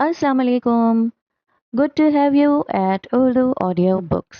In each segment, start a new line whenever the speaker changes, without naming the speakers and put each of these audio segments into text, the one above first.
Assalamu alaikum. Good to have you at Urdu Audio Books.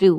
2।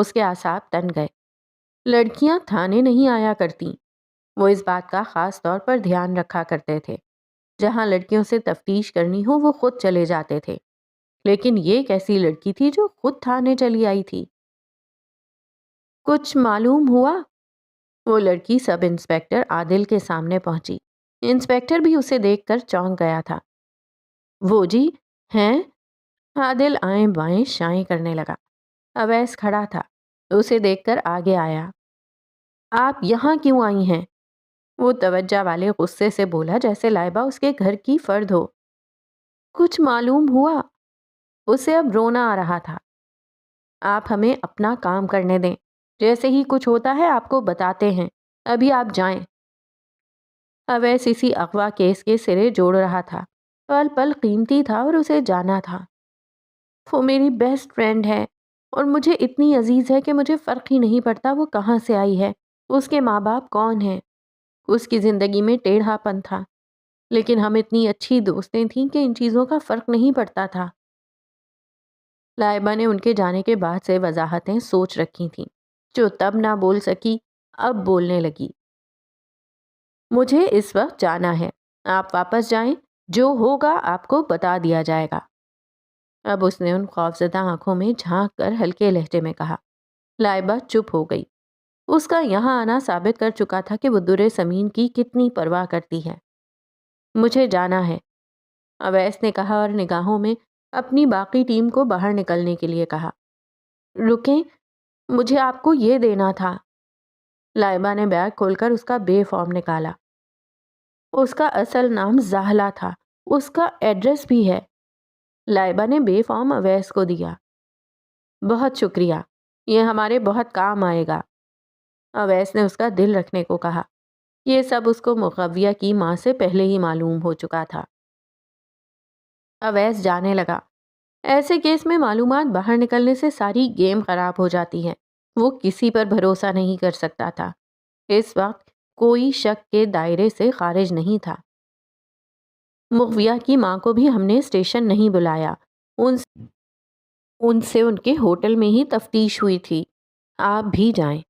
اس کے اعصاب تن گئے۔ لڑکیاں تھانے نہیں آیا کرتیں۔ وہ اس بات کا خاص طور پر دھیان رکھا کرتے تھے۔ جہاں لڑکیوں سے تفتیش کرنی ہو وہ خود چلے جاتے تھے، لیکن یہ ایک ایسی لڑکی تھی جو خود تھانے چلی آئی تھی۔ کچھ معلوم ہوا؟ وہ لڑکی سب انسپیکٹر عادل کے سامنے پہنچی۔ انسپیکٹر بھی اسے دیکھ کر چونک گیا تھا۔ وہ جی ہیں؟ عادل آئیں بائیں شائیں کرنے لگا۔ اویس کھڑا تھا، اسے دیکھ کر آگے آیا۔ آپ یہاں کیوں آئی ہیں؟ وہ توجہ والے غصے سے بولا جیسے لائبہ اس کے گھر کی فرد ہو۔ کچھ معلوم ہوا؟ اسے اب رونا آ رہا تھا۔ آپ ہمیں اپنا کام کرنے دیں، جیسے ہی کچھ ہوتا ہے آپ کو بتاتے ہیں، ابھی آپ جائیں۔ اویس اسی اغوا کیس کے سرے جوڑ رہا تھا۔ پل پل قیمتی تھا اور اسے جانا تھا۔ وہ میری بیسٹ فرینڈ ہے اور مجھے اتنی عزیز ہے کہ مجھے فرق ہی نہیں پڑتا وہ کہاں سے آئی ہے، اس کے ماں باپ کون ہیں۔ اس کی زندگی میں ٹیڑھا پن تھا، لیکن ہم اتنی اچھی دوستیں تھیں کہ ان چیزوں کا فرق نہیں پڑتا تھا۔ لائبہ نے ان کے جانے کے بعد سے وضاحتیں سوچ رکھی تھیں، جو تب نہ بول سکی اب بولنے لگی۔ مجھے اس وقت جانا ہے، آپ واپس جائیں، جو ہوگا آپ کو بتا دیا جائے گا۔ اب اس نے ان خوفزدہ آنکھوں میں جھانک کر ہلکے لہجے میں کہا۔ لائبہ چپ ہو گئی۔ اس کا یہاں آنا ثابت کر چکا تھا کہ وہ در سمین کی کتنی پرواہ کرتی ہے۔ مجھے جانا ہے، اویس نے کہا اور نگاہوں میں اپنی باقی ٹیم کو باہر نکلنے کے لیے کہا۔ رکیں، مجھے آپ کو یہ دینا تھا۔ لائبہ نے بیگ کھول کر اس کا بے فارم نکالا۔ اس کا اصل نام زاہلہ تھا، اس کا ایڈریس بھی ہے۔ لائبہ نے بے فارم اویس کو دیا۔ بہت شکریہ، یہ ہمارے بہت کام آئے گا۔ اویس نے اس کا دل رکھنے کو کہا۔ یہ سب اس کو مغویہ کی ماں سے پہلے ہی معلوم ہو چکا تھا۔ اویس جانے لگا۔ ایسے کیس میں معلومات باہر نکلنے سے ساری گیم خراب ہو جاتی ہے۔ وہ کسی پر بھروسہ نہیں کر سکتا تھا۔ اس وقت کوئی شک کے دائرے سے خارج نہیں تھا۔ مغویہ کی ماں کو بھی ہم نے اسٹیشن نہیں بلایا، ان سے ان کے ہوٹل میں ہی تفتیش ہوئی تھی۔ آپ بھی جائیں۔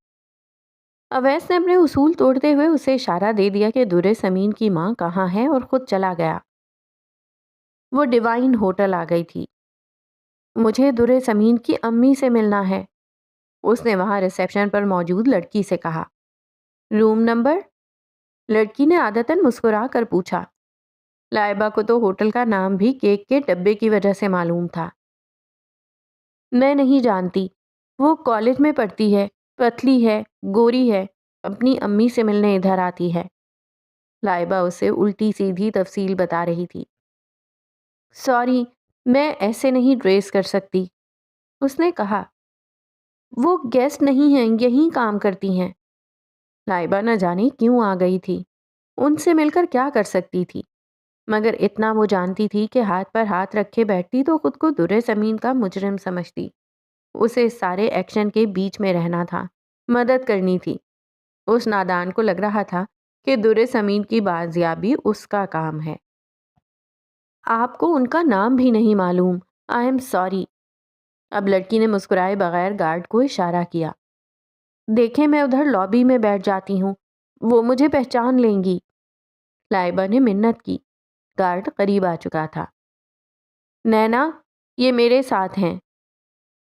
اویس نے اپنے اصول توڑتے ہوئے اسے اشارہ دے دیا کہ در سمین کی ماں کہاں ہے اور خود چلا گیا۔ وہ ڈیوائن ہوٹل آ گئی تھی۔ مجھے در سمین کی امی سے ملنا ہے، اس نے وہاں ریسیپشن پر موجود لڑکی سے کہا۔ Room number? لڑکی نے عادتاً مسکرا کر پوچھا۔ لائبہ کو تو ہوٹل کا نام بھی کیک کے ڈبے کی وجہ سے معلوم تھا۔ میں نہیں جانتی، وہ کالج میں پڑھتی ہے، پتلی ہے، گوری ہے، اپنی امی سے ملنے ادھر آتی ہے۔ لائبہ اسے الٹی سیدھی تفصیل بتا رہی تھی۔ سوری، میں ایسے نہیں ٹریس کر سکتی، اس نے کہا۔ وہ گیسٹ نہیں ہیں، یہیں کام کرتی ہیں۔ لائبہ نہ جانے کیوں آ گئی تھی، ان سے مل کر کیا کر سکتی تھی، مگر اتنا وہ جانتی تھی کہ ہاتھ پر ہاتھ رکھے بیٹھتی تو خود کو در زمین کا مجرم سمجھتی۔ اسے سارے ایکشن کے بیچ میں رہنا تھا، مدد کرنی تھی۔ اس نادان کو لگ رہا تھا کہ در زمین کی بازیابی اس کا کام ہے۔ آپ کو ان کا نام بھی نہیں معلوم، آئی ایم سوری۔ اب لڑکی نے مسکرائے بغیر گارڈ کو اشارہ کیا۔ دیکھیں میں ادھر لابی میں بیٹھ جاتی ہوں، وہ مجھے پہچان لیں گی۔ لائبہ نے منت کی۔ گارڈ قریب آ چکا تھا۔ نینا، یہ میرے ساتھ ہیں۔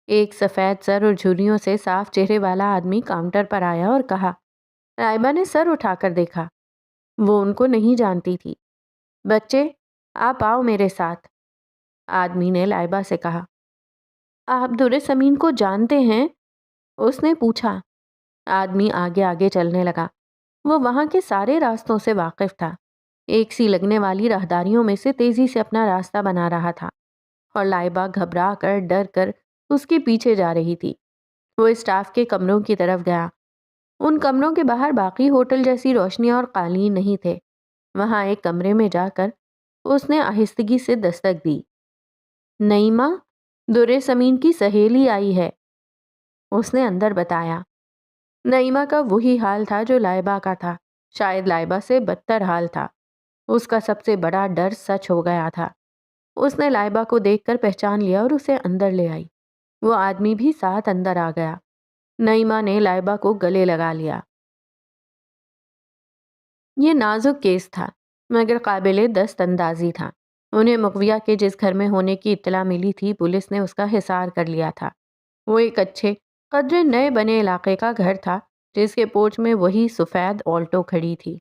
ایک سفید سر اور جھریوں سے صاف چہرے والا آدمی کاؤنٹر پر آیا اور کہا۔ لائبہ نے سر اٹھا کر دیکھا۔ وہ ان کو نہیں جانتی تھی۔ بچے، آپ آؤ میرے ساتھ، آدمی نے لائبہ سے کہا۔ آپ در سمین کو جانتے ہیں؟ اس نے پوچھا۔ آدمی آگے آگے چلنے لگا۔ وہ وہاں کے سارے راستوں سے واقف تھا، ایک سی لگنے والی راہداریوں میں سے تیزی سے اپنا راستہ بنا رہا تھا، اور لائبہ گھبرا کر ڈر کر اس کے پیچھے جا رہی تھی۔ وہ اسٹاف کے کمروں کی طرف گیا۔ ان کمروں کے باہر باقی ہوٹل جیسی روشنیاں اور قالین نہیں تھے۔ وہاں ایک کمرے میں جا کر اس نے آہستگی سے دستک دی۔ نعیمہ، در سمین کی سہیلی آئی ہے، اس نے اندر بتایا۔ نعیمہ کا وہی حال تھا جو لائبہ کا تھا، شاید لائبہ سے بدتر حال تھا۔ اس کا سب سے بڑا ڈر سچ ہو گیا تھا۔ اس نے لائبہ کو دیکھ کر پہچان لیا اور اسے اندر لے آئی۔ وہ آدمی بھی ساتھ اندر آ گیا۔ نعیمہ نے لائبہ کو گلے لگا لیا۔ یہ نازک کیس تھا مگر قابل دست اندازی تھا۔ انہیں مغویہ کے جس گھر میں ہونے کی اطلاع ملی تھی پولیس نے اس کا حصار کر لیا تھا۔ وہ ایک اچھے قدرے نئے بنے علاقے کا گھر تھا جس کے پورچ میں وہی سفید آلٹو کھڑی تھی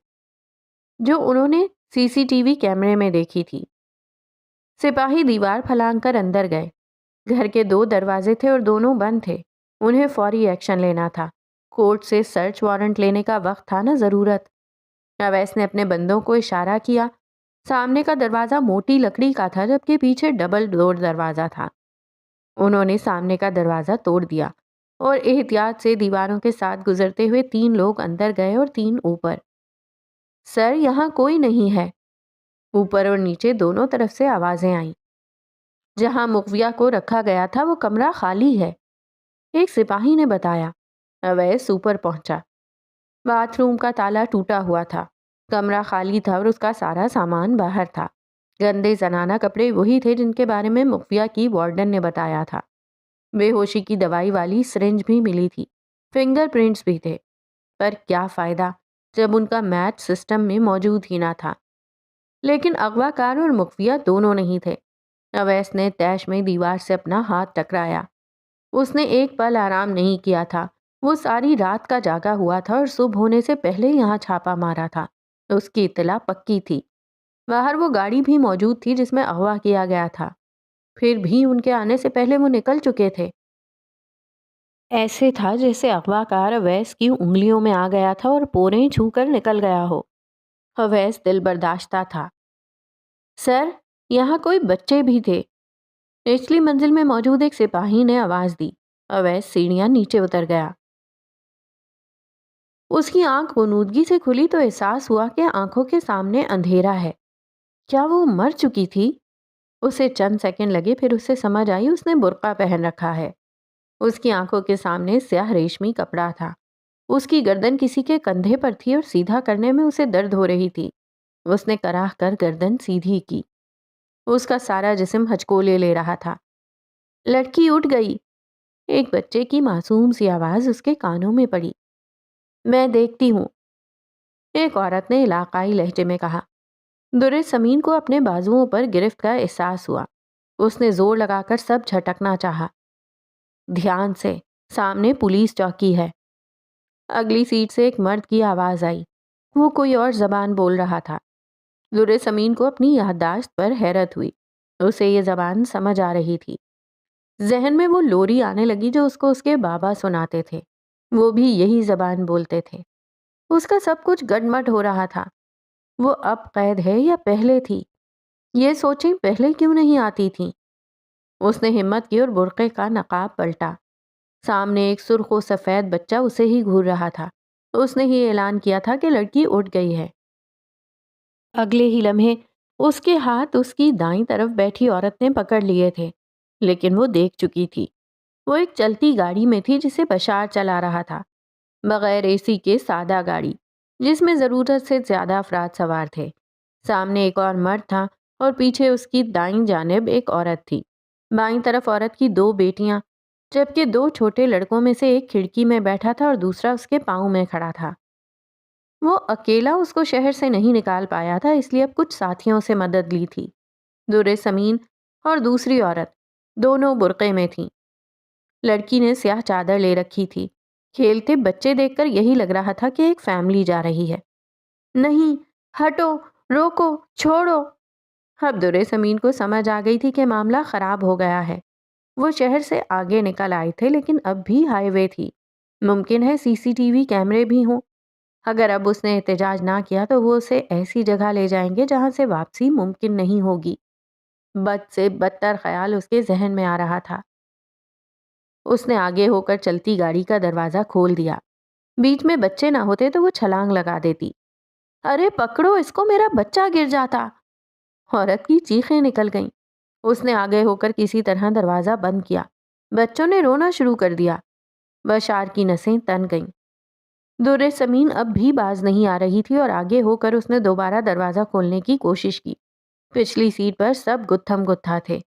جو انہوں نے سی سی ٹی وی کیمرے میں دیکھی تھی۔ سپاہی دیوار پھلانگ کر اندر گئے۔ گھر کے 2 دروازے تھے اور دونوں بند تھے۔ انہیں فوری ایکشن لینا تھا۔ کورٹ سے سرچ وارنٹ لینے کا وقت تھا نہ ضرورت۔ اویس نے اپنے بندوں کو اشارہ کیا۔ سامنے کا دروازہ موٹی لکڑی کا تھا جبکہ پیچھے ڈبل ڈور دروازہ تھا۔ انہوں نے سامنے کا دروازہ توڑ دیا اور احتیاط سے دیواروں کے ساتھ گزرتے ہوئے 3 لوگ اندر گئے اور 3 اوپر۔ سر یہاں کوئی نہیں ہے۔ اوپر اور نیچے دونوں طرف سے آوازیں آئیں۔ جہاں مغویہ کو رکھا گیا تھا وہ کمرہ خالی ہے، ایک سپاہی نے بتایا۔ اویس اوپر پہنچا۔ باتھ روم کا تالا ٹوٹا ہوا تھا۔ کمرہ خالی تھا اور اس کا سارا سامان باہر تھا۔ گندے زنانہ کپڑے وہی تھے جن کے بارے میں مغویہ کی وارڈن نے بتایا تھا۔ بے ہوشی کی دوائی والی سرنج بھی ملی تھی۔ فنگر پرنٹس بھی تھے۔ پر کیا فائدہ جب ان کا میچ سسٹم میں موجود ہی نہ تھا۔ لیکن اغوا کار اور مغویہ دونوں نہیں تھے۔ اویس نے تیش میں دیوار سے اپنا ہاتھ ٹکرایا۔ اس نے ایک پل آرام نہیں کیا تھا۔ وہ ساری رات کا جاگا ہوا تھا اور صبح ہونے سے پہلے یہاں چھاپا مارا تھا۔ اس کی اطلاع پکی تھی۔ باہر وہ گاڑی بھی موجود تھی جس میں اغوا کیا گیا تھا۔ پھر بھی ان کے آنے سے پہلے وہ نکل چکے تھے۔ ایسے تھا جیسے اغوا کار اویس کی انگلیوں میں آ گیا تھا اور پوریں چھو کر نکل گیا ہو۔ اویس دل برداشتہ تھا۔ سر یہاں کوئی بچے بھی تھے، نچلی منزل میں موجود ایک سپاہی نے آواز دی۔ اویس سیڑھیاں نیچے اتر گیا۔ اس کی آنکھ غنودگی سے کھلی تو احساس ہوا کہ آنکھوں کے سامنے اندھیرا ہے۔ کیا وہ مر چکی تھی؟ اسے چند سیکنڈ لگے، پھر اسے سمجھ آئی اس نے برقع پہن رکھا ہے۔ اس کی آنکھوں کے سامنے سیاہ ریشمی کپڑا تھا۔ اس کی گردن کسی کے کندھے پر تھی اور سیدھا کرنے میں اسے درد ہو رہی تھی۔ اس نے کراہ کر گردن سیدھی کی۔ اس کا سارا جسم ہچکولے لے رہا تھا۔ لڑکی اٹھ گئی۔ ایک بچے کی معصوم سی آواز اس کے کانوں میں پڑی۔ میں دیکھتی ہوں، ایک عورت نے علاقائی لہجے میں کہا۔ در سمین کو اپنے بازوؤں پر گرفت کا احساس ہوا۔ اس نے زور لگا کر سب جھٹکنا چاہا۔ دھیان سے، سامنے پولیس چوکی ہے۔ اگلی سیٹ سے ایک مرد کی آواز آئی۔ وہ کوئی اور زبان بول رہا تھا۔ در سمین کو اپنی یادداشت پر حیرت ہوئی۔ اسے یہ زبان سمجھ آ رہی تھی۔ ذہن میں وہ لوری آنے لگی جو اس کو اس کے بابا سناتے تھے۔ وہ بھی یہی زبان بولتے تھے۔ اس کا سب کچھ گڈمڈ ہو رہا تھا۔ وہ اب قید ہے یا پہلے تھی؟ یہ سوچیں پہلے کیوں نہیں آتی تھیں؟ اس نے ہمت کی اور برقعے کا نقاب پلٹا۔ سامنے ایک سرخ و سفید بچہ اسے ہی گھور رہا تھا۔ اس نے ہی اعلان کیا تھا کہ لڑکی اٹھ گئی ہے۔ اگلے ہی لمحے اس کے ہاتھ اس کی دائیں طرف بیٹھی عورت نے پکڑ لیے تھے، لیکن وہ دیکھ چکی تھی۔ وہ ایک چلتی گاڑی میں تھی جسے بشار چلا رہا تھا، بغیر اے سی کے سادہ گاڑی جس میں ضرورت سے زیادہ افراد سوار تھے۔ سامنے ایک اور مرد تھا اور پیچھے اس کی دائیں جانب ایک عورت تھی۔ بائیں طرف عورت کی 2 بیٹیاں، جبکہ 2 چھوٹے لڑکوں میں سے ایک کھڑکی میں بیٹھا تھا اور دوسرا اس کے پاؤں میں کھڑا تھا۔ وہ اکیلا اس کو شہر سے نہیں نکال پایا تھا، اس لیے اب کچھ ساتھیوں سے مدد لی تھی۔ در سمین اور دوسری عورت دونوں برقعے میں تھیں۔ لڑکی نے سیاہ چادر لے رکھی تھی۔ کھیلتے بچے دیکھ کر یہی لگ رہا تھا کہ ایک فیملی جا رہی ہے۔ نہیں، ہٹو، روکو، چھوڑو۔ اب در سمین کو سمجھ آ گئی تھی کہ معاملہ خراب ہو گیا ہے۔ وہ شہر سے آگے نکل آئے تھے لیکن اب بھی ہائی وے تھی۔ ممکن ہے سی سی ٹی وی کیمرے بھی ہوں۔ اگر اب اس نے احتجاج نہ کیا تو وہ اسے ایسی جگہ لے جائیں گے جہاں سے واپسی ممکن نہیں ہوگی۔ بد سے بدتر خیال اس کے ذہن میں آ رہا تھا۔ اس نے آگے ہو کر چلتی گاڑی کا دروازہ کھول دیا۔ بیچ میں بچے نہ ہوتے تو وہ چھلانگ لگا دیتی۔ ارے پکڑو اس کو، میرا بچہ گر جاتا۔ عورت کی چیخیں نکل گئیں۔ اس نے آگے ہو کر کسی طرح دروازہ بند کیا۔ بچوں نے رونا شروع کر دیا۔ بشار کی نسیں تن گئیں۔ در سمین اب بھی باز نہیں آ رہی تھی اور آگے ہو کر اس نے دوبارہ دروازہ کھولنے کی کوشش کی۔ پچھلی سیٹ پر سب گتھم گتھا تھے۔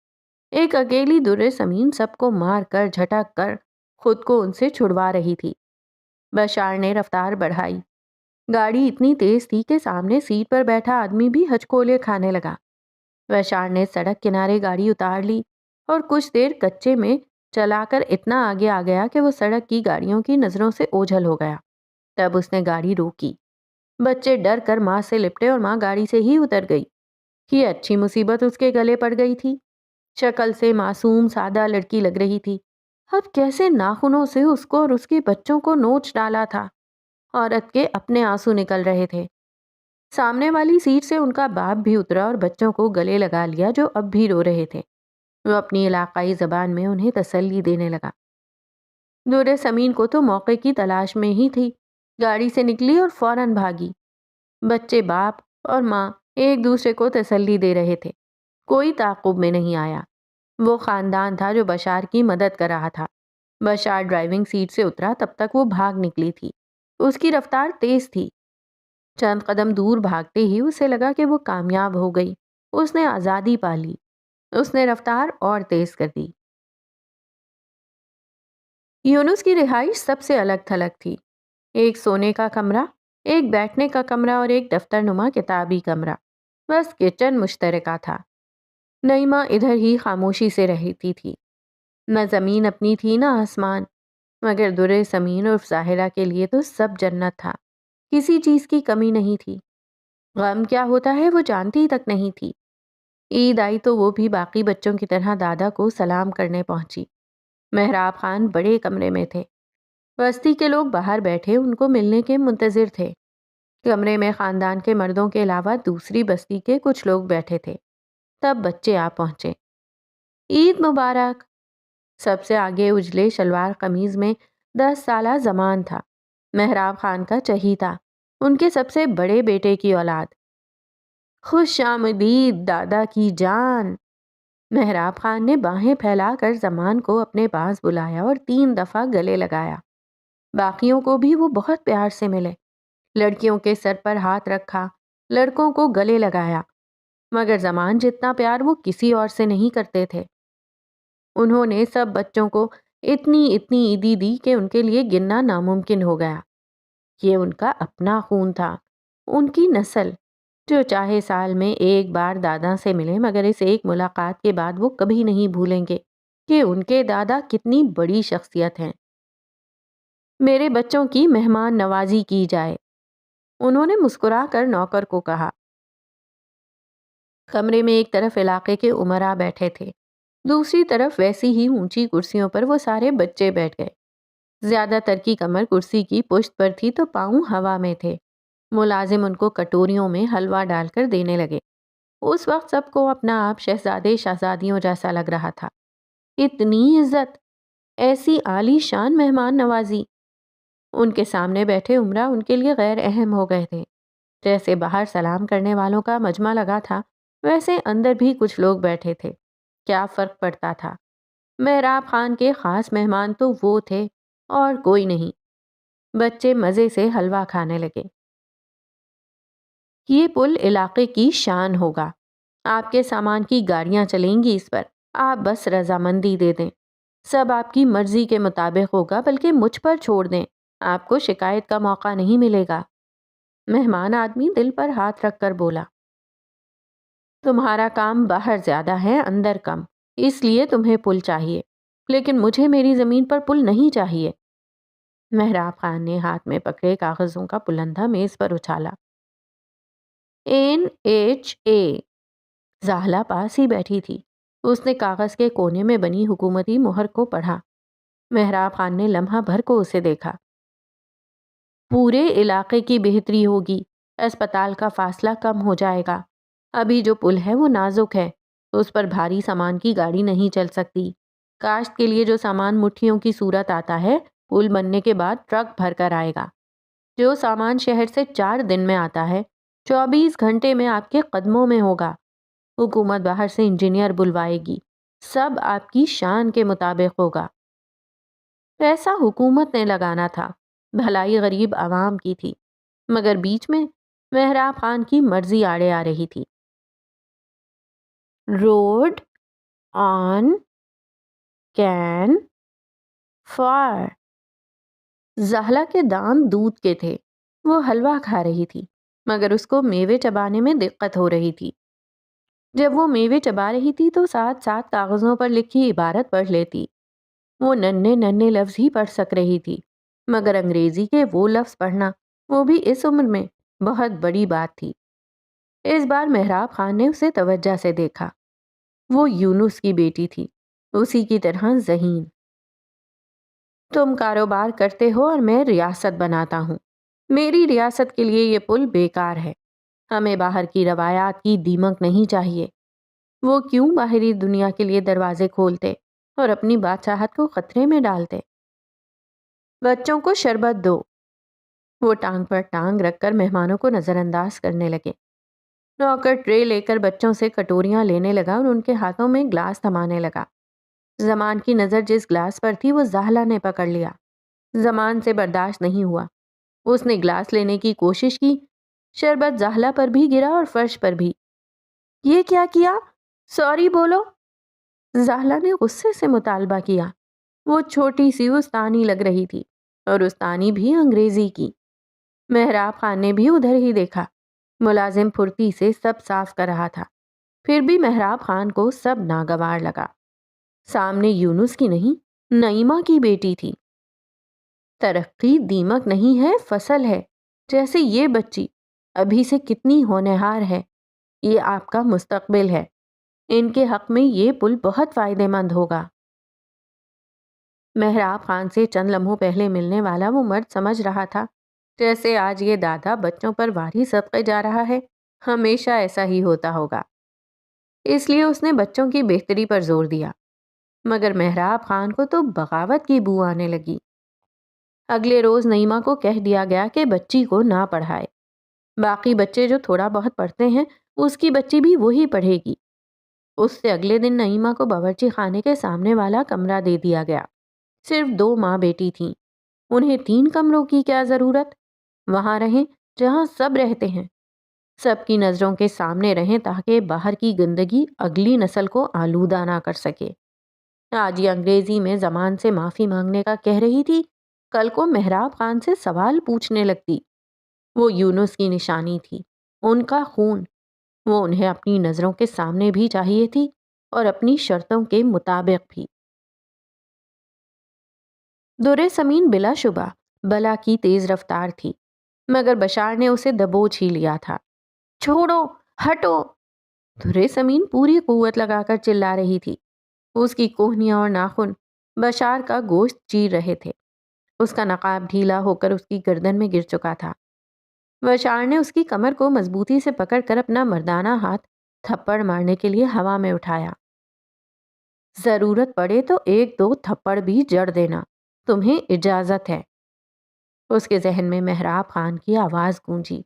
ایک اکیلی در سمین سب کو مار کر جھٹک کر خود کو ان سے چھڑوا رہی تھی۔ بشار نے رفتار بڑھائی۔ گاڑی اتنی تیز تھی کہ سامنے سیٹ پر بیٹھا آدمی بھی ہچکولے کھانے لگا۔ بشار نے سڑک کنارے گاڑی اتار لی اور کچھ دیر کچے میں چلا کر اتنا آگے آ گیا کہ وہ سڑک کی گاڑیوں کی نظروں سے اوجھل ہو گیا۔ تب اس نے گاڑی روکی۔ بچے ڈر کر ماں سے لپٹے اور ماں گاڑی سے ہی اتر گئی۔ یہ اچھی مصیبت اس کے گلے پڑ گئی تھی۔ شکل سے معصوم سادہ لڑکی لگ رہی تھی، اب کیسے ناخنوں سے اس کو اور اس کے بچوں کو نوچ ڈالا تھا۔ عورت کے اپنے آنسو نکل رہے تھے۔ سامنے والی سیٹ سے ان کا باپ بھی اترا اور بچوں کو گلے لگا لیا جو اب بھی رو رہے تھے۔ وہ اپنی علاقائی زبان میں انہیں تسلی دینے لگا۔ دورے سمین کو تو موقع کی تلاش میں ہی تھی، گاڑی سے نکلی اور فوراً بھاگی۔ بچے باپ اور ماں ایک دوسرے کو تسلی دے رہے تھے، کوئی تعاقب میں نہیں آیا۔ وہ خاندان تھا جو بشار کی مدد کر رہا تھا۔ بشار ڈرائیونگ سیٹ سے اترا تب تک وہ بھاگ نکلی تھی۔ اس کی رفتار تیز تھی۔ چند قدم دور بھاگتے ہی اسے لگا کہ وہ کامیاب ہو گئی، اس نے آزادی پا لی۔ اس نے رفتار اور تیز کر دی۔ یونس کی رہائش سب سے الگ تھلگ تھی۔ ایک سونے کا کمرہ، ایک بیٹھنے کا کمرہ اور ایک دفتر نما کتابی کمرہ، بس کچن مشترکہ تھا۔ نعیمہ ادھر ہی خاموشی سے رہتی تھی۔ نہ زمین اپنی تھی نہ آسمان، مگر درِ سمین عرف ظاہرہ کے لیے تو سب جنت تھا، کسی چیز کی کمی نہیں تھی۔ غم کیا ہوتا ہے وہ جانتی تک نہیں تھی۔ عید آئی تو وہ بھی باقی بچوں کی طرح دادا کو سلام کرنے پہنچی۔ محراب خان بڑے کمرے میں تھے، بستی کے لوگ باہر بیٹھے ان کو ملنے کے منتظر تھے۔ کمرے میں خاندان کے مردوں کے علاوہ دوسری بستی کے کچھ لوگ بیٹھے تھے۔ تب بچے آ پہنچے۔ عید مبارک۔ سب سے آگے اجلے شلوار قمیض میں 10 سالہ زمان تھا، محراب خان کا چہیتا، ان کے سب سے بڑے بیٹے کی اولاد۔ خوش آمدید دادا کی جان۔ محراب خان نے باہیں پھیلا کر زمان کو اپنے پاس بلایا اور 3 دفعہ گلے لگایا۔ باقیوں کو بھی وہ بہت پیار سے ملے، لڑکیوں کے سر پر ہاتھ رکھا، لڑکوں کو گلے لگایا، مگر زمان جتنا پیار وہ کسی اور سے نہیں کرتے تھے۔ انہوں نے سب بچوں کو اتنی عیدی دی کہ ان کے لیے گننا ناممکن ہو گیا۔ یہ ان کا اپنا خون تھا، ان کی نسل، جو چاہے سال میں ایک بار دادا سے ملے مگر اس ایک ملاقات کے بعد وہ کبھی نہیں بھولیں گے کہ ان کے دادا کتنی بڑی شخصیت ہیں۔ میرے بچوں کی مہمان نوازی کی جائے، انہوں نے مسکرا کر نوکر کو کہا۔ کمرے میں ایک طرف علاقے کے امراء بیٹھے تھے، دوسری طرف ویسی ہی اونچی کرسیوں پر وہ سارے بچے بیٹھ گئے۔ زیادہ تر کی کمر کرسی کی پشت پر تھی تو پاؤں ہوا میں تھے۔ ملازم ان کو کٹوریوں میں حلوہ ڈال کر دینے لگے۔ اس وقت سب کو اپنا آپ شہزادے شہزادیوں جیسا لگ رہا تھا۔ اتنی عزت، ایسی عالی شان مہمان نوازی۔ ان کے سامنے بیٹھے امراء ان کے لیے غیر اہم ہو گئے تھے۔ جیسے باہر سلام کرنے والوں کا مجمع لگا تھا، ویسے اندر بھی کچھ لوگ بیٹھے تھے۔ کیا فرق پڑتا تھا؟ محراب خان کے خاص مہمان تو وہ تھے اور کوئی نہیں۔ بچے مزے سے حلوہ کھانے لگے۔ یہ پل علاقے کی شان ہوگا، آپ کے سامان کی گاڑیاں چلیں گی اس پر، آپ بس رضامندی دے دیں۔ سب آپ کی مرضی کے مطابق ہوگا، بلکہ مجھ پر چھوڑ دیں، آپ کو شکایت کا موقع نہیں ملے گا۔ مہمان آدمی دل پر ہاتھ رکھ کر بولا۔ تمہارا کام باہر زیادہ ہے اندر کم، اس لیے تمہیں پل چاہیے، لیکن مجھے میری زمین پر پل نہیں چاہیے۔ محراب خان نے ہاتھ میں پکڑے کاغذوں کا پلندہ میز پر اچھالا۔ NHA۔ زاہلہ پاس ہی بیٹھی تھی، اس نے کاغذ کے کونے میں بنی حکومتی مہر کو پڑھا۔ محراب خان نے لمحہ بھر کو اسے دیکھا۔ پورے علاقے کی بہتری ہوگی، اسپتال کا فاصلہ کم ہو جائے گا۔ ابھی جو پل ہے وہ نازک ہے، اس پر بھاری سامان کی گاڑی نہیں چل سکتی۔ کاشت کے لیے جو سامان مٹھیوں کی صورت آتا ہے، پل بننے کے بعد ٹرک بھر کر آئے گا۔ جو سامان شہر سے 4 دن میں آتا ہے، 24 گھنٹے میں آپ کے قدموں میں ہوگا۔ حکومت باہر سے انجینئر بلوائے گی، سب آپ کی شان کے مطابق ہوگا۔ پیسہ حکومت نے لگانا تھا، بھلائی غریب عوام کی تھی، مگر بیچ میں محراب خان کی مرضی آڑے آ رہی تھی۔ روڈ آن کین فار زہلا کے دانت دودھ کے تھے. وہ حلوہ کھا رہی تھی مگر اس کو میوے چبانے میں دقت ہو رہی تھی. جب وہ میوے چبا رہی تھی تو ساتھ ساتھ کاغذوں پر لکھی عبارت پڑھ لیتی. وہ ننھے ننھے لفظ ہی پڑھ سک رہی تھی مگر انگریزی کے وہ لفظ پڑھنا، وہ بھی اس عمر میں، بہت بڑی بات تھی. اس بار محراب خان نے اسے توجہ سے دیکھا. وہ یونس کی بیٹی تھی، اسی کی طرح ذہین. تم کاروبار کرتے ہو اور میں ریاست بناتا ہوں. میری ریاست کے لیے یہ پل بیکار ہے. ہمیں باہر کی روایات کی دیمک نہیں چاہیے. وہ کیوں باہری دنیا کے لیے دروازے کھولتے اور اپنی بادشاہت کو خطرے میں ڈالتے؟ بچوں کو شربت دو. وہ ٹانگ پر ٹانگ رکھ کر مہمانوں کو نظر انداز کرنے لگے. نوکر ٹرے لے کر بچوں سے کٹوریاں لینے لگا اور ان کے ہاتھوں میں گلاس تھمانے لگا. زمان کی نظر جس گلاس پر تھی وہ زہلا نے پکڑ لیا. زمان سے برداشت نہیں ہوا. اس نے گلاس لینے کی کوشش کی. شربت زہلا پر بھی گرا اور فرش پر بھی. یہ کیا کیا؟ سوری بولو. زہلا نے غصے سے مطالبہ کیا. وہ چھوٹی سی استانی لگ رہی تھی اور استانی بھی انگریزی کی. محراب خان نے بھی ادھر ہی دیکھا. ملازم پھرتی سے سب صاف کر رہا تھا. پھر بھی محراب خان کو سب ناگوار لگا. سامنے یونس کی نہیں، نعیمہ کی بیٹی تھی. ترقی دیمک نہیں ہے، فصل ہے. جیسے یہ بچی ابھی سے کتنی ہونہار ہے. یہ آپ کا مستقبل ہے. ان کے حق میں یہ پل بہت فائدہ مند ہوگا. محراب خان سے چند لمحوں پہلے ملنے والا وہ مرد سمجھ رہا تھا جیسے آج یہ دادا بچوں پر واری صدقے جا رہا ہے. ہمیشہ ایسا ہی ہوتا ہوگا. اس لیے اس نے بچوں کی بہتری پر زور دیا. مگر محراب خان کو تو بغاوت کی بو آنے لگی. اگلے روز نعیمہ کو کہہ دیا گیا کہ بچی کو نہ پڑھائے. باقی بچے جو تھوڑا بہت پڑھتے ہیں اس کی بچی بھی وہی پڑھے گی. اس سے اگلے دن نعیمہ کو باورچی خانے کے سامنے والا کمرہ دے دیا گیا. صرف 2 ماں بیٹی تھیں. انہیں 3 کمروں کی کیا ضرورت؟ وہاں رہیں جہاں سب رہتے ہیں. سب کی نظروں کے سامنے رہیں تاکہ باہر کی گندگی اگلی نسل کو آلودہ نہ کر سکے. آج یہ انگریزی میں زمان سے معافی مانگنے کا کہہ رہی تھی، کل کو محراب خان سے سوال پوچھنے لگتی. وہ یونس کی نشانی تھی، ان کا خون. وہ انہیں اپنی نظروں کے سامنے بھی چاہیے تھی اور اپنی شرطوں کے مطابق بھی. درِ سمین بلا شبہ بلا کی تیز رفتار تھی مگر بشار نے اسے دبوچ ہی لیا تھا. چھوڑو، ہٹو. درِ سمین پوری قوت لگا کر چلا رہی تھی. اس کی کوہنیاں اور ناخن بشار کا گوشت چیر رہے تھے. اس کا نقاب ڈھیلا ہو کر اس کی گردن میں گر چکا تھا. بشار نے اس کی کمر کو مضبوطی سے پکڑ کر اپنا مردانہ ہاتھ تھپڑ مارنے کے لیے ہوا میں اٹھایا. ضرورت پڑے تو 1-2 تھپڑ بھی جڑ دینا، تمہیں اجازت ہے. اس کے ذہن میں محراب خان کی آواز گونجی.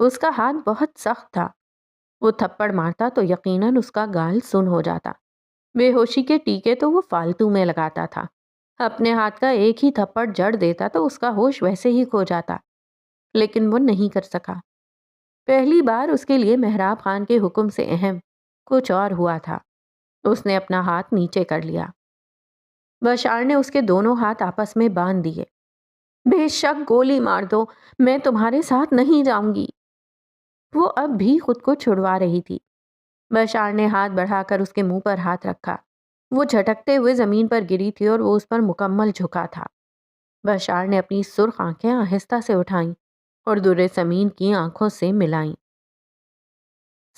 اس کا ہاتھ بہت سخت تھا. وہ تھپڑ مارتا تو یقیناً اس کا گال سن ہو جاتا. بے ہوشی کے ٹیکے تو وہ فالتو میں لگاتا تھا. اپنے ہاتھ کا ایک ہی تھپڑ جڑ دیتا تو اس کا ہوش ویسے ہی کھو جاتا. لیکن وہ نہیں کر سکا. پہلی بار اس کے لیے محراب خان کے حکم سے اہم کچھ اور ہوا تھا. اس نے اپنا ہاتھ نیچے کر لیا. بشار نے اس کے دونوں ہاتھ آپس میں باندھ دیے. بے شک گولی مار دو، میں تمہارے ساتھ نہیں جاؤں گی. وہ اب بھی خود کو چھڑوا رہی تھی. بشار نے ہاتھ بڑھا کر اس کے منہ پر ہاتھ رکھا. وہ جھٹکتے ہوئے زمین پر گری تھی اور وہ اس پر مکمل جھکا تھا. بشار نے اپنی سرخ آنکھیں آہستہ سے اٹھائیں اور درِ سمین کی آنکھوں سے ملائیں.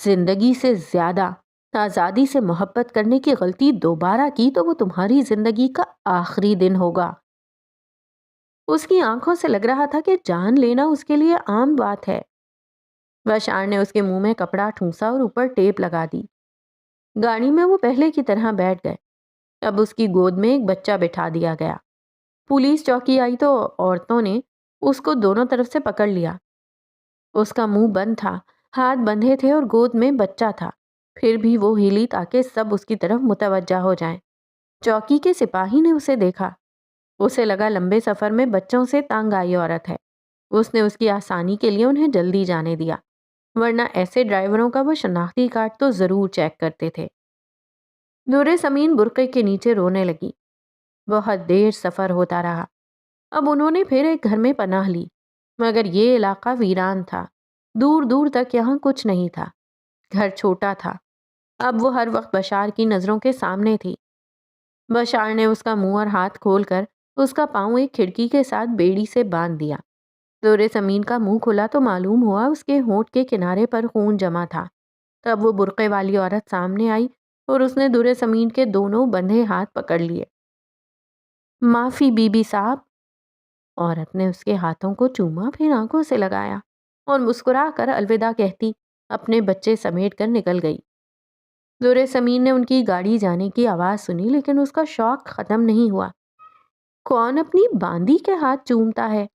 زندگی سے زیادہ آزادی سے محبت کرنے کی غلطی دوبارہ کی تو وہ تمہاری زندگی کا آخری دن ہوگا. اس کی آنکھوں سے لگ رہا تھا کہ جان لینا اس کے لیے عام بات ہے. بشار نے اس کے منہ میں کپڑا ٹھونسا اور اوپر ٹیپ لگا دی. گاڑی میں وہ پہلے کی طرح بیٹھ گئے. اب اس کی گود میں ایک بچہ بٹھا دیا گیا. پولیس چوکی آئی تو عورتوں نے اس کو دونوں طرف سے پکڑ لیا. اس کا منہ بند تھا، ہاتھ بندھے تھے اور گود میں بچہ تھا. پھر بھی وہ ہلی تاکہ سب اس کی طرف متوجہ ہو جائیں. چوکی کے سپاہی نے اسے دیکھا. اسے لگا لمبے سفر میں بچوں سے تنگ آئی عورت ہے. اس نے اس کی آسانی کے لیے انہیں جلدی جانے دیا، ورنہ ایسے ڈرائیوروں کا وہ شناختی کارڈ تو ضرور چیک کرتے تھے. درِ سمین برقعے کے نیچے رونے لگی. بہت دیر سفر ہوتا رہا۔ اب انہوں نے پھر ایک گھر میں پناہ لی، مگر یہ علاقہ ویران تھا، دور دور تک یہاں کچھ نہیں تھا۔ گھر چھوٹا تھا، اب وہ ہر وقت بشار کی نظروں کے سامنے تھی۔ بشار نے اس کا منہ اور ہاتھ کھول کر اس کا پاؤں ایک کھڑکی کے ساتھ بیڑی سے باندھ دیا۔ دور سمین کا منہ کھلا تو معلوم ہوا اس کے ہونٹ کے کنارے پر خون جمع تھا۔ تب وہ برقعے والی عورت سامنے آئی اور اس نے دور سمین کے دونوں بندھے ہاتھ پکڑ لیے۔ معافی بی بی صاحب۔ عورت نے اس کے ہاتھوں کو چوما، پھر آنکھوں سے لگایا اور مسکرا کر الوداع کہتی اپنے بچے سمیٹ کر نکل گئی۔ دور سمین نے ان کی گاڑی جانے کی آواز سنی، لیکن اس کا شوق ختم نہیں ہوا۔ کون اپنی باندی کے ہاتھ چومتا ہے؟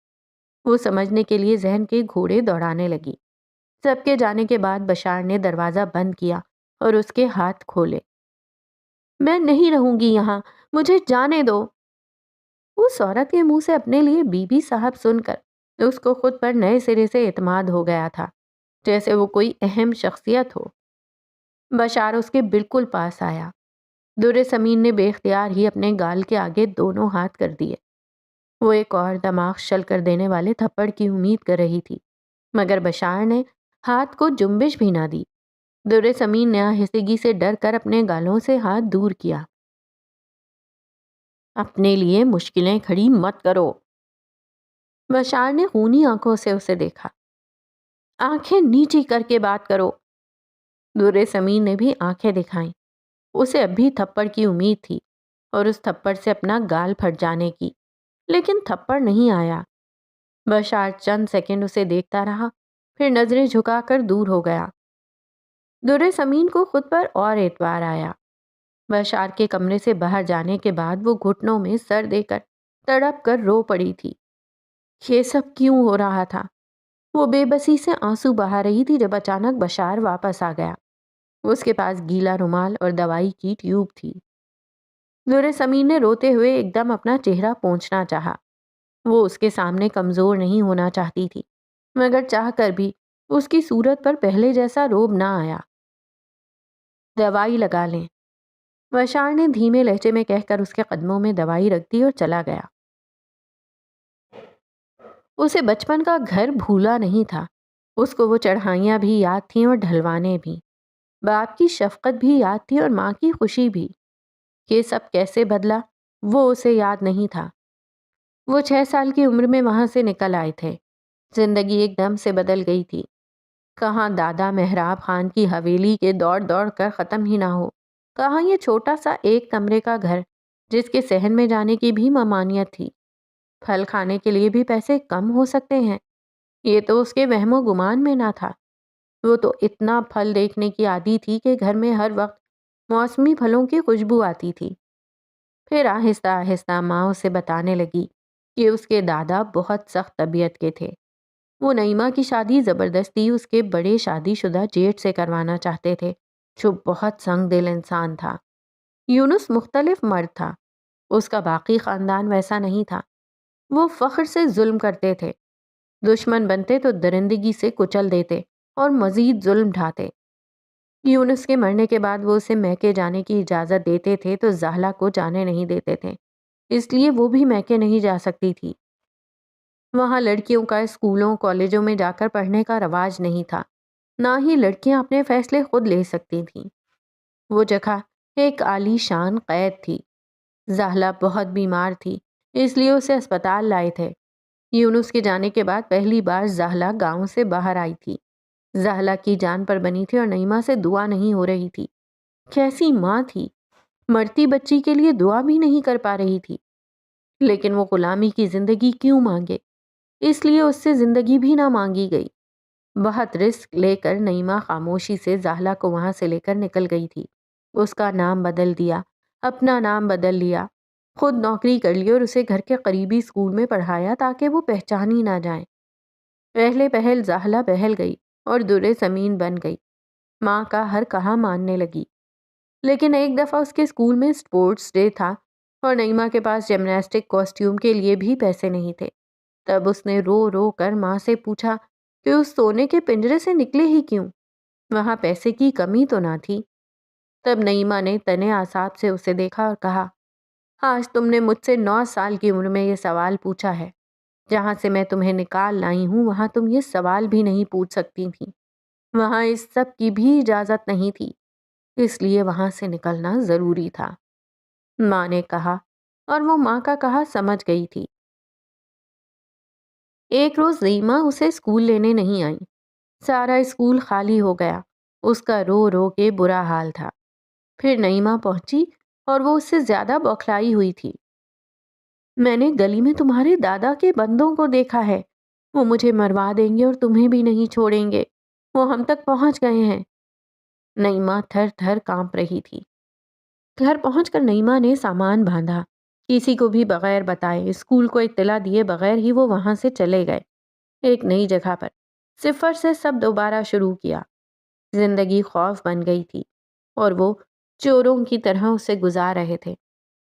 وہ سمجھنے کے لیے ذہن کے گھوڑے دوڑانے لگی۔ سب کے جانے کے بعد بشار نے دروازہ بند کیا اور اس کے ہاتھ کھولے۔ میں نہیں رہوں گی یہاں، مجھے جانے دو۔ اس عورت کے منہ سے اپنے لیے بی بی صاحب سن کر اس کو خود پر نئے سرے سے اعتماد ہو گیا تھا، جیسے وہ کوئی اہم شخصیت ہو۔ بشار اس کے بالکل پاس آیا۔ دور سمین نے بے اختیار ہی اپنے گال کے آگے دونوں ہاتھ کر دیے۔ وہ ایک اور دماغ شل کر دینے والے تھپڑ کی امید کر رہی تھی، مگر بشار نے ہاتھ کو جنبش بھی نہ دی۔ دور سمین نے آہستگی سے ڈر کر اپنے گالوں سے ہاتھ دور کیا۔ اپنے لیے مشکلیں کھڑی مت کرو۔ بشار نے خونی آنکھوں سے اسے دیکھا۔ آنکھیں نیچی کر کے بات کرو۔ دور سمین نے بھی آنکھیں دکھائیں۔ اسے اب بھی تھپڑ کی امید تھی اور اس تھپڑ سے اپنا گال پھٹ جانے کی، لیکن تھپڑ نہیں آیا۔ بشار چند سیکنڈ اسے دیکھتا رہا، پھر نظریں جھکا کر دور ہو گیا۔ دور سمین کو خود پر اور اعتبار آیا۔ بشار کے کمرے سے باہر جانے کے بعد وہ گھٹنوں میں سر دے کر تڑپ کر رو پڑی تھی۔ یہ سب کیوں ہو رہا تھا؟ وہ بے بسی سے آنسو بہا رہی تھی جب اچانک بشار واپس آ گیا۔ اس کے پاس گیلا رومال اور دوائی کی ٹیوب تھی۔ دور سمین نے روتے ہوئے ایک دم اپنا چہرہ پوچھنا چاہا۔ وہ اس کے سامنے کمزور نہیں ہونا چاہتی تھی، مگر چاہ کر بھی اس کی صورت پر پہلے جیسا روب نہ آیا۔ دوائی لگا لیں، بشار نے دھیمے لہجے میں کہہ کر اس کے قدموں میں دوائی رکھ دی اور چلا گیا۔ اسے بچپن کا گھر بھولا نہیں تھا۔ اس کو وہ چڑھائیاں بھی یاد تھیں اور ڈھلوانے بھی، باپ کی شفقت بھی یاد تھی اور ماں کی خوشی بھی۔ یہ سب کیسے بدلا وہ اسے یاد نہیں تھا۔ وہ 6 سال کی عمر میں وہاں سے نکل آئے تھے۔ زندگی ایک دم سے بدل گئی تھی۔ کہاں دادا محراب خان کی حویلی کے دوڑ دوڑ کر ختم ہی نہ ہو، کہاں یہ چھوٹا سا ایک کمرے کا گھر جس کے صحن میں جانے کی بھی ممانعت تھی۔ پھل کھانے کے لیے بھی پیسے کم ہو سکتے ہیں، یہ تو اس کے وہم و گمان میں نہ تھا۔ وہ تو اتنا پھل دیکھنے کی عادی تھی کہ گھر میں ہر وقت موسمی پھلوں کی خوشبو آتی تھی۔ پھر آہستہ آہستہ ماں اسے بتانے لگی کہ اس کے دادا بہت سخت طبیعت کے تھے۔ وہ نعیمہ کی شادی زبردستی اس کے بڑے شادی شدہ جیٹ سے کروانا چاہتے تھے، جو بہت سنگ دل انسان تھا۔ یونس مختلف مرد تھا، اس کا باقی خاندان ویسا نہیں تھا۔ وہ فخر سے ظلم کرتے تھے، دشمن بنتے تو درندگی سے کچل دیتے اور مزید ظلم ڈھاتے۔ یونس کے مرنے کے بعد وہ اسے میکے جانے کی اجازت دیتے تھے تو زہلا کو جانے نہیں دیتے تھے، اس لیے وہ بھی میکے نہیں جا سکتی تھی۔ وہاں لڑکیوں کا اسکولوں کالجوں میں جا کر پڑھنے کا رواج نہیں تھا، نہ ہی لڑکیاں اپنے فیصلے خود لے سکتی تھیں۔ وہ جگہ ایک عالی شان قید تھی۔ زہلا بہت بیمار تھی، اس لیے اسے اسپتال لائے تھے۔ یونس کے جانے کے بعد پہلی بار زہلا گاؤں سے باہر آئی تھی۔ زہلا کی جان پر بنی تھی اور نعیمہ سے دعا نہیں ہو رہی تھی۔ کیسی ماں تھی، مرتی بچی کے لیے دعا بھی نہیں کر پا رہی تھی۔ لیکن وہ غلامی کی زندگی کیوں مانگے، اس لیے اس سے زندگی بھی نہ مانگی گئی۔ بہت رسک لے کر نعیمہ خاموشی سے زہلا کو وہاں سے لے کر نکل گئی تھی۔ اس کا نام بدل دیا، اپنا نام بدل لیا، خود نوکری کر لی اور اسے گھر کے قریبی اسکول میں پڑھایا تاکہ وہ پہچانی نہ جائیں۔ پہلے پہل زہلا بہل گئی اور دور سمین بن گئی، ماں کا ہر کہا ماننے لگی۔ لیکن ایک دفعہ اس کے اسکول میں اسپورٹس ڈے تھا اور نعیمہ کے پاس جمناسٹک کاسٹیوم کے لیے بھی پیسے نہیں تھے۔ تب اس نے رو رو کر ماں سے پوچھا کہ اس سونے کے پنجرے سے نکلے ہی کیوں، وہاں پیسے کی کمی تو نہ تھی۔ تب نعیمہ نے تنے اعصاب سے اسے دیکھا اور کہا، آج تم نے مجھ سے 9 سال کی عمر میں یہ سوال پوچھا ہے۔ جہاں سے میں تمہیں نکال لائی ہوں وہاں تم یہ سوال بھی نہیں پوچھ سکتی تھیں۔ وہاں اس سب کی بھی اجازت نہیں تھی، اس لیے وہاں سے نکلنا ضروری تھا، ماں نے کہا، اور وہ ماں کا کہا سمجھ گئی تھی۔ ایک روز ریما اسے اسکول لینے نہیں آئی۔ سارا اسکول خالی ہو گیا، اس کا رو رو کے برا حال تھا۔ پھر نعیمہ پہنچی اور وہ اس سے زیادہ بوکھلائی ہوئی تھی۔ میں نے گلی میں تمہارے دادا کے بندوں کو دیکھا ہے، وہ مجھے مروا دیں گے اور تمہیں بھی نہیں چھوڑیں گے، وہ ہم تک پہنچ گئے ہیں۔ نعیمہ تھر تھر کانپ رہی تھی۔ گھر پہنچ کر نعیمہ نے سامان باندھا، کسی کو بھی بغیر بتائے، اسکول کو اطلاع دیے بغیر ہی وہ وہاں سے چلے گئے۔ ایک نئی جگہ پر صفر سے سب دوبارہ شروع کیا۔ زندگی خوف بن گئی تھی اور وہ چوروں کی طرح اسے گزار رہے تھے۔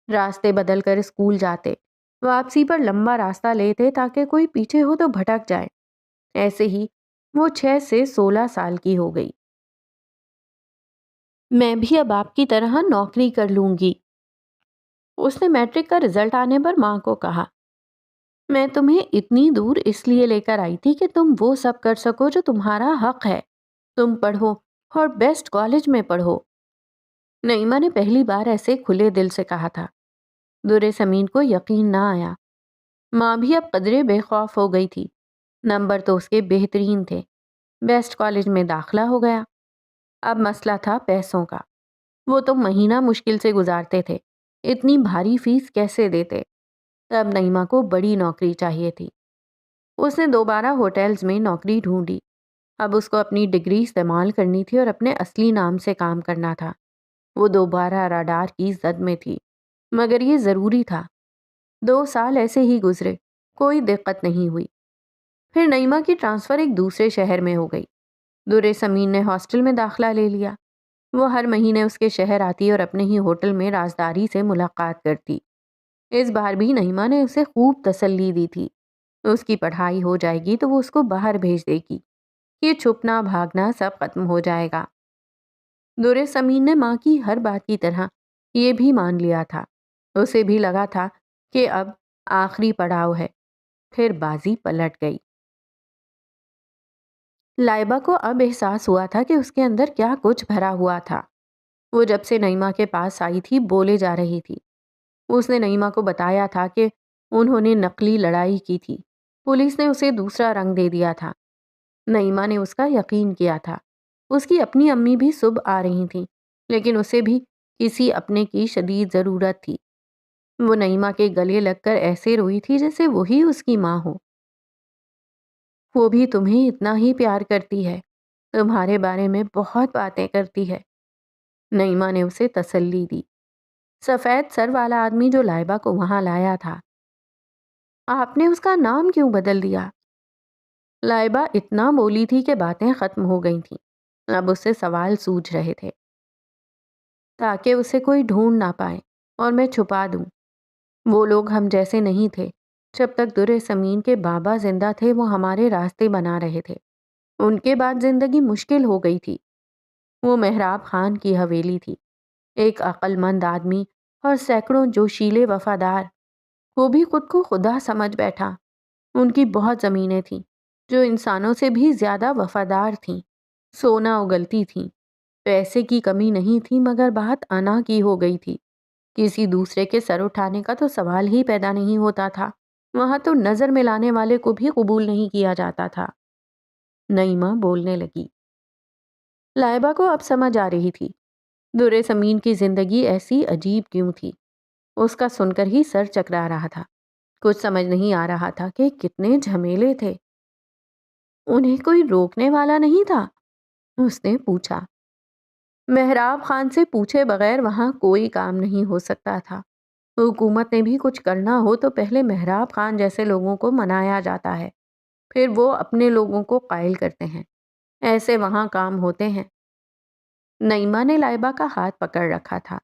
راستے بدل کر اسکول جاتے، واپسی پر لمبا راستہ لیتے تاکہ کوئی پیچھے ہو تو بھٹک جائے۔ ایسے ہی وہ 6 سے 16 سال کی ہو گئی۔ میں بھی اب آپ کی طرح نوکری کر لوں گی، اس نے میٹرک کا رزلٹ آنے پر ماں کو کہا۔ میں تمہیں اتنی دور اس لیے لے کر آئی تھی کہ تم وہ سب کر سکو جو تمہارا حق ہے۔ تم پڑھو اور بیسٹ کالج میں پڑھو۔ نعیمہ نے پہلی بار ایسے کھلے دل سے کہا تھا۔ درِ سمین کو یقین نہ آیا۔ ماں بھی اب قدرے بے خوف ہو گئی تھی۔ نمبر تو اس کے بہترین تھے، بیسٹ کالج میں داخلہ ہو گیا۔ اب مسئلہ تھا پیسوں کا۔ وہ تو مہینہ مشکل سے گزارتے تھے، اتنی بھاری فیس کیسے دیتے؟ تب نعیمہ کو بڑی نوکری چاہیے تھی۔ اس نے دوبارہ ہوٹلز میں نوکری ڈھونڈی۔ اب اس کو اپنی ڈگری استعمال کرنی تھی اور اپنے اصلی نام سے کام کرنا تھا۔ وہ دوبارہ راڈار کی زد میں تھی، مگر یہ ضروری تھا۔ 2 سال ایسے ہی گزرے، کوئی دقت نہیں ہوئی۔ پھر نعیمہ کی ٹرانسفر ایک دوسرے شہر میں ہو گئی۔ درِ سمین نے ہاسٹل میں داخلہ لے لیا۔ وہ ہر مہینے اس کے شہر آتی اور اپنے ہی ہوٹل میں رازداری سے ملاقات کرتی۔ اس بار بھی نعیمہ نے اسے خوب تسلی دی تھی۔ اس کی پڑھائی ہو جائے گی تو وہ اس کو باہر بھیج دے گی، یہ چھپنا بھاگنا سب ختم ہو جائے گا۔ درِ سمین نے ماں کی ہر بات کی طرح یہ بھی مان لیا تھا۔ اسے بھی لگا تھا کہ اب آخری پڑاؤ ہے۔ پھر بازی پلٹ گئی۔ لائبہ کو اب احساس ہوا تھا کہ اس کے اندر کیا کچھ بھرا ہوا تھا۔ وہ جب سے نعیمہ کے پاس آئی تھی بولے جا رہی تھی۔ اس نے نعیمہ کو بتایا تھا کہ انہوں نے نقلی لڑائی کی تھی، پولیس نے اسے دوسرا رنگ دے دیا تھا۔ نعیمہ نے اس کا یقین کیا تھا۔ اس کی اپنی امی بھی صبح آ رہی تھیں، لیکن اسے بھی کسی اپنے کی شدید ضرورت تھی۔ وہ نعیمہ کے گلے لگ کر ایسے روئی تھی جیسے وہی اس کی ماں ہو۔ وہ بھی تمہیں اتنا ہی پیار کرتی ہے، تمہارے بارے میں بہت باتیں کرتی ہے، نعیمہ نے اسے تسلی دی۔ سفید سر والا آدمی جو لائبہ کو وہاں لایا تھا، آپ نے اس کا نام کیوں بدل دیا؟ لائبہ اتنا بولی تھی کہ باتیں ختم ہو گئی تھیں۔ اب اس سے سوال سوچ رہے تھے، تاکہ اسے کوئی ڈھونڈ نہ پائے اور میں چھپا دوں۔ وہ لوگ ہم جیسے نہیں تھے۔ جب تک درِ سمین کے بابا زندہ تھے وہ ہمارے راستے بنا رہے تھے، ان کے بعد زندگی مشکل ہو گئی تھی۔ وہ مہراب خان کی حویلی تھی، ایک عقل مند آدمی اور سینکڑوں جوشیلے وفادار۔ وہ بھی خود کو خدا سمجھ بیٹھا۔ ان کی بہت زمینیں تھیں جو انسانوں سے بھی زیادہ وفادار تھیں، سونا اگلتی تھیں۔ پیسے کی کمی نہیں تھی مگر بات انا کی ہو گئی تھی۔ کسی دوسرے کے سر اٹھانے کا تو سوال ہی پیدا نہیں ہوتا تھا۔ وہاں تو نظر ملانے والے کو بھی قبول نہیں کیا جاتا تھا۔ نعیمہ بولنے لگی۔ لائبہ کو اب سمجھ آ رہی تھی درِ سمین کی زندگی ایسی عجیب کیوں تھی۔ اس کا سن کر ہی سر چکرا رہا تھا۔ کچھ سمجھ نہیں آ رہا تھا کہ کتنے جھمیلے تھے۔ انہیں کوئی روکنے والا نہیں تھا؟ اس نے پوچھا۔ مہراب خان سے پوچھے بغیر وہاں کوئی کام نہیں ہو سکتا تھا۔ حکومت نے بھی کچھ کرنا ہو تو پہلے مہراب خان جیسے لوگوں کو منایا جاتا ہے، پھر وہ اپنے لوگوں کو قائل کرتے ہیں، ایسے وہاں کام ہوتے ہیں۔ نعیمہ نے لائبہ کا ہاتھ پکڑ رکھا تھا۔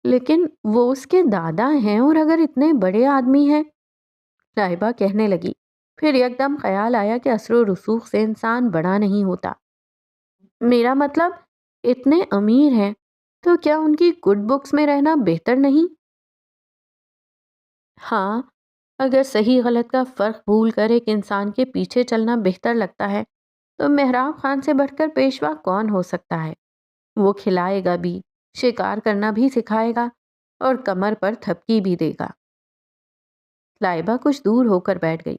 لیکن وہ اس کے دادا ہیں اور اگر اتنے بڑے آدمی ہیں، لائبہ کہنے لگی۔ پھر یکدم خیال آیا کہ اثر و رسوخ سے انسان بڑا نہیں ہوتا۔ میرا مطلب اتنے امیر ہیں تو کیا ان کی گڈ بکس میں رہنا بہتر نہیں؟ ہاں، اگر صحیح غلط کا فرق بھول کر ایک انسان کے پیچھے چلنا بہتر لگتا ہے تو محراب خان سے بڑھ کر پیشوا کون ہو سکتا ہے؟ وہ کھلائے گا بھی، شکار کرنا بھی سکھائے گا اور کمر پر تھپکی بھی دے گا۔ لائبہ کچھ دور ہو کر بیٹھ گئی۔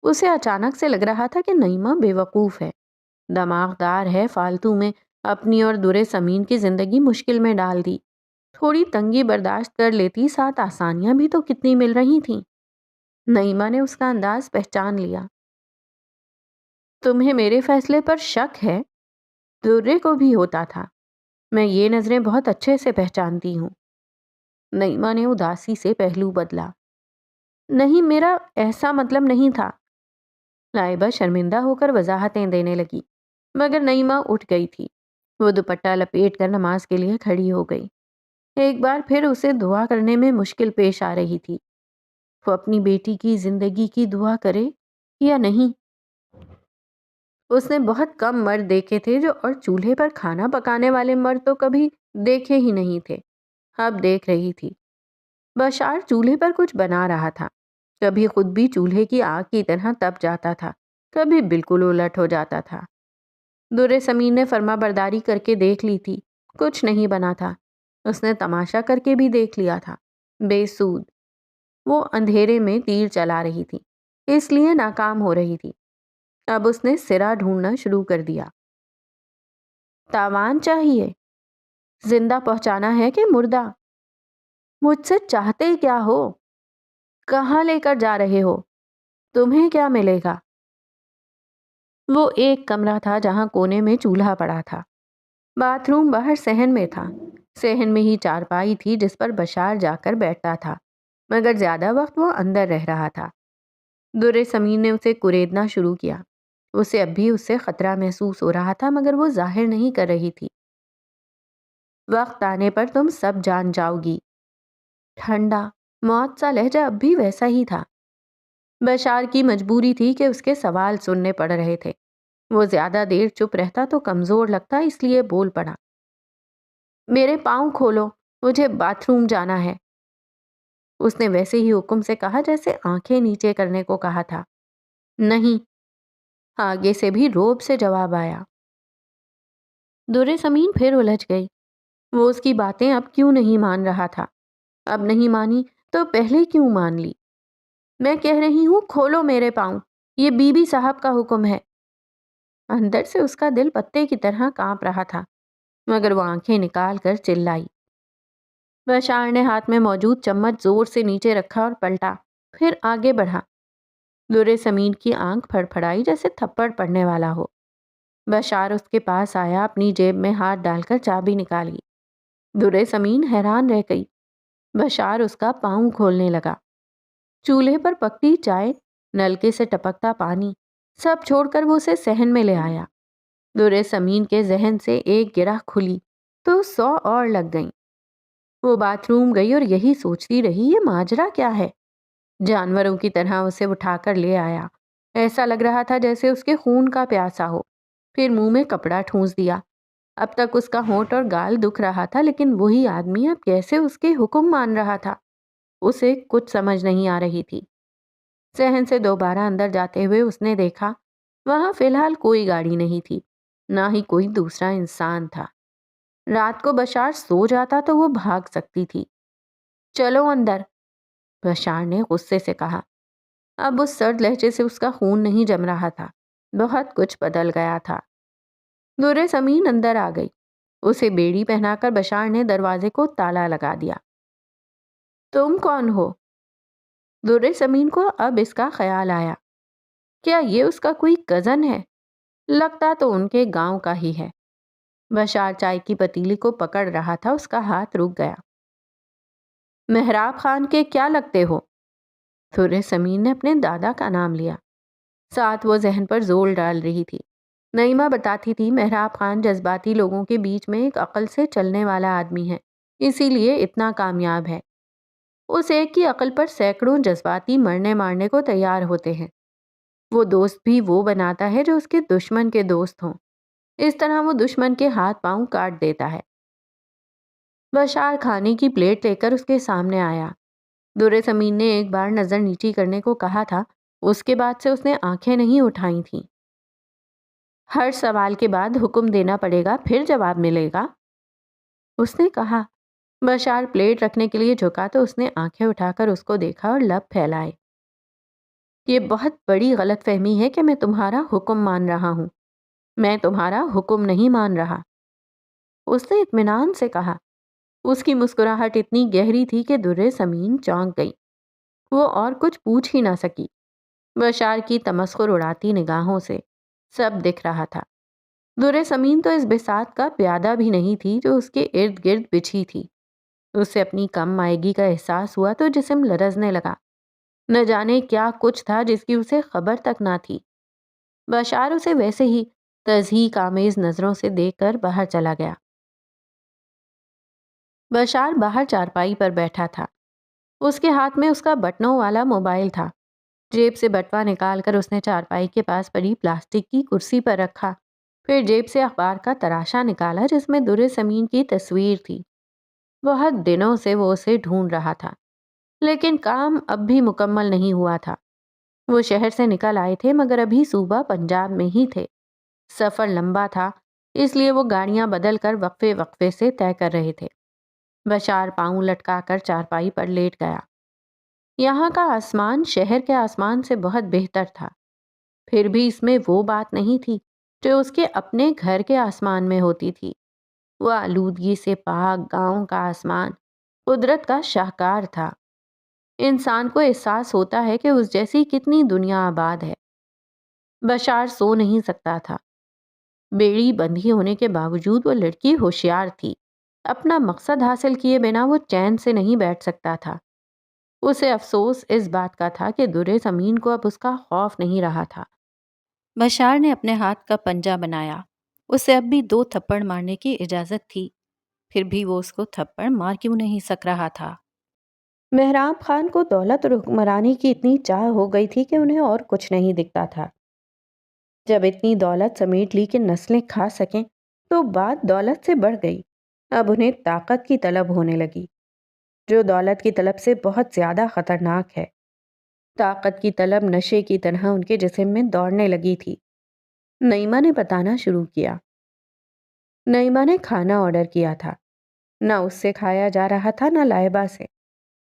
اسے اچانک سے لگ رہا تھا کہ نعیمہ بے وقوف ہے، دماغ دار ہے، فالتو میں اپنی اور درے سمین کی زندگی مشکل میں ڈال دی۔ تھوڑی تنگی برداشت کر لیتی، ساتھ آسانیاں بھی تو کتنی مل رہی تھیں۔ نعیمہ نے اس کا انداز پہچان لیا۔ تمہیں میرے فیصلے پر شک ہے؟ درے کو بھی ہوتا تھا۔ میں یہ نظریں بہت اچھے سے پہچانتی ہوں۔ نعیمہ نے اداسی سے پہلو بدلا۔ نہیں، میرا ایسا مطلب نہیں تھا۔ لائبہ شرمندہ ہو کر وضاحتیں دینے لگی، مگر نعیمہ اٹھ گئی تھی۔ وہ دوپٹہ لپیٹ کر نماز کے لیے کھڑی ہو گئی۔ ایک بار پھر اسے دعا کرنے میں مشکل پیش آ رہی تھی۔ وہ اپنی بیٹی کی زندگی کی دعا کرے یا نہیں؟ اس نے بہت کم مرد دیکھے تھے اور چولہے پر کھانا پکانے والے مرد تو کبھی دیکھے ہی نہیں تھے۔ اب دیکھ رہی تھی۔ بشار چولہے پر کچھ بنا رہا تھا۔ کبھی خود بھی چولہے کی آگ کی طرح تپ جاتا تھا، کبھی بالکل الٹ ہو جاتا تھا۔ درے سمین نے فرما برداری کر کے دیکھ لی تھی، کچھ نہیں بنا تھا۔ اس نے تماشا کر کے بھی دیکھ لیا تھا، بے سود۔ وہ اندھیرے میں تیر چلا رہی تھی، اس لیے ناکام ہو رہی تھی۔ اب اس نے سرا ڈھونڈنا شروع کر دیا۔ تاوان چاہیے؟ زندہ پہنچانا ہے کہ مردہ؟ مجھ سے چاہتے کیا ہو؟ کہاں لے کر جا رہے ہو؟ تمہیں کیا ملے گا؟ وہ ایک کمرہ تھا جہاں کونے میں چولہا پڑا تھا۔ باتھ روم باہر صحن میں تھا۔ صحن میں ہی چارپائی تھی جس پر بشار جا کر بیٹھتا تھا، مگر زیادہ وقت وہ اندر رہ رہا تھا۔ درے سمین نے اسے کریدنا شروع کیا۔ اسے اب بھی اس سے خطرہ محسوس ہو رہا تھا، مگر وہ ظاہر نہیں کر رہی تھی۔ وقت آنے پر تم سب جان جاؤ گی۔ ٹھنڈا، موت سا لہجہ اب بھی ویسا ہی تھا۔ بشار کی مجبوری تھی کہ اس کے سوال سننے پڑ رہے تھے۔ وہ زیادہ دیر چپ رہتا تو کمزور لگتا، اس لیے بول پڑا۔ میرے پاؤں کھولو، مجھے باتھ روم جانا ہے۔ اس نے ویسے ہی حکم سے کہا جیسے آنکھیں نیچے کرنے کو کہا تھا۔ نہیں، آگے سے بھی روب سے جواب آیا۔ درے سمین پھر الجھ گئی۔ وہ اس کی باتیں اب کیوں نہیں مان رہا تھا؟ اب نہیں مانی تو پہلے کیوں مان لی؟ میں کہہ رہی ہوں کھولو میرے پاؤں، یہ بی بی صاحب کا حکم ہے۔ اندر سے اس کا دل پتے کی طرح کانپ رہا تھا، مگر وہ آنکھیں نکال کر چلائی۔ بشار نے ہاتھ میں موجود چمچ زور سے نیچے رکھا اور پلٹا، پھر آگے بڑھا۔ درے سمین کی آنکھ پھڑ پھڑائی جیسے تھپڑ پڑنے والا ہو۔ بشار اس کے پاس آیا، اپنی جیب میں ہاتھ ڈال کر چابی نکالی۔ درے سمین حیران رہ گئی۔ بشار اس کا پاؤں کھولنے لگا۔ چولہے پر پکتی چائے، نلکے سے ٹپکتا پانی، سب چھوڑ کر وہ اسے صحن میں لے آیا۔ درے سمین کے ذہن سے ایک گرہ کھلی تو 100 اور لگ گئیں۔ وہ باتھ روم گئی اور یہی سوچتی رہی، یہ ماجرا کیا ہے؟ جانوروں کی طرح اسے اٹھا کر لے آیا۔ ایسا لگ رہا تھا جیسے اس کے خون کا پیاسا ہو۔ پھر منہ میں کپڑا ٹھونس دیا۔ اب تک اس کا ہونٹ اور گال دکھ رہا تھا، لیکن وہی آدمی اب کیسے اس کے حکم مان رہا تھا؟ اسے کچھ سمجھ نہیں آ رہی تھی۔ صحن سے دوبارہ اندر جاتے ہوئے اس نے دیکھا وہاں فی الحال کوئی گاڑی نہیں تھی، نہ ہی کوئی دوسرا انسان تھا۔ رات کو بشار سو جاتا تو وہ بھاگ سکتی تھی۔ چلو اندر، بشار نے غصے سے کہا۔ اب اس سرد لہجے سے اس کا خون نہیں جم رہا تھا، بہت کچھ بدل گیا تھا۔ درے سمین اندر آ گئی۔ اسے بیڑی پہنا کر بشار نے دروازے کو تالا لگا دیا۔ تم کون ہو؟ درے سمین کو اب اس کا خیال آیا، کیا یہ اس کا کوئی کزن ہے؟ لگتا تو ان کے گاؤں کا ہی ہے۔ بشار چائے کی پتیلی کو پکڑ رہا تھا، اس کا ہاتھ رک گیا۔ محراب خان کے کیا لگتے ہو؟ درے سمین نے اپنے دادا کا نام لیا، ساتھ وہ ذہن پر زور ڈال رہی تھی۔ نعیمہ بتاتی تھی محراب خان جذباتی لوگوں کے بیچ میں ایک عقل سے چلنے والا آدمی ہے، اسی لیے اتنا کامیاب ہے۔ اس ایک کی عقل پر سینکڑوں جذباتی مرنے مارنے کو تیار ہوتے ہیں۔ وہ دوست بھی وہ بناتا ہے جو اس کے دشمن کے دوست ہوں۔ اس طرح وہ دشمن کے ہاتھ پاؤں کاٹ دیتا ہے۔ بشار کھانے کی پلیٹ لے کر اس کے سامنے آیا۔ درِ زمین نے ایک بار نظر نیچی کرنے کو کہا تھا، اس کے بعد سے اس نے آنکھیں نہیں اٹھائی تھیں۔ ہر سوال کے بعد حکم دینا پڑے گا، پھر جواب ملے گا، اس نے کہا۔ بشار پلیٹ رکھنے کے لیے جھکا تو اس نے آنکھیں اٹھا کر اس کو دیکھا اور لب پھیلائے۔ یہ بہت بڑی غلط فہمی ہے کہ میں تمہارا حکم مان رہا ہوں۔ میں تمہارا حکم نہیں مان رہا، اس نے اطمینان سے کہا۔ اس کی مسکراہٹ اتنی گہری تھی کہ درِ زمین چونک گئی۔ وہ اور کچھ پوچھ ہی نہ سکی۔ بشار کی تمسخر اڑاتی نگاہوں سے سب دکھ رہا تھا۔ درِ زمین تو اس بساط کا پیادہ بھی نہیں تھی جو اس کے ارد گرد بچھی تھی۔ اسے اپنی کم مائگی کا احساس ہوا تو جسم لرزنے لگا۔ نہ جانے کیا کچھ تھا جس کی اسے خبر تک نہ تھی۔ بشار اسے ویسے ہی تضحیک آمیز نظروں سے دیکھ کر باہر چلا گیا۔ بشار باہر چارپائی پر بیٹھا تھا۔ اس کے ہاتھ میں اس کا بٹنوں والا موبائل تھا۔ جیب سے بٹوا نکال کر اس نے چارپائی کے پاس پڑی پلاسٹک کی کرسی پر رکھا، پھر جیب سے اخبار کا تراشا نکالا جس میں درِ زمین کی تصویر تھی۔ بہت دنوں سے وہ اسے ڈھونڈ رہا تھا، لیکن کام اب بھی مکمل نہیں ہوا تھا۔ وہ شہر سے نکل آئے تھے مگر ابھی صوبہ پنجاب میں ہی تھے۔ سفر لمبا تھا، اس لیے وہ گاڑیاں بدل کر وقفے وقفے سے طے کر رہے تھے۔ بشار پاؤں لٹکا کر چارپائی پر لیٹ گیا۔ یہاں کا آسمان شہر کے آسمان سے بہت بہتر تھا، پھر بھی اس میں وہ بات نہیں تھی جو اس کے اپنے گھر کے آسمان میں ہوتی تھی۔ وہ آلودگی سے پاک گاؤں کا آسمان قدرت کا شاہکار تھا۔ انسان کو احساس ہوتا ہے کہ اس جیسی کتنی دنیا آباد ہے۔ بشار سو نہیں سکتا تھا۔ بیڑی بندھی ہونے کے باوجود وہ لڑکی ہوشیار تھی۔ اپنا مقصد حاصل کیے بنا وہ چین سے نہیں بیٹھ سکتا تھا۔ اسے افسوس اس بات کا تھا کہ درِ زمین کو اب اس کا خوف نہیں رہا تھا۔ بشار نے اپنے ہاتھ کا پنجہ بنایا۔ اسے اب بھی 2 تھپڑ مارنے کی اجازت تھی، پھر بھی وہ اس کو تھپڑ مار کیوں نہیں سک رہا تھا۔ مہراب خان کو دولت اور حکمرانی کی اتنی چاہ ہو گئی تھی کہ انہیں اور کچھ نہیں دکھتا تھا۔ جب اتنی دولت سمیٹ لی کہ نسلیں کھا سکیں تو بات دولت سے بڑھ گئی۔ اب انہیں طاقت کی طلب ہونے لگی، جو دولت کی طلب سے بہت زیادہ خطرناک ہے۔ طاقت کی طلب نشے کی طرح ان کے جسم میں دوڑنے لگی تھی۔ نعیمہ نے بتانا شروع کیا۔ نعیمہ نے کھانا آرڈر کیا تھا۔ نہ اس سے کھایا جا رہا تھا نہ لائبہ سے۔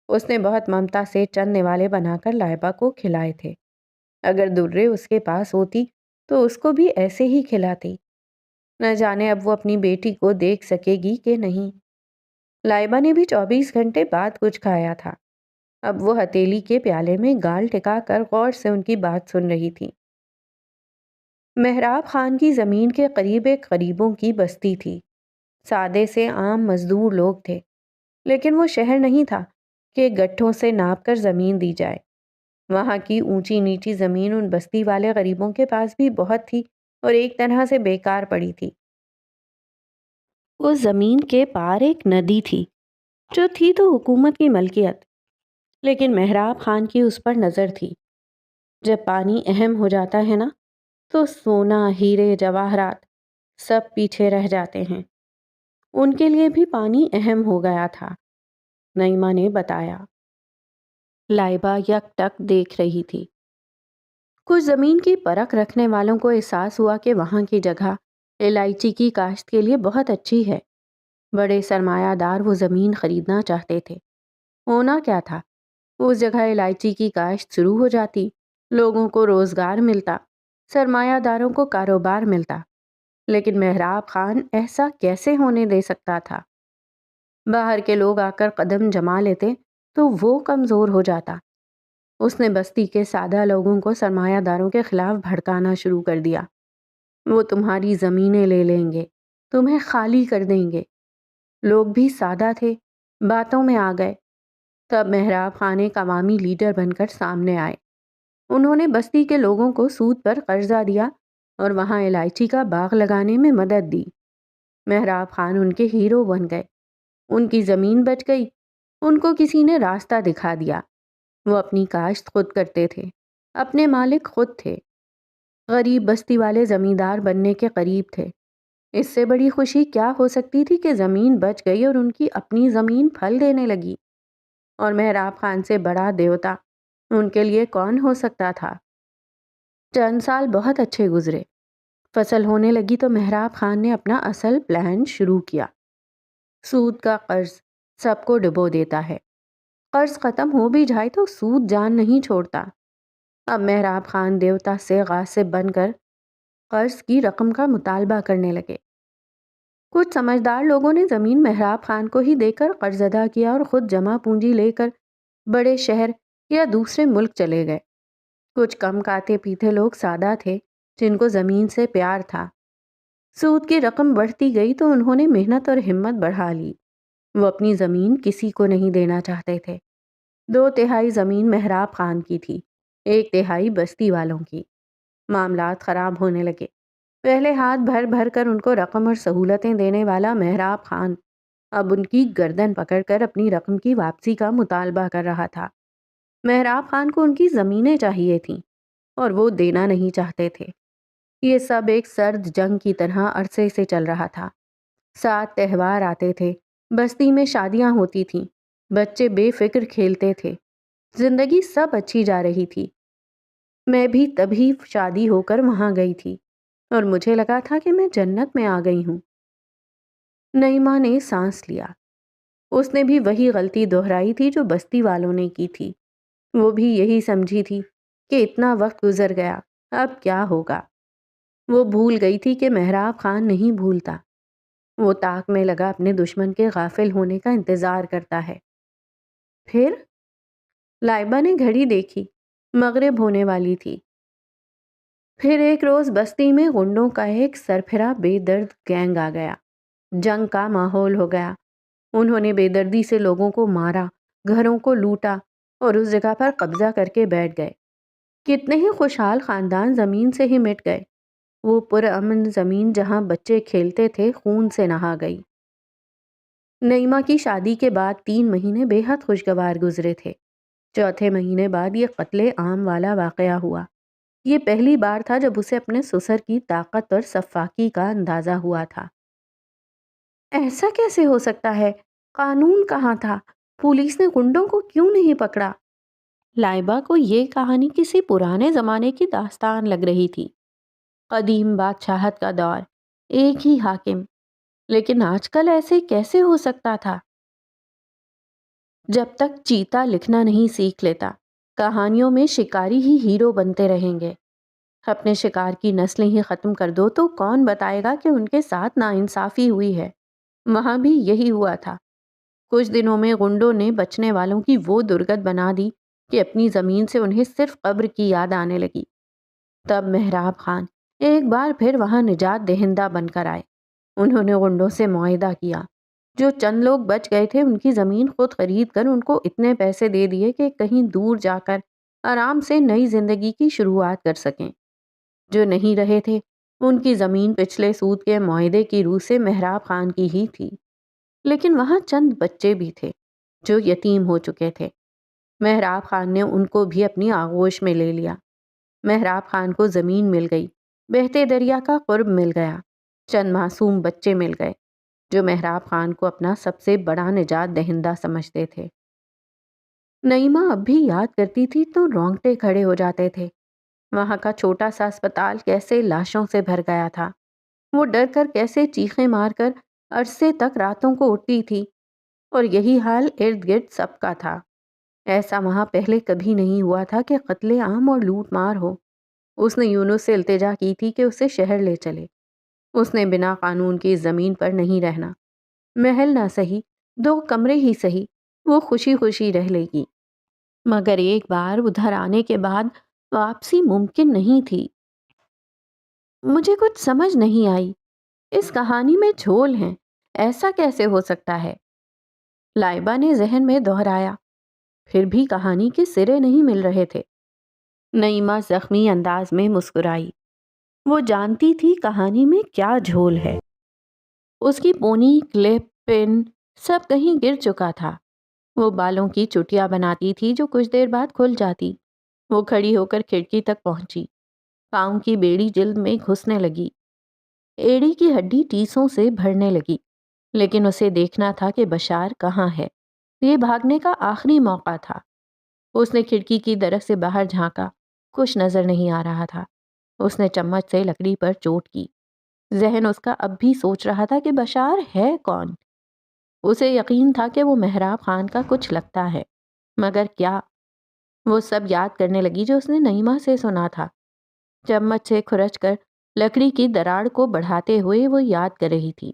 اس نے بہت ممتا سے چند نوالے بنا کر لائبہ کو کھلائے تھے۔ اگر درے اس کے پاس ہوتی تو اس کو بھی ایسے ہی کھلاتی۔ نہ جانے اب وہ اپنی بیٹی کو دیکھ سکے گی کہ نہیں۔ لائبہ نے بھی 24 گھنٹے بعد کچھ کھایا تھا۔ اب وہ ہتیلی کے پیالے میں گال ٹکا کر غور سے ان کی بات سن رہی تھی۔ مہراب خان کی زمین کے قریب ایک غریبوں کی بستی تھی۔ سادے سے عام مزدور لوگ تھے، لیکن وہ شہر نہیں تھا کہ گٹھوں سے ناپ کر زمین دی جائے۔ وہاں کی اونچی نیچی زمین ان بستی والے غریبوں کے پاس بھی بہت تھی اور ایک طرح سے بیکار پڑی تھی۔ اس زمین کے پار ایک ندی تھی، جو تھی تو حکومت کی ملکیت، لیکن مہراب خان کی اس پر نظر تھی۔ جب پانی اہم ہو جاتا ہے نا تو سونا، ہیرے، جواہرات سب پیچھے رہ جاتے ہیں۔ ان کے لیے بھی پانی اہم ہو گیا تھا، نعیمہ نے بتایا۔ لائبہ یک ٹک دیکھ رہی تھی۔ کچھ زمین کی پرکھ رکھنے والوں کو احساس ہوا کہ وہاں کی جگہ الائچی کی کاشت کے لیے بہت اچھی ہے۔ بڑے سرمایہ دار وہ زمین خریدنا چاہتے تھے۔ ہونا کیا تھا، اس جگہ الائچی کی کاشت شروع ہو جاتی، لوگوں کو روزگار ملتا، سرمایہ داروں کو کاروبار ملتا۔ لیکن مہراب خان ایسا کیسے ہونے دے سکتا تھا؟ باہر کے لوگ آ کر قدم جما لیتے تو وہ کمزور ہو جاتا۔ اس نے بستی کے سادہ لوگوں کو سرمایہ داروں کے خلاف بھڑکانا شروع کر دیا۔ وہ تمہاری زمینیں لے لیں گے، تمہیں خالی کر دیں گے۔ لوگ بھی سادہ تھے، باتوں میں آ گئے۔ تب مہراب خان ایک عوامی لیڈر بن کر سامنے آئے۔ انہوں نے بستی کے لوگوں کو سود پر قرضہ دیا اور وہاں الائچی کا باغ لگانے میں مدد دی۔ مہراب خان ان کے ہیرو بن گئے۔ ان کی زمین بچ گئی، ان کو کسی نے راستہ دکھا دیا۔ وہ اپنی کاشت خود کرتے تھے، اپنے مالک خود تھے۔ غریب بستی والے زمیندار بننے کے قریب تھے۔ اس سے بڑی خوشی کیا ہو سکتی تھی کہ زمین بچ گئی اور ان کی اپنی زمین پھل دینے لگی۔ اور مہراب خان سے بڑا دیوتا ان کے لیے کون ہو سکتا تھا؟ چند سال بہت اچھے گزرے۔ فصل ہونے لگی تو مہراب خان نے اپنا اصل پلان شروع کیا۔ سود کا قرض سب کو ڈبو دیتا ہے، قرض ختم ہو بھی جائے تو سود جان نہیں چھوڑتا۔ اب مہراب خان دیوتا سے غاصب بن کر قرض کی رقم کا مطالبہ کرنے لگے۔ کچھ سمجھدار لوگوں نے زمین مہراب خان کو ہی دے کر قرض ادا کیا اور خود جمع پونجی لے کر بڑے شہر یا دوسرے ملک چلے گئے۔ کچھ کم کھاتے پیتے لوگ سادہ تھے جن کو زمین سے پیار تھا۔ سود کی رقم بڑھتی گئی تو انہوں نے محنت اور ہمت بڑھا لی۔ وہ اپنی زمین کسی کو نہیں دینا چاہتے تھے۔ 2/3 زمین مہراب خان کی تھی، 1/3 بستی والوں کی۔ معاملات خراب ہونے لگے۔ پہلے ہاتھ بھر بھر کر ان کو رقم اور سہولتیں دینے والا مہراب خان اب ان کی گردن پکڑ کر اپنی رقم کی واپسی کا مطالبہ کر رہا تھا۔ مہراب خان کو ان کی زمینیں چاہیے تھیں اور وہ دینا نہیں چاہتے تھے۔ یہ سب ایک سرد جنگ کی طرح عرصے سے چل رہا تھا۔ 7 تہوار آتے تھے، بستی میں شادیاں ہوتی تھیں، بچے بے فکر کھیلتے تھے، زندگی سب اچھی جا رہی تھی۔ میں بھی تبھی شادی ہو کر وہاں گئی تھی اور مجھے لگا تھا کہ میں جنت میں آ گئی ہوں۔ نعیمہ نے سانس لیا۔ اس نے بھی وہی غلطی دہرائی تھی جو بستی والوں نے کی تھی۔ وہ بھی یہی سمجھی تھی کہ اتنا وقت گزر گیا، اب کیا ہوگا۔ وہ بھول گئی تھی کہ مہراب خان نہیں بھولتا۔ وہ طاق میں لگا اپنے دشمن کے غافل ہونے کا انتظار کرتا ہے۔ پھر لائبہ نے گھڑی دیکھی، مغرب ہونے والی تھی۔ پھر ایک روز بستی میں غنڈوں کا ایک سرپھرا بے درد گینگ آ گیا۔ جنگ کا ماحول ہو گیا۔ انہوں نے بے دردی سے لوگوں کو مارا، گھروں کو لوٹا اور اس جگہ پر قبضہ کر کے بیٹھ گئے۔ کتنے ہی خوشحال خاندان زمین سے ہی مٹ گئے۔ وہ پرامن زمین جہاں بچے کھیلتے تھے خون سے نہا گئی۔ نعیمہ کی شادی کے بعد 3 مہینے بے حد خوشگوار گزرے تھے۔ چوتھے مہینے بعد یہ قتل عام والا واقعہ ہوا۔ یہ پہلی بار تھا جب اسے اپنے سسر کی طاقت اور سفاکی کا اندازہ ہوا تھا۔ ایسا کیسے ہو سکتا ہے؟ قانون کہاں تھا؟ پولیس نے گنڈوں کو کیوں نہیں پکڑا؟ لائبہ کو یہ کہانی کسی پرانے زمانے کی داستان لگ رہی تھی۔ قدیم بادشاہت کا دور، ایک ہی حاکم، لیکن آج کل ایسے کیسے ہو سکتا تھا؟ جب تک چیتا لکھنا نہیں سیکھ لیتا، کہانیوں میں شکاری ہی ہیرو بنتے رہیں گے۔ اپنے شکار کی نسلیں ہی ختم کر دو تو کون بتائے گا کہ ان کے ساتھ ناانصافی ہوئی ہے؟ وہاں بھی یہی ہوا تھا۔ کچھ دنوں میں غنڈوں نے بچنے والوں کی وہ درگت بنا دی کہ اپنی زمین سے انہیں صرف قبر کی یاد آنے لگی۔ تب مہراب خان ایک بار پھر وہاں نجات دہندہ بن کر آئے۔ انہوں نے غنڈوں سے معاہدہ کیا۔ جو چند لوگ بچ گئے تھے ان کی زمین خود خرید کر ان کو اتنے پیسے دے دیے کہ کہیں دور جا کر آرام سے نئی زندگی کی شروعات کر سکیں۔ جو نہیں رہے تھے ان کی زمین پچھلے سود کے معاہدے کی روح سے مہراب خان کی ہی تھی، لیکن وہاں چند بچے بھی تھے جو یتیم ہو چکے تھے۔ مہراب خان نے ان کو بھی اپنی آغوش میں لے لیا۔ مہراب خان کو زمین مل گئی، بہتے دریا کا قرب مل گیا، چند معصوم بچے مل گئے جو مہراب خان کو اپنا سب سے بڑا نجات دہندہ سمجھتے تھے۔ نعیمہ اب بھی یاد کرتی تھی تو رونگٹے کھڑے ہو جاتے تھے۔ وہاں کا چھوٹا سا اسپتال کیسے لاشوں سے بھر گیا تھا۔ وہ ڈر کر کیسے چیخیں مار کر عرصے تک راتوں کو اٹھتی تھی، اور یہی حال ارد گرد سب کا تھا۔ ایسا وہاں پہلے کبھی نہیں ہوا تھا کہ قتل عام اور لوٹ مار ہو۔ اس نے یونس سے التجا کی تھی کہ اسے شہر لے چلے۔ اس نے بنا قانون کی زمین پر نہیں رہنا۔ محل نہ سہی، 2 کمرے ہی سہی، وہ خوشی خوشی رہ لے گی، مگر ایک بار ادھر آنے کے بعد واپسی ممکن نہیں تھی۔ مجھے کچھ سمجھ نہیں آئی، اس کہانی میں جھول ہیں، ایسا کیسے ہو سکتا ہے؟ لائبہ نے ذہن میں دہرایا۔ پھر بھی کہانی کے سرے نہیں مل رہے تھے۔ نعیمہ زخمی انداز میں مسکرائی۔ وہ جانتی تھی کہانی میں کیا جھول ہے۔ اس کی پونی، کلپ، پن سب کہیں گر چکا تھا۔ وہ بالوں کی چٹیاں بناتی تھی جو کچھ دیر بعد کھل جاتی۔ وہ کھڑی ہو کر کھڑکی تک پہنچی۔ پاؤں کی بیڑی جلد میں گھسنے لگی۔ ایڑی کی ہڈی ٹیسوں سے بھرنے لگی، لیکن اسے دیکھنا تھا کہ بشار کہاں ہے۔ یہ بھاگنے کا آخری موقع تھا۔ اس نے کھڑکی کی درخت سے باہر جھانکا، کچھ نظر نہیں آ رہا تھا۔ اس نے چمچ سے لکڑی پر چوٹ کی۔ ذہن اس کا اب بھی سوچ رہا تھا کہ بشار ہے کون؟ اسے یقین تھا کہ وہ محراب خان کا کچھ لگتا ہے، مگر کیا؟ وہ سب یاد کرنے لگی جو اس نے نعیمہ سے سنا تھا۔ چمچ سے کھرچ کر لکڑی کی دراڑ کو بڑھاتے ہوئے وہ یاد کر رہی تھی،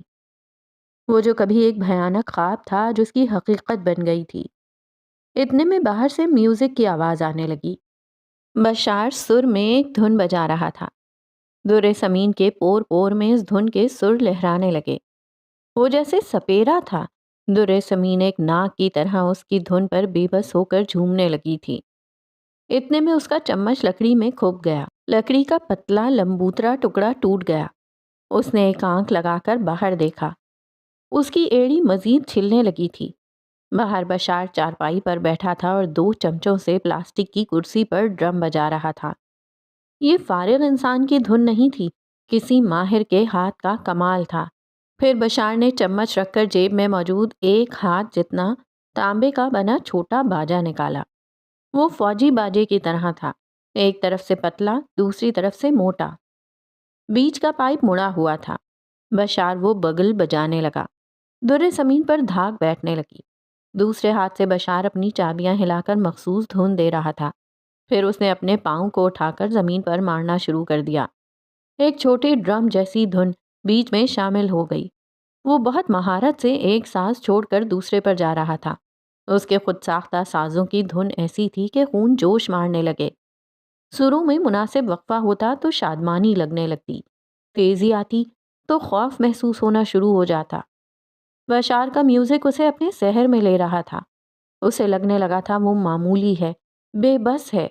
وہ جو کبھی ایک بھیانک خواب تھا جو اس کی حقیقت بن گئی تھی۔ اتنے میں باہر سے میوزک کی آواز آنے لگی۔ بشار سر میں ایک دھن بجا رہا تھا۔ در سمین کے پور پور میں اس دھن کے سر لہرانے لگے۔ وہ جیسے سپیرا تھا۔ در سمین ایک ناک کی طرح اس کی دھن پر بے بس ہو کر جھومنے لگی تھی۔ اتنے میں اس کا چمچ لکڑی میں کھپ گیا۔ لکڑی کا پتلا لمبوترا ٹکڑا ٹوٹ گیا۔ اس نے ایک آنکھ لگا کر باہر دیکھا۔ اس کی ایڑی مزید چھلنے لگی تھی۔ باہر بشار چارپائی پر بیٹھا تھا اور 2 چمچوں سے پلاسٹک کی کرسی پر ڈرم بجا رہا تھا۔ یہ فارغ انسان کی دھن نہیں تھی، کسی ماہر کے ہاتھ کا کمال تھا۔ پھر بشار نے چمچ رکھ کر جیب میں موجود ایک ہاتھ جتنا تانبے کا بنا چھوٹا باجا نکالا۔ وہ فوجی باجے کی طرح تھا، ایک طرف سے پتلا، دوسری طرف سے موٹا۔ بیچ کا پائپ مڑا ہوا تھا۔ بشار وہ بگل بجانے لگا۔ در زمین پر دھاگ بیٹھنے لگی۔ دوسرے ہاتھ سے بشار اپنی چابیاں ہلا کر مخصوص دھن دے رہا تھا۔ پھر اس نے اپنے پاؤں کو اٹھا کر زمین پر مارنا شروع کر دیا۔ ایک چھوٹے ڈرم جیسی دھن بیچ میں شامل ہو گئی۔ وہ بہت مہارت سے ایک ساز چھوڑ کر دوسرے پر جا رہا تھا۔ اس کے خود ساختہ سازوں کی دھن ایسی تھی کہ خون جوش مارنے لگے۔ سروں میں مناسب وقفہ ہوتا تو شادمانی لگنے لگتی، تیزی آتی تو خوف محسوس ہونا شروع ہو جاتا۔ بشار کا میوزک اسے اپنے سحر میں لے رہا تھا۔ اسے لگنے لگا تھا وہ معمولی ہے، بے بس ہے۔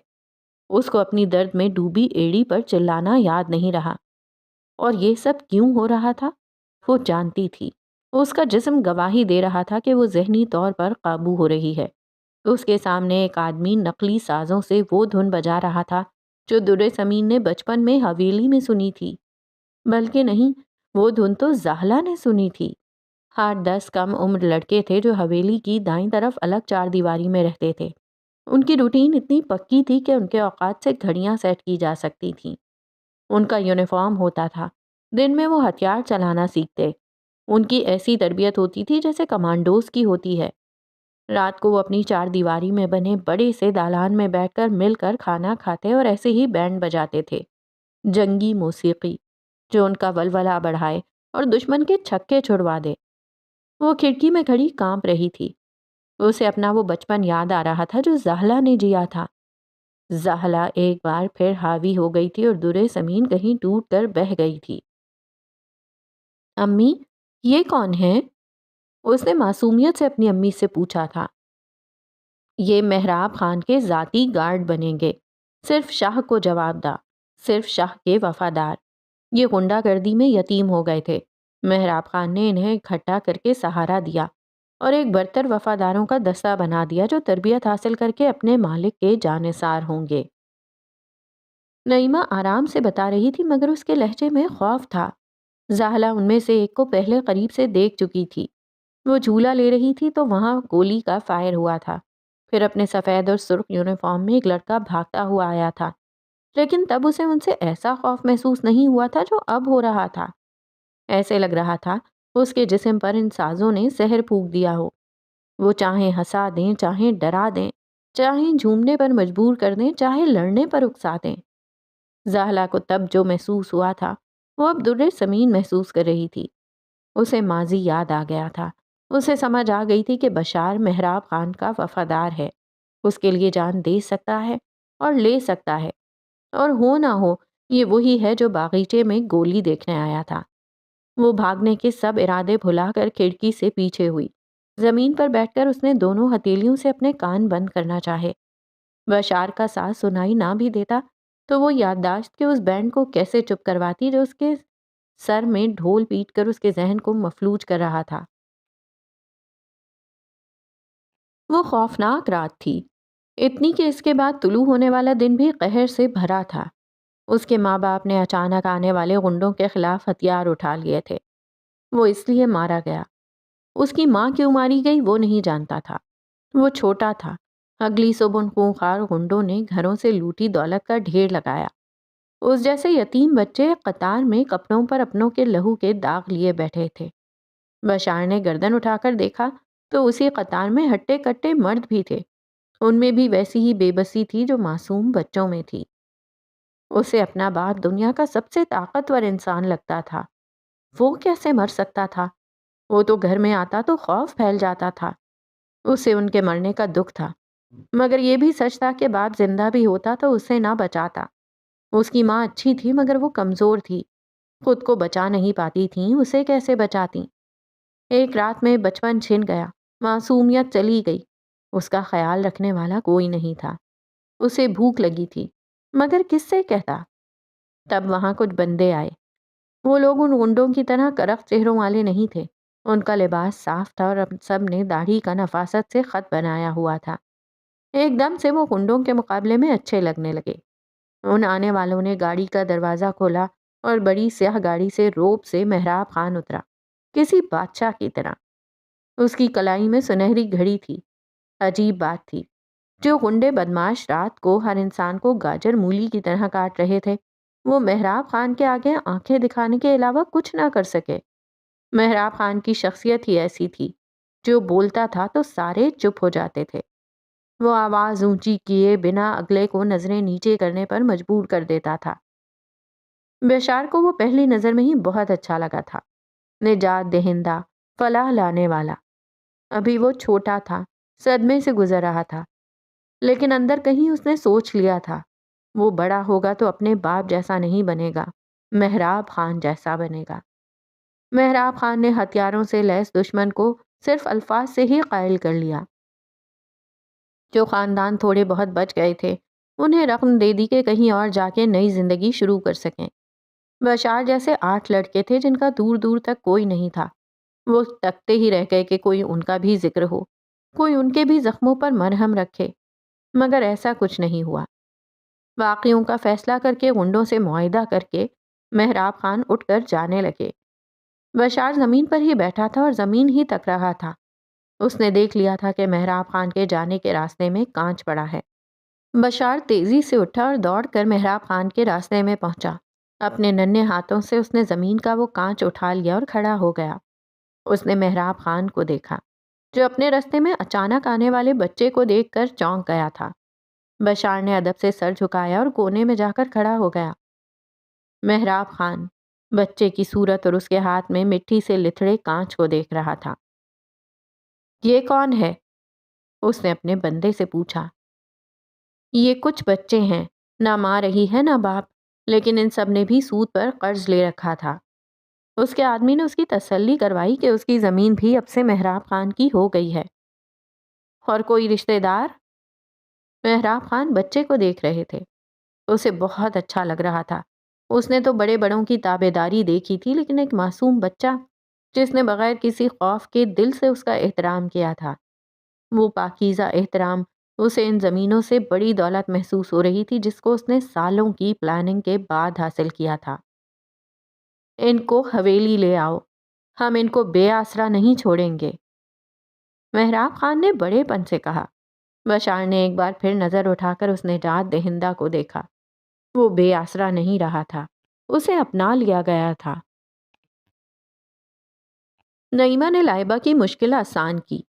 اس کو اپنی درد میں ڈوبی ایڑی پر چلانا یاد نہیں رہا۔ اور یہ سب کیوں ہو رہا تھا؟ وہ جانتی تھی۔ اس کا جسم گواہی دے رہا تھا کہ وہ ذہنی طور پر قابو ہو رہی ہے۔ اس کے سامنے ایک آدمی نقلی سازوں سے وہ دھن بجا رہا تھا جو در زمین نے بچپن میں حویلی میں سنی تھی۔ بلکہ نہیں، وہ دھن تو زاہلہ نے سنی تھی۔ 8-10 کم عمر لڑکے تھے جو حویلی کی دائیں طرف الگ 4 دیواری میں رہتے تھے۔ ان کی روٹین اتنی پکی تھی کہ ان کے اوقات سے گھڑیاں سیٹ کی جا سکتی تھیں۔ ان کا یونیفارم ہوتا تھا۔ دن میں وہ ہتھیار چلانا سیکھتے۔ ان کی ایسی تربیت ہوتی تھی جیسے کمانڈوز کی ہوتی ہے۔ رات کو وہ اپنی 4 دیواری میں بنے بڑے سے دالان میں بیٹھ کر مل کر کھانا کھاتے اور ایسے ہی بینڈ بجاتے تھے، جنگی موسیقی جو ان کا ولولہ بڑھائے اور دشمن کے چھکے چھڑوا دے۔ وہ کھڑکی میں کھڑی کانپ رہی تھی۔ اسے اپنا وہ بچپن یاد آ رہا تھا جو زاہلہ نے جیا تھا۔ زاہلہ ایک بار پھر حاوی ہو گئی تھی اور در زمین کہیں ٹوٹ کر بہہ گئی تھی۔ امی، یہ کون ہے؟ اس نے معصومیت سے اپنی امی سے پوچھا تھا۔ یہ محراب خان کے ذاتی گارڈ بنیں گے، صرف شاہ کو جواب دا، صرف شاہ کے وفادار۔ یہ غنڈہ گردی میں یتیم ہو گئے تھے۔ محراب خان نے انہیں اکٹھا کر کے سہارا دیا اور ایک برتر وفاداروں کا دستہ بنا دیا جو تربیت حاصل کر کے اپنے مالک کے جانثار ہوں گے۔ نعیمہ آرام سے بتا رہی تھی مگر اس کے لہجے میں خوف تھا۔ زاہلہ ان میں سے ایک کو پہلے قریب سے دیکھ چکی تھی۔ وہ جھولا لے رہی تھی تو وہاں گولی کا فائر ہوا تھا۔ پھر اپنے سفید اور سرخ یونیفارم میں ایک لڑکا بھاگتا ہوا آیا تھا، لیکن تب اسے ان سے ایسا خوف محسوس نہیں ہوا تھا جو اب ہو رہا تھا۔ ایسے لگ رہا تھا اس کے جسم پر ان سازوں نے زہر پھونک دیا ہو۔ وہ چاہیں ہنسا دیں، چاہیں ڈرا دیں، چاہیں جھومنے پر مجبور کر دیں، چاہے لڑنے پر اکسا دیں۔ زاہلہ کو تب جو محسوس ہوا تھا وہ اب در زمین محسوس کر رہی تھی۔ اسے ماضی یاد آ گیا تھا۔ اسے سمجھ آ گئی تھی کہ بشار محراب خان کا وفادار ہے، اس کے لیے جان دے سکتا ہے اور لے سکتا ہے، اور ہو نہ ہو یہ وہی ہے جو باغیچے میں گولی دیکھنے آیا تھا۔ وہ بھاگنے کے سب ارادے بھلا کر کھڑکی سے پیچھے ہوئی۔ زمین پر بیٹھ کر اس نے دونوں ہتھیلیوں سے اپنے کان بند کرنا چاہے۔ بشار کا ساز سنائی نہ بھی دیتا تو وہ یادداشت کے اس بینڈ کو کیسے چپ کرواتی جو اس کے سر میں ڈھول پیٹ کر اس کے ذہن کو مفلوج کر رہا تھا۔ وہ خوفناک رات تھی، اتنی کہ اس کے بعد طلوع ہونے والا دن بھی قہر سے بھرا تھا۔ اس کے ماں باپ نے اچانک آنے والے غنڈوں کے خلاف ہتھیار اٹھا لیے تھے۔ وہ اس لیے مارا گیا۔ اس کی ماں کیوں ماری گئی وہ نہیں جانتا تھا۔ وہ چھوٹا تھا۔ اگلی صبح ان خونخوار غنڈوں نے گھروں سے لوٹی دولت کا ڈھیر لگایا۔ اس جیسے یتیم بچے قطار میں کپڑوں پر اپنوں کے لہو کے داغ لیے بیٹھے تھے۔ بشار نے گردن اٹھا کر دیکھا تو اسی قطار میں ہٹے کٹے مرد بھی تھے۔ ان میں بھی ویسی ہی بے بسی تھی جو معصوم بچوں میں تھی۔ اسے اپنا باپ دنیا کا سب سے طاقتور انسان لگتا تھا۔ وہ کیسے مر سکتا تھا؟ وہ تو گھر میں آتا تو خوف پھیل جاتا تھا۔ اسے ان کے مرنے کا دکھ تھا، مگر یہ بھی سچ تھا کہ باپ زندہ بھی ہوتا تو اسے نہ بچاتا۔ اس کی ماں اچھی تھی مگر وہ کمزور تھی، خود کو بچا نہیں پاتی تھیں، اسے کیسے بچاتی؟ ایک رات میں بچپن چھن گیا، معصومیت چلی گئی، اس کا خیال رکھنے والا کوئی نہیں تھا۔ اسے بھوک لگی تھی مگر کس سے کہتا؟ تب وہاں کچھ بندے آئے۔ وہ لوگ ان گنڈوں کی طرح کرخت چہروں والے نہیں تھے۔ ان کا لباس صاف تھا اور اب سب نے داڑھی کا نفاست سے خط بنایا ہوا تھا۔ ایک دم سے وہ گنڈوں کے مقابلے میں اچھے لگنے لگے۔ ان آنے والوں نے گاڑی کا دروازہ کھولا اور بڑی سیاہ گاڑی سے روب سے مہراب خان اترا، کسی بادشاہ کی طرح۔ اس کی کلائی میں سنہری گھڑی تھی۔ عجیب بات تھی، جو گنڈے بدماش رات کو ہر انسان کو گاجر مولی کی طرح کاٹ رہے تھے، وہ مہراب خان کے آگے آنکھیں دکھانے کے علاوہ کچھ نہ کر سکے۔ مہراب خان کی شخصیت ہی ایسی تھی، جو بولتا تھا تو سارے چپ ہو جاتے تھے۔ وہ آواز اونچی کیے بنا اگلے کو نظریں نیچے کرنے پر مجبور کر دیتا تھا۔ بشار کو وہ پہلی نظر میں ہی بہت اچھا لگا تھا۔ نجات دہندہ، فلاح لانے والا۔ ابھی وہ چھوٹا تھا، صدمے سے گزر رہا تھا، لیکن اندر کہیں اس نے سوچ لیا تھا وہ بڑا ہوگا تو اپنے باپ جیسا نہیں بنے گا، مہراب خان جیسا بنے گا۔ مہراب خان نے ہتھیاروں سے لیس دشمن کو صرف الفاظ سے ہی قائل کر لیا۔ جو خاندان تھوڑے بہت بچ گئے تھے انہیں رقم دے دی کہ کہیں اور جا کے نئی زندگی شروع کر سکیں۔ بشار جیسے 8 لڑکے تھے جن کا دور دور تک کوئی نہیں تھا۔ وہ تکتے ہی رہ گئے کہ کوئی ان کا بھی ذکر ہو، کوئی ان کے بھی زخموں پر مرہم رکھے، مگر ایسا کچھ نہیں ہوا۔ واقعوں کا فیصلہ کر کے غنڈوں سے معاہدہ کر کے مہراب خان اٹھ کر جانے لگے۔ بشار زمین پر ہی بیٹھا تھا اور زمین ہی تک رہا تھا۔ اس نے دیکھ لیا تھا کہ مہراب خان کے جانے کے راستے میں کانچ پڑا ہے۔ بشار تیزی سے اٹھا اور دوڑ کر مہراب خان کے راستے میں پہنچا۔ اپنے ننھے ہاتھوں سے اس نے زمین کا وہ کانچ اٹھا لیا اور کھڑا ہو گیا۔ اس نے مہراب خان کو دیکھا، جو اپنے راستے میں اچانک آنے والے بچے کو دیکھ کر چونک گیا تھا۔ بشار نے ادب سے سر جھکایا اور کونے میں جا کر کھڑا ہو گیا۔ مہراب خان بچے کی صورت اور اس کے ہاتھ میں مٹی سے لتھڑے کانچ کو دیکھ رہا تھا۔ یہ کون ہے؟ اس نے اپنے بندے سے پوچھا۔ یہ کچھ بچے ہیں، نہ ماں رہی ہے نہ باپ، لیکن ان سب نے بھی سود پر قرض لے رکھا تھا۔ اس کے آدمی نے اس کی تسلی کروائی کہ اس کی زمین بھی اب سے مہراب خان کی ہو گئی ہے۔ اور کوئی رشتہ دار؟ مہراب خان بچے کو دیکھ رہے تھے۔ اسے بہت اچھا لگ رہا تھا۔ اس نے تو بڑے بڑوں کی تابعداری دیکھی تھی، لیکن ایک معصوم بچہ جس نے بغیر کسی خوف کے دل سے اس کا احترام کیا تھا، وہ پاکیزہ احترام اسے ان زمینوں سے بڑی دولت محسوس ہو رہی تھی جس کو اس نے سالوں کی پلاننگ کے بعد حاصل کیا تھا۔ ان کو حویلی لے آؤ، ہم ان کو بے آسرا نہیں چھوڑیں گے، مہراب خان نے بڑے پن سے کہا۔ بشار نے ایک بار پھر نظر اٹھا کر اس نجات دہندہ کو دیکھا۔ وہ بے آسرا نہیں رہا تھا، اسے اپنا لیا گیا تھا۔ نعیمہ نے لائبہ کی مشکل آسان کی۔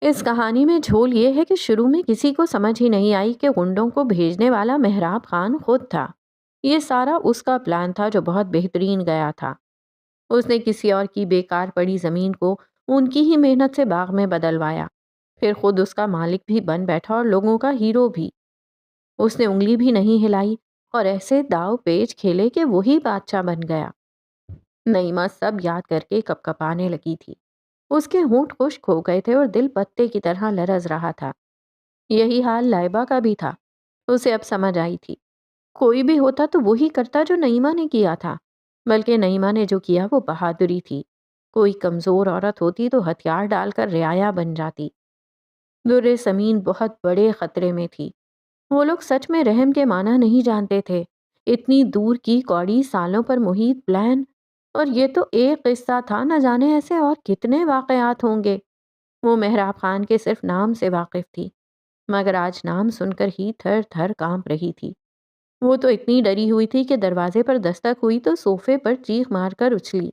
اس کہانی میں جھول یہ ہے کہ شروع میں کسی کو سمجھ ہی نہیں آئی کہ غنڈوں کو بھیجنے والا مہراب خان خود تھا۔ یہ سارا اس کا پلان تھا جو بہت بہترین گیا تھا۔ اس نے کسی اور کی بیکار پڑی زمین کو ان کی ہی محنت سے باغ میں بدلوایا، پھر خود اس کا مالک بھی بن بیٹھا اور لوگوں کا ہیرو بھی۔ اس نے انگلی بھی نہیں ہلائی اور ایسے داؤ پیچ کھیلے کہ وہی بادشاہ بن گیا۔ نعیمہ سب یاد کر کے کپ کپانے لگی تھی۔ اس کے ہونٹ خشک ہو گئے تھے اور دل پتے کی طرح لرز رہا تھا۔ یہی حال لائبہ کا بھی تھا۔ اسے اب سمجھ آئی تھی، کوئی بھی ہوتا تو وہی کرتا جو نعیمہ نے کیا تھا، بلکہ نعیمہ نے جو کیا وہ بہادری تھی۔ کوئی کمزور عورت ہوتی تو ہتھیار ڈال کر رعایا بن جاتی۔ در سمین بہت بڑے خطرے میں تھی۔ وہ لوگ سچ میں رحم کے معنی نہیں جانتے تھے۔ اتنی دور کی کوڑی سالوں پر محیط پلان، اور یہ تو ایک قصہ تھا، نہ جانے ایسے اور کتنے واقعات ہوں گے۔ وہ محراب خان کے صرف نام سے واقف تھی، مگر آج نام سن کر ہی تھر تھر کانپ رہی تھی۔ وہ تو اتنی ڈری ہوئی تھی کہ دروازے پر دستک ہوئی تو صوفے پر چیخ مار کر اچھلی۔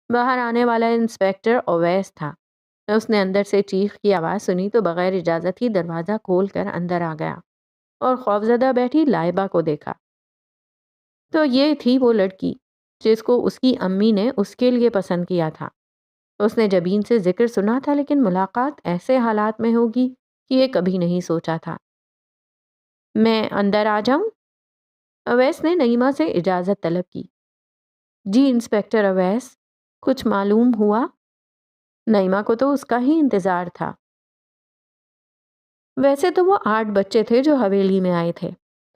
باہر آنے والا انسپیکٹر اویس تھا۔ اس نے اندر سے چیخ کی آواز سنی تو بغیر اجازت ہی دروازہ کھول کر اندر آ گیا اور خوفزدہ بیٹھی لائبہ کو دیکھا۔ تو یہ تھی وہ لڑکی جس کو اس کی امی نے اس کے لیے پسند کیا تھا۔ اس نے جبین سے ذکر سنا تھا، لیکن ملاقات ایسے حالات میں ہوگی کہ یہ کبھی نہیں سوچا تھا۔ میں اندر آ جاؤں؟ اویس نے نعیمہ سے اجازت طلب کی۔ جی انسپیکٹر اویس، کچھ معلوم ہوا؟ نعیمہ کو تو اس کا ہی انتظار تھا۔ ویسے تو وہ 8 بچے تھے جو حویلی میں آئے تھے۔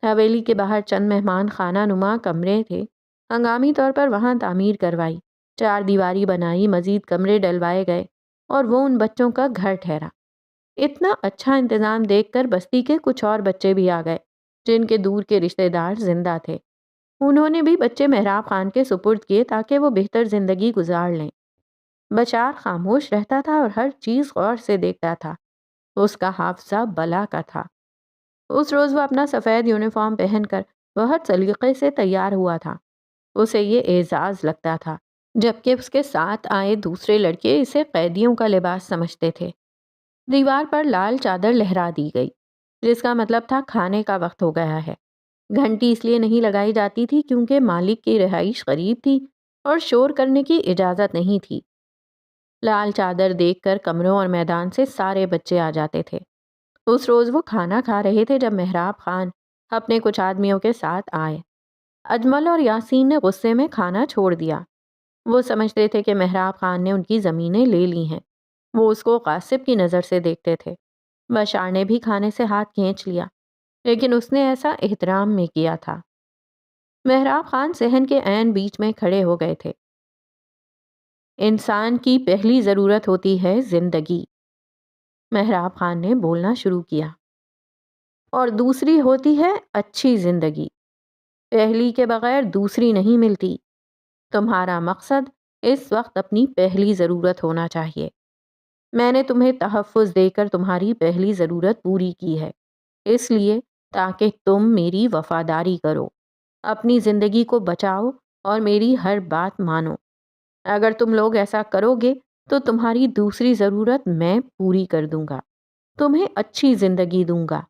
حویلی کے باہر چند مہمان خانہ نما کمرے تھے، ہنگامی طور پر وہاں تعمیر کروائی، 4 دیواری بنائی، مزید کمرے ڈلوائے گئے اور وہ ان بچوں کا گھر ٹھہرا۔ اتنا اچھا انتظام دیکھ کر بستی کے کچھ اور بچے بھی آ گئے جن کے دور کے رشتہ دار زندہ تھے۔ انہوں نے بھی بچے محراب خان کے سپرد کیے تاکہ وہ بہتر زندگی گزار لیں۔ بشار خاموش رہتا تھا اور ہر چیز غور سے دیکھتا تھا۔ اس کا حافظہ بلا کا تھا۔ اس روز وہ اپنا سفید یونیفارم پہن کر بہت سلیقے سے تیار ہوا تھا۔ اسے یہ اعزاز لگتا تھا، جبکہ اس کے ساتھ آئے دوسرے لڑکے اسے قیدیوں کا لباس سمجھتے تھے۔ دیوار پر لال چادر لہرا دی گئی، جس کا مطلب تھا کھانے کا وقت ہو گیا ہے۔ گھنٹی اس لیے نہیں لگائی جاتی تھی کیونکہ مالک کی رہائش قریب تھی اور شور کرنے کی اجازت نہیں تھی۔ لال چادر دیکھ کر کمروں اور میدان سے سارے بچے آ جاتے تھے۔ اس روز وہ کھانا کھا رہے تھے جب محراب خان اپنے کچھ آدمیوں کے ساتھ آئے۔ اجمل اور یاسین نے غصے میں کھانا چھوڑ دیا۔ وہ سمجھتے تھے کہ محراب خان نے ان کی زمینیں لے لی ہیں۔ وہ اس کو غاصب کی نظر سے دیکھتے تھے۔ بشار نے بھی کھانے سے ہاتھ کھینچ لیا، لیکن اس نے ایسا احترام میں کیا تھا۔ محراب خان صحن کے عین بیچ میں کھڑے ہو گئے تھے۔ انسان کی پہلی ضرورت ہوتی ہے زندگی، محراب خان نے بولنا شروع کیا، اور دوسری ہوتی ہے اچھی زندگی۔ پہلی کے بغیر دوسری نہیں ملتی۔ تمہارا مقصد اس وقت اپنی پہلی ضرورت ہونا چاہیے۔ میں نے تمہیں تحفظ دے کر تمہاری پہلی ضرورت پوری کی ہے، اس لیے تاکہ تم میری وفاداری کرو، اپنی زندگی کو بچاؤ اور میری ہر بات مانو۔ اگر تم لوگ ایسا کرو گے تو تمہاری دوسری ضرورت میں پوری کر دوں گا، تمہیں اچھی زندگی دوں گا،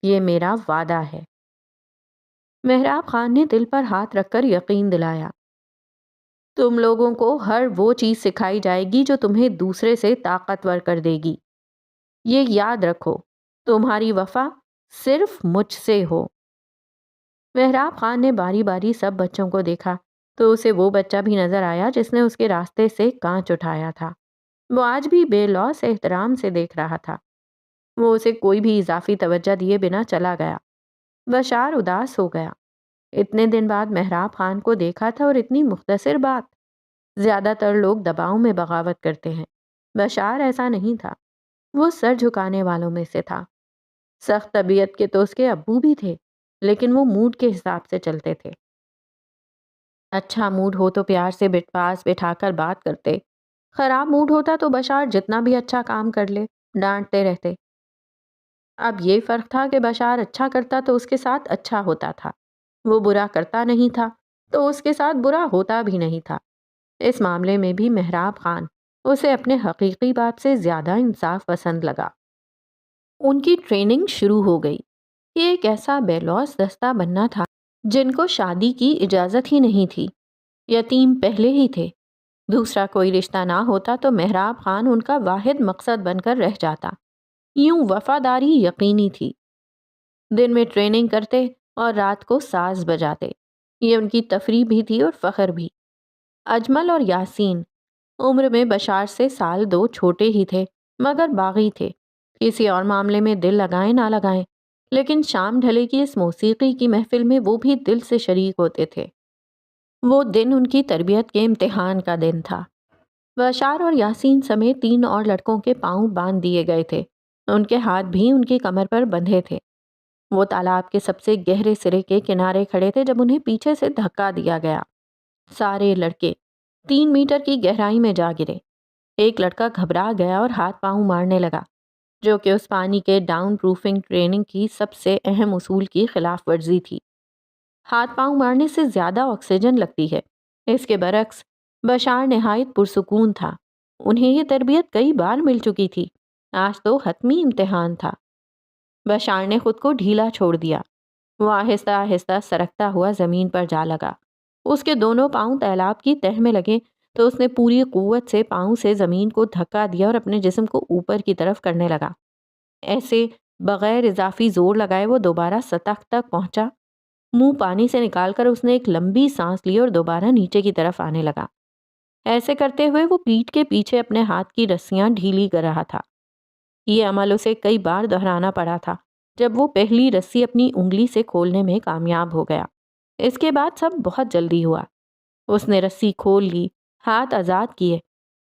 یہ میرا وعدہ ہے۔ محراب خان نے دل پر ہاتھ رکھ کر یقین دلایا۔ تم لوگوں کو ہر وہ چیز سکھائی جائے گی جو تمہیں دوسرے سے طاقتور کر دے گی۔ یہ یاد رکھو، تمہاری وفا صرف مجھ سے ہو۔ محراب خان نے باری باری سب بچوں کو دیکھا تو اسے وہ بچہ بھی نظر آیا جس نے اس کے راستے سے کانچ اٹھایا تھا۔ وہ آج بھی بے لوث احترام سے دیکھ رہا تھا۔ وہ اسے کوئی بھی اضافی توجہ دیے بنا چلا گیا۔ بشار اداس ہو گیا۔ اتنے دن بعد محراب خان کو دیکھا تھا اور اتنی مختصر بات۔ زیادہ تر لوگ دباؤ میں بغاوت کرتے ہیں، بشار ایسا نہیں تھا۔ وہ سر جھکانے والوں میں سے تھا۔ سخت طبیعت کے تو اس کے ابو بھی تھے، لیکن وہ موڈ کے حساب سے چلتے تھے۔ اچھا موڈ ہو تو پیار سے پاس بٹھا کر بات کرتے، خراب موڈ ہوتا تو بشار جتنا بھی اچھا کام کر لے ڈانٹتے رہتے۔ اب یہ فرق تھا کہ بشار اچھا کرتا تو اس کے ساتھ اچھا ہوتا تھا، وہ برا کرتا نہیں تھا تو اس کے ساتھ برا ہوتا بھی نہیں تھا۔ اس معاملے میں بھی محراب خان اسے اپنے حقیقی باپ سے زیادہ انصاف پسند لگا۔ ان کی ٹریننگ شروع ہو گئی۔ یہ ایک ایسا بے لوث دستہ بننا تھا جن کو شادی کی اجازت ہی نہیں تھی۔ یتیم پہلے ہی تھے، دوسرا کوئی رشتہ نہ ہوتا تو محراب خان ان کا واحد مقصد بن کر رہ جاتا۔ یوں وفاداری یقینی تھی۔ دن میں ٹریننگ کرتے اور رات کو ساز بجاتے، یہ ان کی تفریح بھی تھی اور فخر بھی۔ اجمل اور یاسین عمر میں بشار سے 1-2 سال چھوٹے ہی تھے، مگر باغی تھے۔ کسی اور معاملے میں دل لگائیں نہ لگائیں، لیکن شام ڈھلے کی اس موسیقی کی محفل میں وہ بھی دل سے شریک ہوتے تھے۔ وہ دن ان کی تربیت کے امتحان کا دن تھا۔ بشار اور یاسین سمیت 3 اور لڑکوں کے پاؤں باندھ دیے گئے تھے، ان کے ہاتھ بھی ان کی کمر پر بندھے تھے۔ وہ تالاب کے سب سے گہرے سرے کے کنارے کھڑے تھے جب انہیں پیچھے سے دھکا دیا گیا۔ سارے لڑکے 3 میٹر کی گہرائی میں جا گرے۔ ایک لڑکا گھبرا گیا اور ہاتھ پاؤں مارنے لگا، جو کہ اس پانی کے ڈاؤن پروفنگ ٹریننگ کی سب سے اہم اصول کی خلاف ورزی تھی۔ ہاتھ پاؤں مارنے سے زیادہ آکسیجن لگتی ہے۔ اس کے برعکس بشار نہایت پرسکون تھا۔ انہیں یہ تربیت کئی بار مل چکی تھی، آج تو حتمی امتحان تھا۔ بشار نے خود کو ڈھیلا چھوڑ دیا۔ وہ آہستہ آہستہ سرکتا ہوا زمین پر جا لگا۔ اس کے دونوں پاؤں تیلاب کی تہہ میں لگے تو اس نے پوری قوت سے پاؤں سے زمین کو دھکا دیا اور اپنے جسم کو اوپر کی طرف کرنے لگا۔ ایسے بغیر اضافی زور لگائے وہ دوبارہ سطح تک پہنچا۔ منہ پانی سے نکال کر اس نے ایک لمبی سانس لی اور دوبارہ نیچے کی طرف آنے لگا۔ ایسے کرتے ہوئے وہ پیٹھ کے پیچھے اپنے ہاتھ کی رسیاں ڈھیلی کر رہا تھا۔ یہ عمل اسے کئی بار دہرانا پڑا تھا۔ جب وہ پہلی رسی اپنی انگلی سے کھولنے میں کامیاب ہو گیا، اس کے بعد سب بہت جلدی ہوا۔ اس نے رسی کھول لی، ہاتھ آزاد کیے۔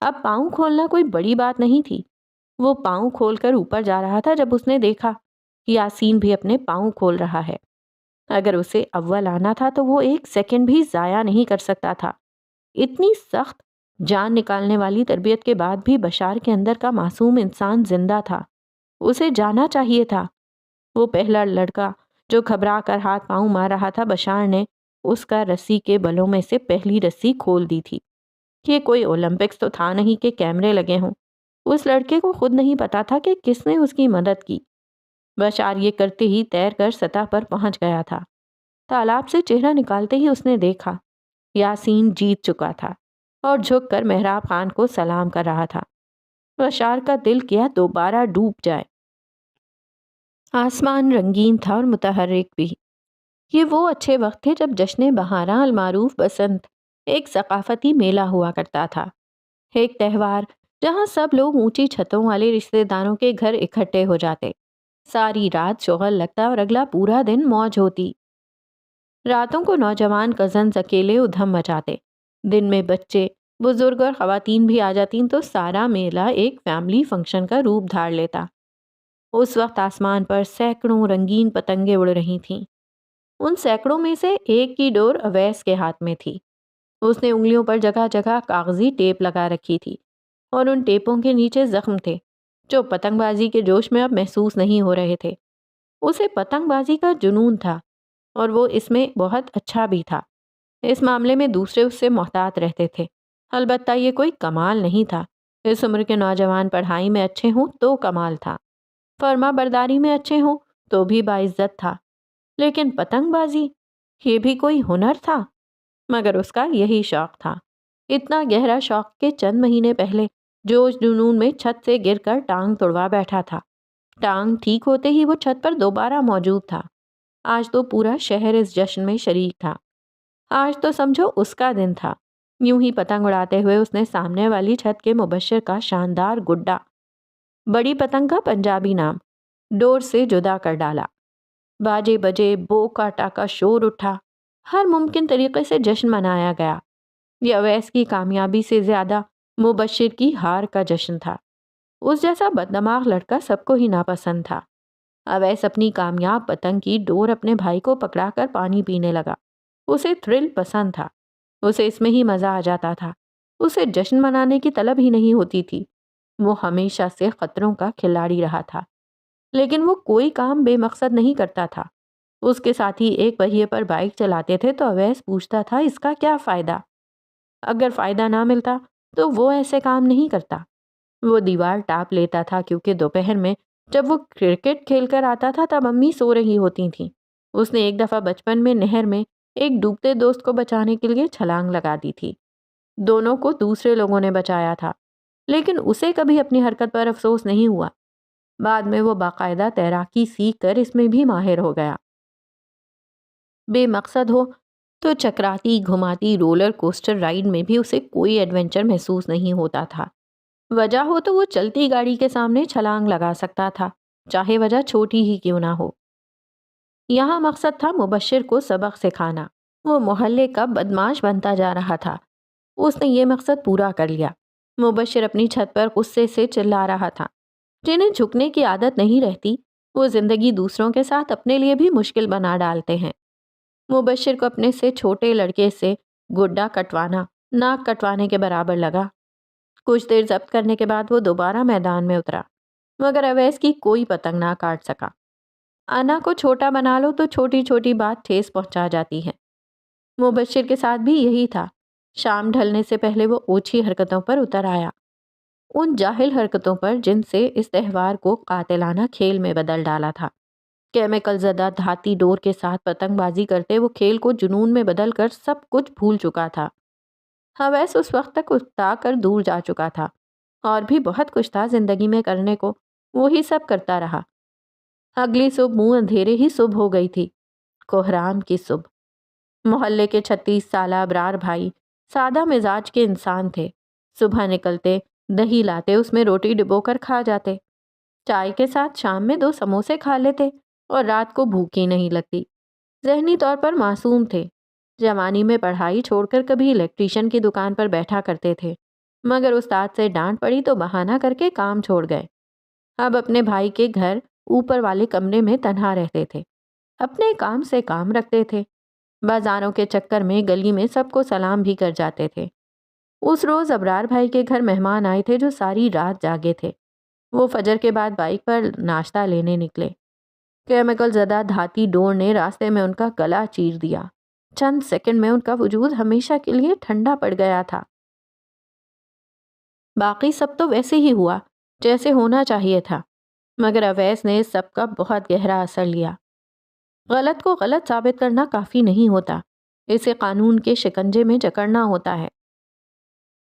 اب پاؤں کھولنا کوئی بڑی بات نہیں تھی۔ وہ پاؤں کھول کر اوپر جا رہا تھا جب اس نے دیکھا کہ یاسین بھی اپنے پاؤں کھول رہا ہے۔ اگر اسے اول آنا تھا تو وہ ایک سیکنڈ بھی ضائع نہیں کر سکتا تھا۔ اتنی سخت جان نکالنے والی تربیت کے بعد بھی بشار کے اندر کا معصوم انسان زندہ تھا۔ اسے جانا چاہیے تھا۔ وہ پہلا لڑکا جو گھبرا کر ہاتھ پاؤں مار رہا تھا، بشار نے اس کا رسی کے بلوں میں سے پہلی رسی کھول دی تھی۔ یہ کوئی اولمپکس تو تھا نہیں کہ کیمرے لگے ہوں۔ اس لڑکے کو خود نہیں پتا تھا کہ کس نے اس کی مدد کی۔ بشار یہ کرتے ہی تیر کر سطح پر پہنچ گیا تھا۔ تالاب سے چہرہ نکالتے ہی اس نے دیکھا یاسین جیت چکا تھا اور جھک کر محراب خان کو سلام کر رہا تھا۔ بشار کا دل کیا دوبارہ ڈوب جائے۔ آسمان رنگین تھا اور متحرک بھی۔ یہ وہ اچھے وقت تھے جب جشن بہاراں المعروف بسنت ایک ثقافتی میلہ ہوا کرتا تھا، ایک تہوار جہاں سب لوگ اونچی چھتوں والے رشتہ داروں کے گھر اکٹھے ہو جاتے۔ ساری رات شغل لگتا اور اگلا پورا دن موج ہوتی۔ راتوں کو نوجوان کزنز اکیلے ادھم مچاتے، دن میں بچے، بزرگ اور خواتین بھی آ جاتیں تو سارا میلہ ایک فیملی فنکشن کا روپ دھار لیتا۔ اس وقت آسمان پر سینکڑوں رنگین پتنگیں اڑ رہی تھیں۔ ان سینکڑوں میں سے ایک کی ڈور اویس کے ہاتھ میں تھی۔ اس نے انگلیوں پر جگہ جگہ کاغذی ٹیپ لگا رکھی تھی اور ان ٹیپوں کے نیچے زخم تھے جو پتنگ بازی کے جوش میں اب محسوس نہیں ہو رہے تھے۔ اسے پتنگ بازی کا جنون تھا اور وہ اس میں بہت اچھا بھی تھا۔ اس معاملے میں دوسرے اس سے محتاط رہتے تھے۔ البتہ یہ کوئی کمال نہیں تھا۔ اس عمر کے نوجوان پڑھائی میں اچھے ہوں تو کمال تھا، فرما برداری میں اچھے ہوں تو بھی باعزت تھا، لیکن پتنگ بازی یہ بھی کوئی ہنر تھا؟ مگر اس کا یہی شوق تھا، اتنا گہرا شوق کہ چند مہینے پہلے جوش جنون میں چھت سے گر کر ٹانگ توڑوا بیٹھا تھا۔ ٹانگ ٹھیک ہوتے ہی وہ چھت پر دوبارہ موجود تھا۔ آج تو پورا شہر اس جشن میں شریک تھا۔ آج تو سمجھو اس کا دن تھا۔ یوں ہی پتنگ اڑاتے ہوئے اس نے سامنے والی چھت کے مبشر کا شاندار گڈا، بڑی پتنگ کا پنجابی نام، ڈور سے جدا کر ڈالا۔ باجے بجے، بو کاٹا کا شور اٹھا، ہر ممکن طریقے سے جشن منایا گیا۔ یہ اویس کی کامیابی سے زیادہ مبشر کی ہار کا جشن تھا۔ اس جیسا بددماغ لڑکا سب کو ہی ناپسند تھا۔ اویس اپنی کامیاب پتنگ کی ڈور اپنے بھائی کو پکڑا کر پانی پینے لگا۔ اسے تھرل پسند تھا، اسے اس میں ہی مزہ آ جاتا تھا۔ اسے جشن منانے کی طلب ہی نہیں ہوتی تھی۔ وہ ہمیشہ سے خطروں کا کھلاڑی رہا تھا، لیکن وہ کوئی کام بے مقصد نہیں کرتا تھا۔ اس کے ساتھی ایک پہیے پر بائک چلاتے تھے تو اویس پوچھتا تھا اس کا کیا فائدہ؟ اگر فائدہ نہ ملتا تو وہ ایسے کام نہیں کرتا۔ وہ دیوار ٹاپ لیتا تھا کیونکہ دوپہر میں جب وہ کرکٹ کھیل کر آتا تھا تب امی سو رہی ہوتی تھیں۔ اس نے ایک دفعہ بچپن میں نہر میں ایک ڈوبتے دوست کو بچانے کے لیے چھلانگ لگا دی تھی۔ دونوں کو دوسرے لوگوں نے بچایا تھا، لیکن اسے کبھی اپنی حرکت پر افسوس نہیں ہوا۔ بعد میں وہ باقاعدہ تیراکی سیکھ کر اس میں بھی ماہر ہو گیا۔ بے مقصد ہو تو چکراتی گھماتی رولر کوسٹر رائڈ میں بھی اسے کوئی ایڈونچر محسوس نہیں ہوتا تھا۔ وجہ ہو تو وہ چلتی گاڑی کے سامنے چھلانگ لگا سکتا تھا، چاہے وجہ چھوٹی ہی کیوں نہ ہو۔ یہاں مقصد تھا مبشر کو سبق سکھانا۔ وہ محلے کا بدماش بنتا جا رہا تھا۔ اس نے یہ مقصد پورا کر لیا۔ مبشر اپنی چھت پر غصے سے چلا رہا تھا۔ جنہیں جھکنے کی عادت نہیں رہتی وہ زندگی دوسروں کے ساتھ اپنے لیے بھی مشکل بنا ڈالتے ہیں۔ مبشر کو اپنے سے چھوٹے لڑکے سے گڈا کٹوانا ناک کٹوانے کے برابر لگا۔ کچھ دیر ضبط کرنے کے بعد وہ دوبارہ میدان میں اترا، مگر اویس کی کوئی پتنگ نہ کاٹ سکا۔ انا کو چھوٹا بنا لو تو چھوٹی چھوٹی بات ٹھیس پہنچا جاتی ہے۔ مبشر کے ساتھ بھی یہی تھا۔ شام ڈھلنے سے پہلے وہ اوچھی حرکتوں پر اتر آیا، ان جاہل حرکتوں پر جن سے اس تہوار کو قاتلانہ کھیل میں بدل ڈالا تھا۔ کیمیکل زدہ دھاتی ڈور کے ساتھ پتنگ بازی کرتے وہ کھیل کو جنون میں بدل کر سب کچھ بھول چکا تھا۔ اویس اس وقت تک اکتا کر دور جا چکا تھا، اور بھی بہت کچھ تھا زندگی میں کرنے کو، وہی سب کرتا رہا۔ اگلی صبح منہ اندھیرے ہی صبح ہو گئی تھی، کوہرام کی صبح۔ محلے کے 36 سالہ ابرار بھائی سادہ مزاج کے انسان تھے۔ صبح نکلتے، دہی لاتے، اس میں روٹی ڈبو کر کھا جاتے، چائے کے ساتھ شام میں 2 سموسے کھا لیتے، اور رات کو بھوک ہی نہیں لگتی۔ ذہنی طور پر معصوم تھے۔ جوانی میں پڑھائی چھوڑ کر کبھی الیکٹریشین کی دکان پر بیٹھا کرتے تھے، مگر استاد سے ڈانٹ پڑی تو بہانہ کر کے کام چھوڑ گئے۔ اب اپنے بھائی کے گھر اوپر والے کمرے میں تنہا رہتے تھے، اپنے کام سے کام رکھتے تھے، بازاروں کے چکر میں گلی میں سب کو سلام بھی کر جاتے تھے۔ اس روز ابرار بھائی کے گھر مہمان آئے تھے جو ساری رات جاگے تھے۔ وہ فجر کے بعد بائک پر ناشتہ لینے نکلے۔ کیمیکل زدہ دھاتی ڈور نے راستے میں ان کا گلا چیر دیا۔ چند سیکنڈ میں ان کا وجود ہمیشہ کے لیے ٹھنڈا پڑ گیا تھا۔ باقی سب تو ویسے ہی ہوا جیسے ہونا چاہیے تھا، مگر اویس نے اس سب کا بہت گہرا اثر لیا۔ غلط کو غلط ثابت کرنا کافی نہیں ہوتا، اسے قانون کے شکنجے میں جکڑنا ہوتا ہے۔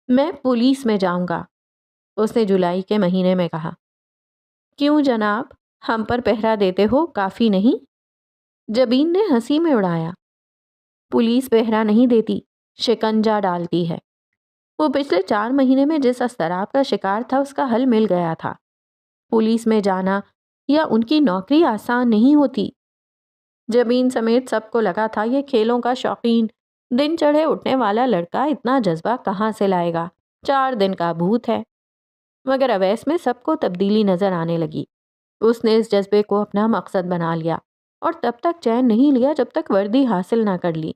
میں پولیس میں جاؤں گا، اس نے جولائی کے مہینے میں کہا۔ کیوں جناب، ہم پر پہرا دیتے ہو کافی نہیں؟ جبین نے ہنسی میں اڑایا۔ پولیس پہرا نہیں دیتی، شکنجا ڈالتی ہے۔ وہ پچھلے 4 مہینے میں جس اضطراب کا شکار تھا اس کا حل مل گیا تھا۔ پولیس میں جانا یا ان کی نوکری آسان نہیں ہوتی۔ جبین سمیت سب کو لگا تھا یہ کھیلوں کا شوقین، دن چڑھے اٹھنے والا لڑکا اتنا جذبہ کہاں سے لائے گا، 4 دن کا بھوت ہے۔ مگر اویس میں سب کو تبدیلی نظر آنے لگی۔ اس نے اس جذبے کو اپنا مقصد بنا لیا، اور تب تک چین نہیں لیا جب تک وردی حاصل نہ کر لی۔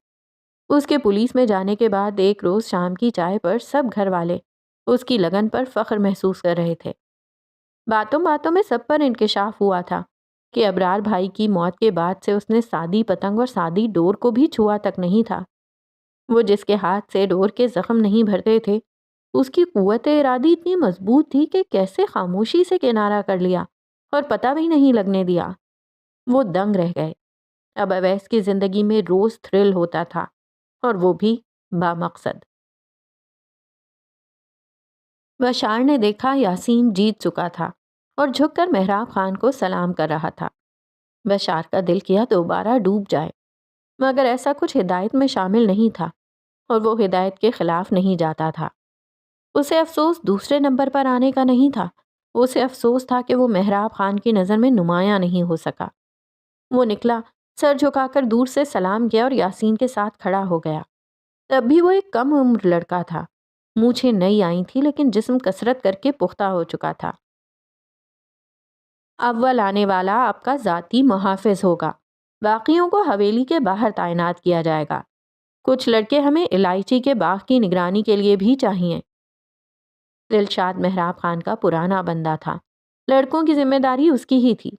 اس کے پولیس میں جانے کے بعد ایک روز شام کی چائے پر سب گھر والے اس کی لگن پر فخر محسوس کر رہے تھے۔ باتوں باتوں میں سب پر انکشاف ہوا تھا کہ ابرار بھائی کی موت کے بعد سے اس نے سادی پتنگ اور سادی ڈور کو بھی چھوا تک نہیں تھا۔ وہ جس کے ہاتھ سے ڈور کے زخم نہیں بھرتے تھے، اس کی قوت ارادی اتنی مضبوط تھی کہ کیسے خاموشی سے کنارہ کر لیا اور پتہ بھی نہیں لگنے دیا۔ وہ دنگ رہ گئے۔ اب اویس کی زندگی میں روز تھرل ہوتا تھا، اور وہ بھی بامقصد۔ بشار نے دیکھا یاسین جیت چکا تھا اور جھک کر محراب خان کو سلام کر رہا تھا۔ بشار کا دل کیا دوبارہ ڈوب جائے، مگر ایسا کچھ ہدایت میں شامل نہیں تھا، اور وہ ہدایت کے خلاف نہیں جاتا تھا۔ اسے افسوس دوسرے نمبر پر آنے کا نہیں تھا، اسے افسوس تھا کہ وہ محراب خان کی نظر میں نمایاں نہیں ہو سکا۔ وہ نکلا، سر جھکا کر دور سے سلام کیا اور یاسین کے ساتھ کھڑا ہو گیا۔ تب بھی وہ ایک کم عمر لڑکا تھا، مونچھیں نئی آئی تھی لیکن جسم کثرت کر کے پختہ ہو چکا تھا۔ اول آنے والا آپ کا ذاتی محافظ ہوگا، باقیوں کو حویلی کے باہر تعینات کیا جائے گا۔ کچھ لڑکے ہمیں الائچی کے باغ کی نگرانی کے لیے بھی چاہیے۔ دلشاد محراب خان کا پرانا بندہ تھا، لڑکوں کی ذمہ داری اس کی ہی تھی۔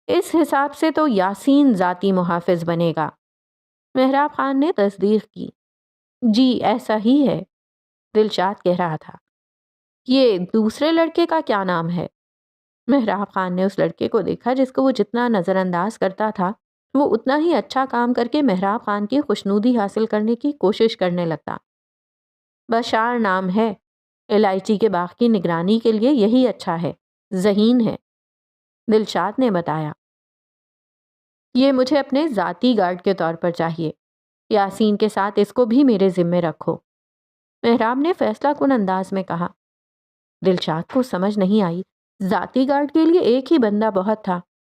اس حساب سے تو یاسین ذاتی محافظ بنے گا۔ محراب خان نے تصدیق کی۔ جی ایسا ہی ہے، دلشاد کہہ رہا تھا۔ یہ دوسرے لڑکے کا کیا نام ہے؟ محراب خان نے اس لڑکے کو دیکھا جس کو وہ جتنا نظر انداز کرتا تھا، وہ اتنا ہی اچھا کام کر کے محراب خان کی خوشنودی حاصل کرنے کی کوشش کرنے لگتا۔ بشار نام ہے، الائچی کے باغ کی نگرانی کے لیے یہی اچھا ہے، ذہین ہے، دلشاد نے بتایا۔ یہ مجھے اپنے ذاتی گارڈ کے طور پر چاہیے، یاسین کے ساتھ اس کو بھی میرے ذمے رکھو، محراب نے فیصلہ کن انداز میں کہا۔ دلشاد کو سمجھ نہیں آئی، ذاتی گارڈ کے لیے ایک ہی بندہ بہت تھا،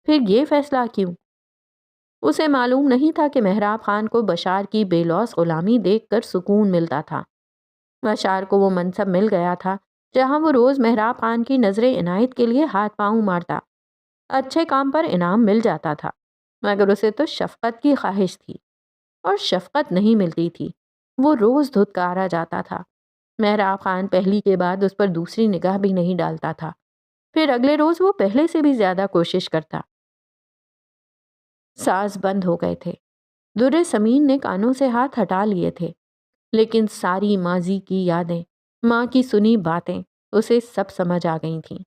پھر یہ فیصلہ کیوں؟ اسے معلوم نہیں تھا کہ محراب خان کو بشار کی بے لوث غلامی دیکھ کر سکون ملتا تھا۔ بشار کو وہ منصب مل گیا تھا جہاں وہ روز محراب خان کی نظر عنایت کے لیے ہاتھ پاؤں مارتا، اچھے کام پر انعام مل جاتا تھا، مگر اسے تو شفقت کی خواہش تھی، اور شفقت نہیں ملتی تھی، وہ روز دھتکارا جاتا تھا۔ محراب خان پہلی کے بعد اس پر دوسری نگاہ بھی نہیں ڈالتا تھا۔ پھر اگلے روز وہ پہلے سے بھی زیادہ کوشش کرتا۔ ساز بند ہو گئے تھے۔ در سمین نے کانوں سے ہاتھ ہٹا لیے تھے، لیکن ساری ماضی کی یادیں، ماں کی سنی باتیں اسے سب سمجھ آ گئی تھیں۔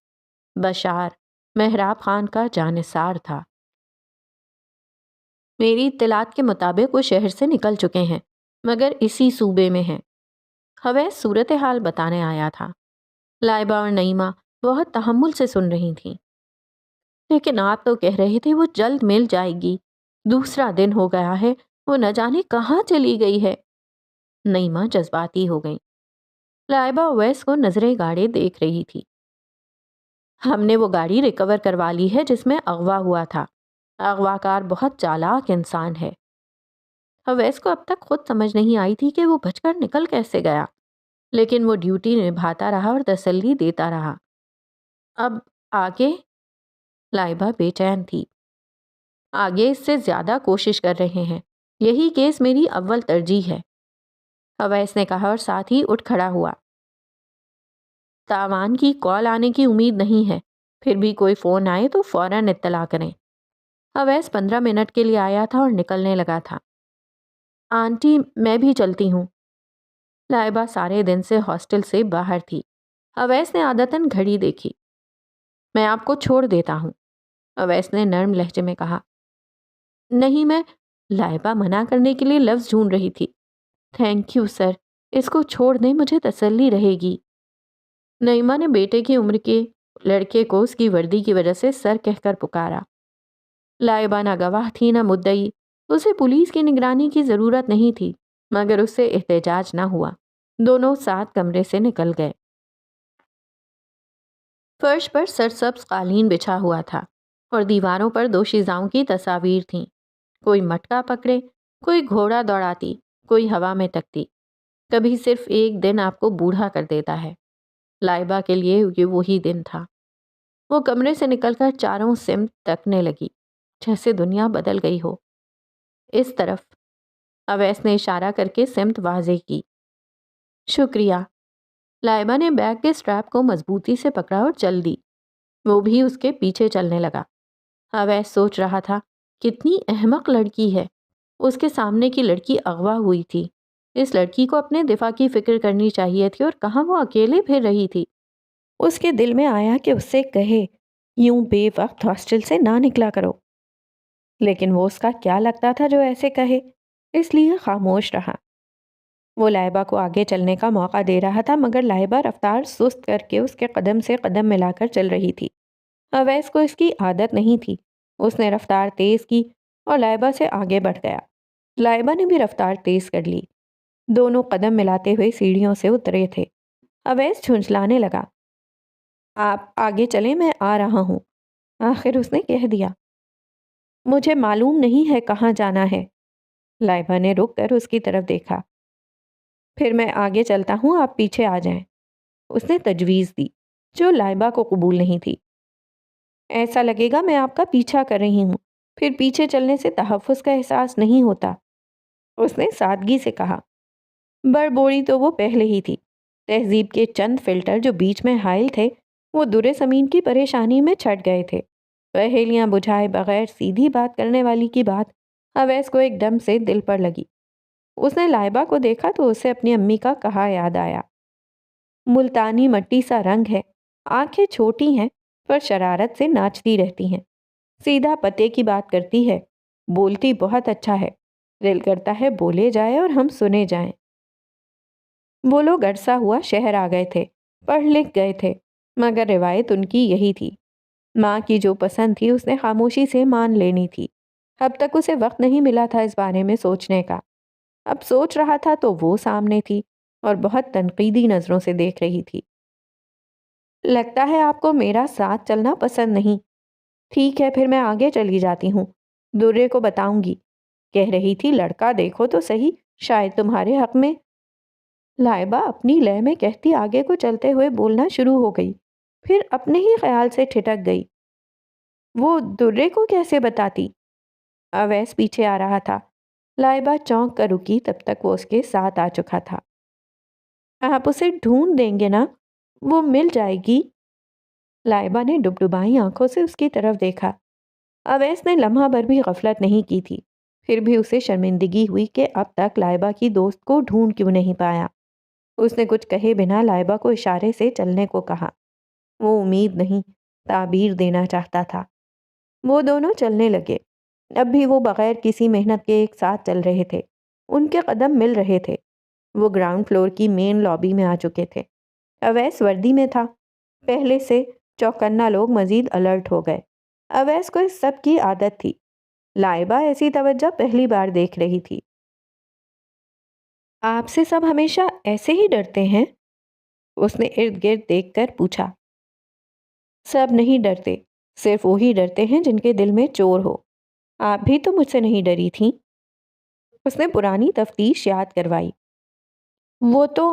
بشار محراب خان کا جانثار تھا۔ میری اطلاعات کے مطابق وہ شہر سے نکل چکے ہیں، مگر اسی صوبے میں ہیں۔ حویس صورتحال بتانے آیا تھا۔ لائبہ اور نعیمہ بہت تحمل سے سن رہی تھیں۔ لیکن آپ تو کہہ رہے تھے وہ جلد مل جائے گی، دوسرا دن ہو گیا ہے، وہ نہ جانے کہاں چلی گئی ہے۔ نعیمہ جذباتی ہو گئی۔ لائبہ اویس کو نظریں گاڑے دیکھ رہی تھی۔ ہم نے وہ گاڑی ریکور کروا لی ہے جس میں اغوا ہوا تھا۔ اغوا کار بہت چالاک انسان ہے۔ اویس کو اب تک خود سمجھ نہیں آئی تھی کہ وہ بچ کر نکل کیسے گیا، لیکن وہ ڈیوٹی نبھاتا رہا اور تسلی دیتا رہا۔ اب آگے؟ لائبہ بے چین تھی۔ آگے اس سے زیادہ کوشش کر رہے ہیں، یہی کیس میری اول ترجیح ہے، اویس نے کہا اور ساتھ ہی اٹھ کھڑا ہوا۔ تاوان کی کال آنے کی امید نہیں ہے، پھر بھی کوئی فون آئے تو فوراً اطلاع کریں۔ اویس 15 منٹ کے لیے آیا تھا اور نکلنے لگا تھا۔ آنٹی میں بھی چلتی ہوں۔ لائبہ سارے دن سے ہاسٹل سے باہر تھی۔ اویس نے عادتاً گھڑی دیکھی۔ میں آپ کو چھوڑ دیتا ہوں، اویس نے نرم لہجے میں کہا۔ نہیں، میں لائبہ منع کرنے کے لیے لفظ ڈھونڈ رہی تھی۔ تھینک یو سر، اس کو چھوڑ دیں، مجھے تسلی رہے گی۔ نعیمہ نے بیٹے کی عمر کے لڑکے کو اس کی وردی کی وجہ سے سر کہہ کر پکارا۔ لائبہ نہ گواہ تھی نہ مدعی، اسے پولیس کی نگرانی کی ضرورت نہیں تھی، مگر اس سے احتجاج نہ ہوا۔ دونوں ساتھ کمرے سے نکل گئے۔ فرش پر سرسبز قالین بچھا ہوا تھا اور دیواروں پر دوشیزاؤں کی تصاویر تھیں۔ کوئی مٹکا پکڑے، کوئی گھوڑا دوڑاتی، کوئی ہوا میں تکتی۔ کبھی صرف ایک دن آپ کو بوڑھا کر دیتا ہے۔ لائبہ کے لیے یہ وہی دن تھا۔ وہ کمرے سے نکل کر چاروں سمت تکنے لگی، جیسے دنیا بدل گئی ہو۔ اس طرف، اویس نے اشارہ کر کے سمت واضح کی۔ شکریہ۔ لائبہ نے بیگ کے سٹریپ کو مضبوطی سے پکڑا اور چل دی۔ وہ بھی اس کے پیچھے چلنے لگا۔ اویس سوچ رہا تھا، کتنی احمق لڑکی ہے۔ اس کے سامنے کی لڑکی اغوا ہوئی تھی۔ اس لڑکی کو اپنے دفاع کی فکر کرنی چاہیے تھی، اور کہاں وہ اکیلے پھر رہی تھی۔ اس کے دل میں آیا کہ اس سے کہے، یوں بے وقت ہاسٹل سے نہ نکلا کرو، لیکن وہ اس کا کیا لگتا تھا جو ایسے کہے، اس لیے خاموش رہا۔ وہ لائبہ کو آگے چلنے کا موقع دے رہا تھا، مگر لائبہ رفتار سست کر کے اس کے قدم سے قدم ملا کر چل رہی تھی۔ اویس کو اس کی عادت نہیں تھی۔ اس نے رفتار تیز کی اور لائبہ سے آگے بڑھ گیا۔ لائبہ نے بھی رفتار تیز کر لی۔ دونوں قدم ملاتے ہوئے سیڑھیوں سے اترے تھے۔ اویس جھنجھلانے لگا۔ آپ آگے چلیں، میں آ رہا ہوں، آخر اس نے کہہ دیا۔ مجھے معلوم نہیں ہے کہاں جانا ہے۔ لائبہ نے رک کر اس کی طرف دیکھا۔ پھر میں آگے چلتا ہوں، آپ پیچھے آ جائیں، اس نے تجویز دی، جو لائبہ کو قبول نہیں تھی۔ ایسا لگے گا میں آپ کا پیچھا کر رہی ہوں، پھر پیچھے چلنے سے تحفظ کا احساس نہیں ہوتا، اس نے سادگی سے کہا۔ بڑبوڑی تو وہ پہلے ہی تھی۔ تہذیب کے چند فلٹر جو بیچ میں حائل تھے، وہ در زمین کی پریشانی میں چھٹ گئے تھے۔ پہیلیاں بجھائے بغیر سیدھی بات کرنے والی کی بات اویس کو ایک دم سے دل پر لگی۔ اس نے لائبہ کو دیکھا تو اسے اپنی امی کا کہا یاد آیا۔ ملتانی مٹی سا رنگ ہے، آنکھیں چھوٹی ہیں پر شرارت سے ناچتی رہتی ہیں، سیدھا پتے کی بات کرتی ہے، بولتی بہت اچھا ہے، دل کرتا ہے بولے جائے اور ہم سنے جائیں۔ وہ لوگ عرصہ ہوا شہر آ گئے تھے، پڑھ لکھ گئے تھے، مگر روایت ان کی یہی تھی۔ ماں کی جو پسند تھی اس نے خاموشی سے مان لینی تھی۔ اب تک اسے وقت نہیں ملا تھا اس بارے میں سوچنے کا۔ اب سوچ رہا تھا تو وہ سامنے تھی اور بہت تنقیدی نظروں سے دیکھ رہی تھی۔ لگتا ہے آپ کو میرا ساتھ چلنا پسند نہیں۔ ٹھیک ہے، پھر میں آگے چلی جاتی ہوں، درے کو بتاؤں گی، کہہ رہی تھی۔ لڑکا دیکھو تو صحیح، شاید تمہارے حق میں۔ لائبہ اپنی لے میں کہتی آگے کو چلتے ہوئے بولنا شروع ہو گئی، پھر اپنے ہی خیال سے ٹھٹک گئی۔ وہ درے کو کیسے بتاتی؟ اویس پیچھے آ رہا تھا۔ لائبہ چونک کر رکی، تب تک وہ اس کے ساتھ آ چکا تھا۔ آپ اسے ڈھونڈ دیں گے نا؟ وہ مل جائے گی؟ لائبہ نے ڈبڈبائی آنکھوں سے اس کی طرف دیکھا۔ اویس نے لمحہ بھر بھی غفلت نہیں کی تھی، پھر بھی اسے شرمندگی ہوئی کہ اب تک لائبہ کی دوست کو ڈھونڈ کیوں نہیں پایا۔ اس نے کچھ کہے بنا لائبہ کو اشارے سے چلنے کو کہا۔ وہ امید نہیں، تعبیر دینا چاہتا تھا۔ وہ دونوں چلنے لگے۔ اب بھی وہ بغیر کسی محنت کے ایک ساتھ چل رہے تھے۔ ان کے قدم مل رہے تھے۔ وہ گراؤنڈ فلور کی مین لابی میں آ چکے تھے۔ اویس وردی میں تھا۔ پہلے سے چوکنا لوگ مزید الرٹ ہو گئے۔ اویس کو اس سب کی عادت تھی۔ لائبہ ایسی توجہ پہلی بار دیکھ رہی تھی۔ آپ سے سب ہمیشہ ایسے ہی ڈرتے ہیں؟ اس نے ارد گرد دیکھ کر پوچھا۔ سب نہیں ڈرتے، صرف وہی ڈرتے ہیں جن کے دل میں چور ہو۔ آپ بھی تو مجھ سے نہیں ڈری تھیں۔ اس نے پرانی تفتیش یاد کروائی۔ وہ تو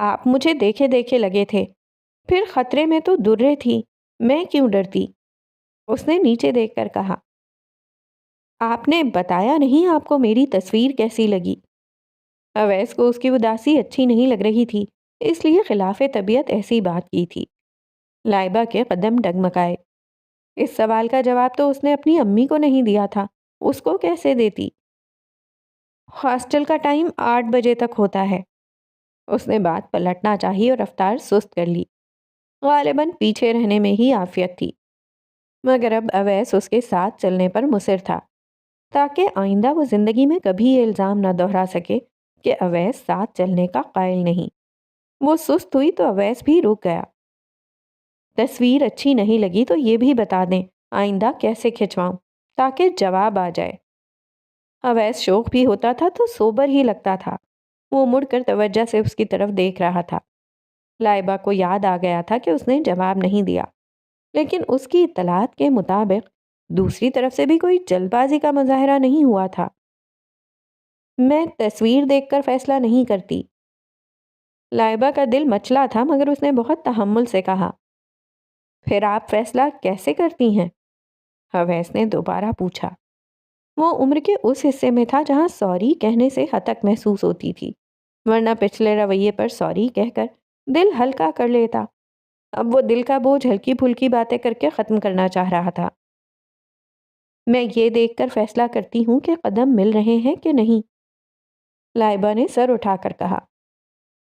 آپ مجھے دیکھے دیکھے لگے تھے، پھر خطرے میں تو درے تھی، میں کیوں ڈرتی؟ اس نے نیچے دیکھ کر کہا۔ آپ نے بتایا نہیں آپ کو میری تصویر کیسی لگی؟ اویس کو اس کی اداسی اچھی نہیں لگ رہی تھی، اس لیے خلاف طبیعت ایسی بات کی تھی۔ لائبہ کے قدم ڈگمگائے۔ اس سوال کا جواب تو اس نے اپنی امی کو نہیں دیا تھا، اس کو کیسے دیتی؟ ہاسٹل کا ٹائم 8 بجے تک ہوتا ہے۔ اس نے بات پلٹنا چاہی اور رفتار سست کر لی۔ غالباً پیچھے رہنے میں ہی عافیت تھی، مگر اب اویس اس کے ساتھ چلنے پر مصر تھا، تاکہ آئندہ وہ زندگی میں کبھی یہ الزام نہ دہرا سکے کہ اویس ساتھ چلنے کا قائل نہیں۔ وہ سست ہوئی تو اویس بھی رک گیا۔ تصویر اچھی نہیں لگی تو یہ بھی بتا دیں، آئندہ کیسے کھنچواؤں تاکہ جواب آ جائے۔ اویس شوق بھی ہوتا تھا تو سوبر ہی لگتا تھا۔ وہ مڑ کر توجہ سے اس کی طرف دیکھ رہا تھا۔ لائبہ کو یاد آ گیا تھا کہ اس نے جواب نہیں دیا، لیکن اس کی اطلاعات کے مطابق دوسری طرف سے بھی کوئی جلد بازی کا مظاہرہ نہیں ہوا تھا۔ میں تصویر دیکھ کر فیصلہ نہیں کرتی۔ لائبہ کا دل مچلا تھا، مگر اس نے بہت تحمل سے کہا۔ پھر آپ فیصلہ کیسے کرتی ہیں؟ اویس نے دوبارہ پوچھا۔ وہ عمر کے اس حصے میں تھا جہاں سوری کہنے سے ہتک محسوس ہوتی تھی، ورنہ پچھلے رویے پر سوری کہہ کر دل ہلکا کر لیتا۔ اب وہ دل کا بوجھ ہلکی پھلکی باتیں کر کے ختم کرنا چاہ رہا تھا۔ میں یہ دیکھ کر فیصلہ کرتی ہوں کہ قدم مل رہے ہیں کہ نہیں۔ لائبہ نے سر اٹھا کر کہا۔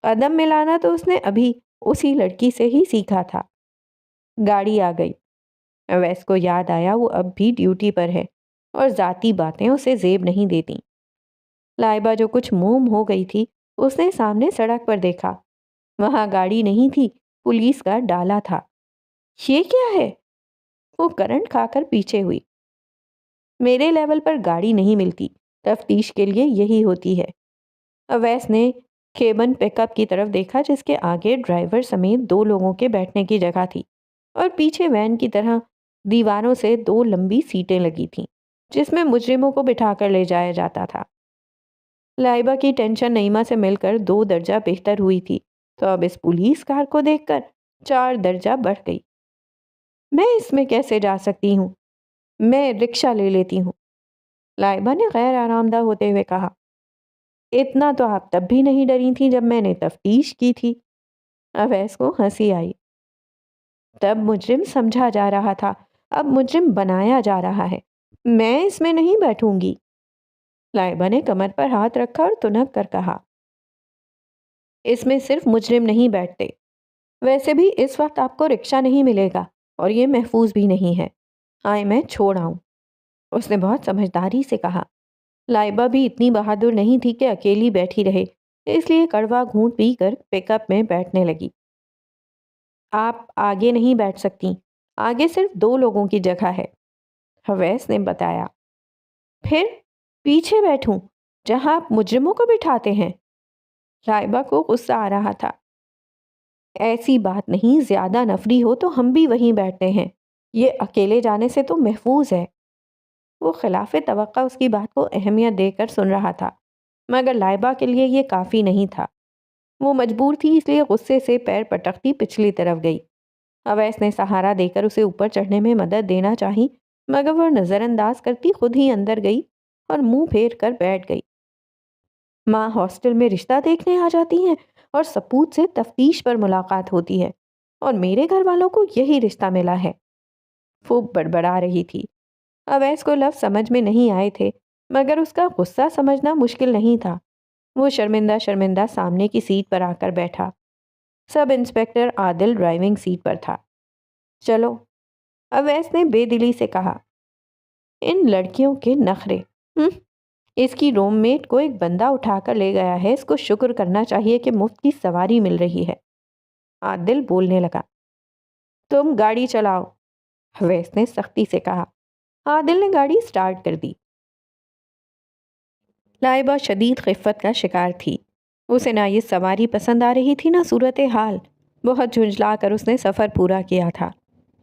قدم ملانا تو اس نے ابھی اسی لڑکی سے ہی سیکھا تھا۔ گاڑی آ گئی۔ اویس کو یاد آیا وہ اب بھی ڈیوٹی پر ہے اور ذاتی باتیں اسے زیب نہیں دیتی۔ لائبہ جو کچھ موم ہو گئی تھی، اس نے سامنے سڑک پر دیکھا۔ وہاں گاڑی نہیں تھی، پولیس کا ڈالا تھا۔ یہ کیا ہے؟ وہ کرنٹ کھا کر پیچھے ہوئی۔ میرے لیول پر گاڑی نہیں ملتی، تفتیش کے لیے یہی ہوتی ہے۔ اویس نے کیبن پک اپ کی طرف دیکھا جس کے آگے ڈرائیور سمیت 2 لوگوں کے بیٹھنے کی جگہ تھی اور پیچھے وین کی طرح دیواروں سے 2 لمبی سیٹیں لگی تھیں جس میں مجرموں کو بٹھا کر لے جایا جاتا تھا۔ لائبہ کی ٹینشن نعیمہ سے مل کر 2 درجہ بہتر ہوئی تھی، تو اب اس پولیس کار کو دیکھ کر 4 درجہ بڑھ گئی۔ میں اس میں کیسے جا سکتی ہوں؟ میں رکشہ لے لیتی ہوں، لائبہ نے غیر آرام دہ ہوتے ہوئے کہا۔ اتنا تو آپ تب بھی نہیں ڈری تھیں جب میں نے تفتیش کی تھی۔ اویس کو ہنسی آئی۔ تب مجرم سمجھا جا رہا تھا، اب مجرم بنایا جا رہا ہے۔ میں اس میں نہیں بیٹھوں گی۔ لائبہ نے کمر پر ہاتھ رکھا اور تنک کر کہا۔ اس میں صرف مجرم نہیں بیٹھتے۔ ویسے بھی اس وقت آپ کو رکشہ نہیں ملے گا اور یہ محفوظ بھی نہیں ہے۔ آئے میں چھوڑ آؤں۔ اس نے بہت سمجھداری سے کہا۔ لائبہ بھی اتنی بہادر نہیں تھی کہ اکیلی بیٹھی رہے، اس لیے کڑوا گھونٹ پی کر پک اپ میں بیٹھنے لگی۔ آپ آگے نہیں بیٹھ سکتی، آگے صرف 2 لوگوں کی جگہ ہے، اویس نے بتایا۔ پھر پیچھے بیٹھوں جہاں آپ مجرموں کو بٹھاتے ہیں؟ لائبہ کو غصہ آ رہا تھا۔ ایسی بات نہیں، زیادہ نفری ہو تو ہم بھی وہیں بیٹھتے ہیں، یہ اکیلے جانے سے تو محفوظ ہے۔ وہ خلاف توقع اس کی بات کو اہمیت دے کر سن رہا تھا، مگر لائبہ کے لیے یہ کافی نہیں تھا۔ وہ مجبور تھی، اس لیے غصے سے پیر پٹکتی پچھلی طرف گئی۔ اویس نے سہارا دے کر اسے اوپر چڑھنے میں مدد دینا چاہی، مگر وہ نظر انداز کرتی خود ہی اندر گئی اور منہ پھیر کر بیٹھ گئی۔ ماں ہاسٹل میں رشتہ دیکھنے آ جاتی ہیں اور ثبوت سے تفتیش پر ملاقات ہوتی ہے، اور میرے گھر والوں کو یہی رشتہ ملا ہے۔ وہ بڑبڑا رہی تھی۔ اویس کو لفظ سمجھ میں نہیں آئے تھے، مگر اس کا غصہ سمجھنا مشکل نہیں تھا۔ وہ شرمندہ شرمندہ سامنے کی سیٹ پر آ کر بیٹھا۔ سب انسپکٹر عادل ڈرائیونگ سیٹ پر تھا۔ چلو، اویس نے بے دلی سے کہا، ان لڑکیوں کے نخرے۔ اس کی روم میٹ کو ایک بندہ اٹھا کر لے گیا ہے، اس کو شکر کرنا چاہیے کہ مفت کی سواری مل رہی ہے۔ عادل بولنے لگا، تم گاڑی چلاؤ، اویس نے سختی سے کہا۔ عادل نے گاڑی سٹارٹ کر دی۔ لائبہ شدید خفت کا شکار تھی۔ اسے نہ یہ سواری پسند آ رہی تھی نہ صورتحال۔ بہت جھنجھلا کر اس نے سفر پورا کیا تھا۔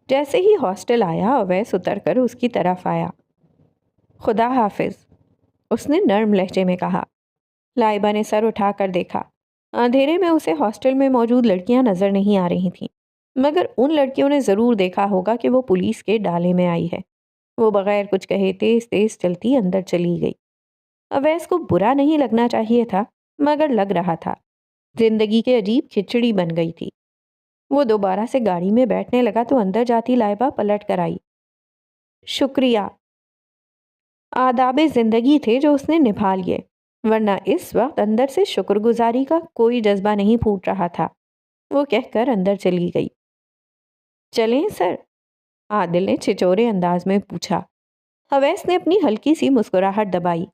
جیسے ہی ہاسٹل آیا، اویس اتر کر اس کی طرف آیا۔ خدا حافظ، اس نے نرم لہجے میں کہا۔ لائبہ نے سر اٹھا کر دیکھا۔ اندھیرے میں اسے ہاسٹل میں موجود لڑکیاں نظر نہیں آ رہی تھیں، مگر ان لڑکیوں نے ضرور دیکھا ہوگا کہ وہ پولیس کے ڈالے میں آئی ہے۔ وہ بغیر کچھ کہے تیز تیز چلتی اندر چلی گئی۔ اویس کو برا نہیں لگنا چاہیے تھا، مگر لگ رہا تھا۔ زندگی کے عجیب کھچڑی بن گئی تھی۔ وہ دوبارہ سے گاڑی میں بیٹھنے لگا تو اندر جاتی لائبہ پلٹ کر آئی۔ شکریہ۔ آداب زندگی تھے جو اس نے نبھا لیے، ورنہ اس وقت اندر سے شکر گزاری کا کوئی جذبہ نہیں پھوٹ رہا تھا۔ وہ کہہ کر اندر چلی گئی۔ چلیں سر؟ عادل نے چھچورے انداز میں پوچھا۔ اویس نے اپنی ہلکی سی مسکراہٹ دبائی۔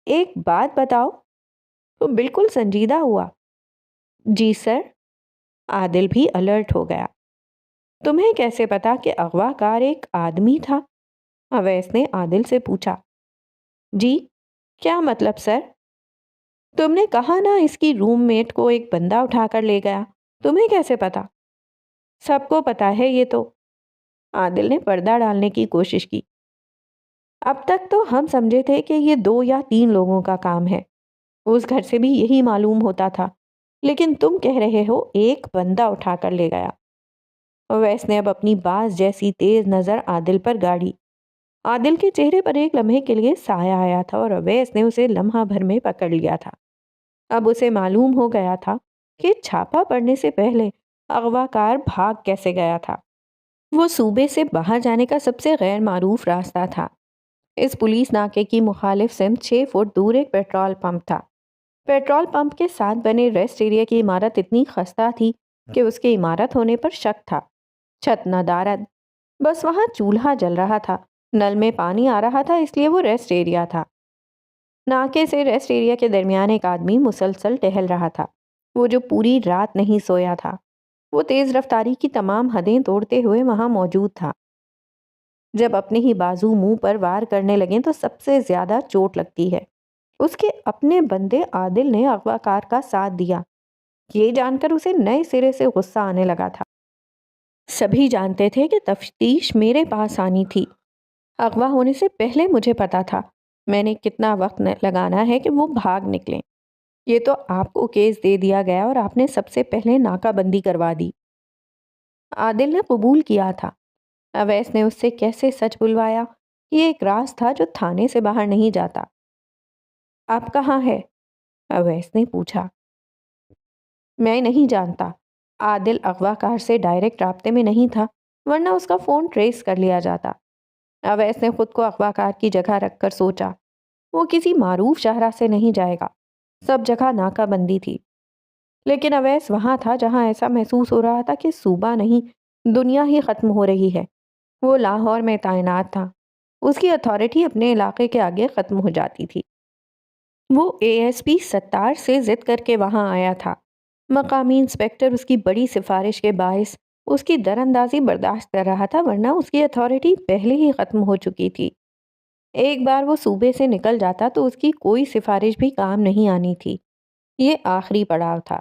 ایک بات بتاؤ۔ وہ بالکل سنجیدہ ہوا۔ جی سر۔ عادل بھی الرٹ ہو گیا۔ تمہیں کیسے پتا کہ اغوا کار ایک آدمی تھا؟ اویس نے عادل سے پوچھا۔ جی، کیا مطلب سر؟ تم نے کہا نا اس کی روم میٹ کو ایک بندہ اٹھا کر لے گیا، تمہیں کیسے پتا؟ سب کو پتا ہے یہ تو۔ عادل نے پردہ ڈالنے کی کوشش کی۔ اب تک تو ہم سمجھے تھے کہ یہ 2 یا 3 لوگوں کا کام ہے، اس گھر سے بھی یہی معلوم ہوتا تھا، لیکن تم کہہ رہے ہو ایک بندہ اٹھا کر لے گیا۔ اویس نے اب اپنی باز جیسی تیز نظر عادل پر گاڑی۔ عادل کے چہرے پر ایک لمحے کے لیے سایہ آیا تھا اور اویس نے اسے لمحہ بھر میں پکڑ لیا تھا۔ اب اسے معلوم ہو گیا تھا کہ چھاپا پڑنے سے پہلے اغوا کار بھاگ کیسے گیا تھا۔ وہ صوبے سے باہر جانے کا سب سے غیر معروف راستہ تھا۔ اس پولیس ناکے کی مخالف سمت 6 فٹ دور ایک پیٹرول پمپ تھا۔ پیٹرول پمپ کے ساتھ بنے ریسٹ ایریا کی عمارت اتنی خستہ تھی کہ اس کے عمارت ہونے پر شک تھا۔ چھت نہ دارد، بس وہاں چولہا جل رہا تھا، نل میں پانی آ رہا تھا، اس لیے وہ ریسٹ ایریا تھا۔ ناکے سے ریسٹ ایریا کے درمیان ایک آدمی مسلسل ٹہل رہا تھا، وہ جو پوری رات نہیں سویا تھا۔ وہ تیز رفتاری کی تمام حدیں توڑتے ہوئے وہاں موجود تھا۔ جب اپنے ہی بازو منہ پر وار کرنے لگیں تو سب سے زیادہ چوٹ لگتی ہے۔ اس کے اپنے بندے عادل نے اغوا کار کا ساتھ دیا، یہ جان کر اسے نئے سرے سے غصہ آنے لگا تھا۔ سبھی جانتے تھے کہ تفتیش میرے پاس آنی تھی۔ اغوا ہونے سے پہلے مجھے پتا تھا میں نے کتنا وقت لگانا ہے کہ وہ بھاگ نکلیں۔ یہ تو آپ کو کیس دے دیا گیا اور آپ نے سب سے پہلے ناکہ بندی کروا دی۔ عادل نے قبول کیا تھا۔ اویس نے اس سے کیسے سچ بلوایا؟ یہ ایک راز تھا جو تھانے سے باہر نہیں جاتا۔ آپ کہاں ہے؟ اویس نے پوچھا۔ میں نہیں جانتا۔ عادل اغوا کار سے ڈائریکٹ رابطے میں نہیں تھا، ورنہ اس کا فون ٹریس کر لیا جاتا۔ اویس نے خود کو اغوا کار کی جگہ رکھ کر سوچا، وہ کسی معروف شاہراہ سے نہیں جائے گا، سب جگہ ناکہ بندی تھی۔ لیکن اویس وہاں تھا جہاں ایسا محسوس ہو رہا تھا کہ صوبہ نہیں، دنیا ہی ختم ہو رہی ہے۔ وہ لاہور میں تعینات تھا، اس کی اتھارٹی اپنے علاقے کے آگے ختم ہو جاتی تھی۔ وہ ASP ستار سے ضد کر کے وہاں آیا تھا۔ مقامی انسپکٹر اس کی بڑی سفارش کے باعث اس کی در اندازی برداشت کر رہا تھا، ورنہ اس کی اتھارٹی پہلے ہی ختم ہو چکی تھی۔ ایک بار وہ صوبے سے نکل جاتا تو اس کی کوئی سفارش بھی کام نہیں آنی تھی۔ یہ آخری پڑاؤ تھا۔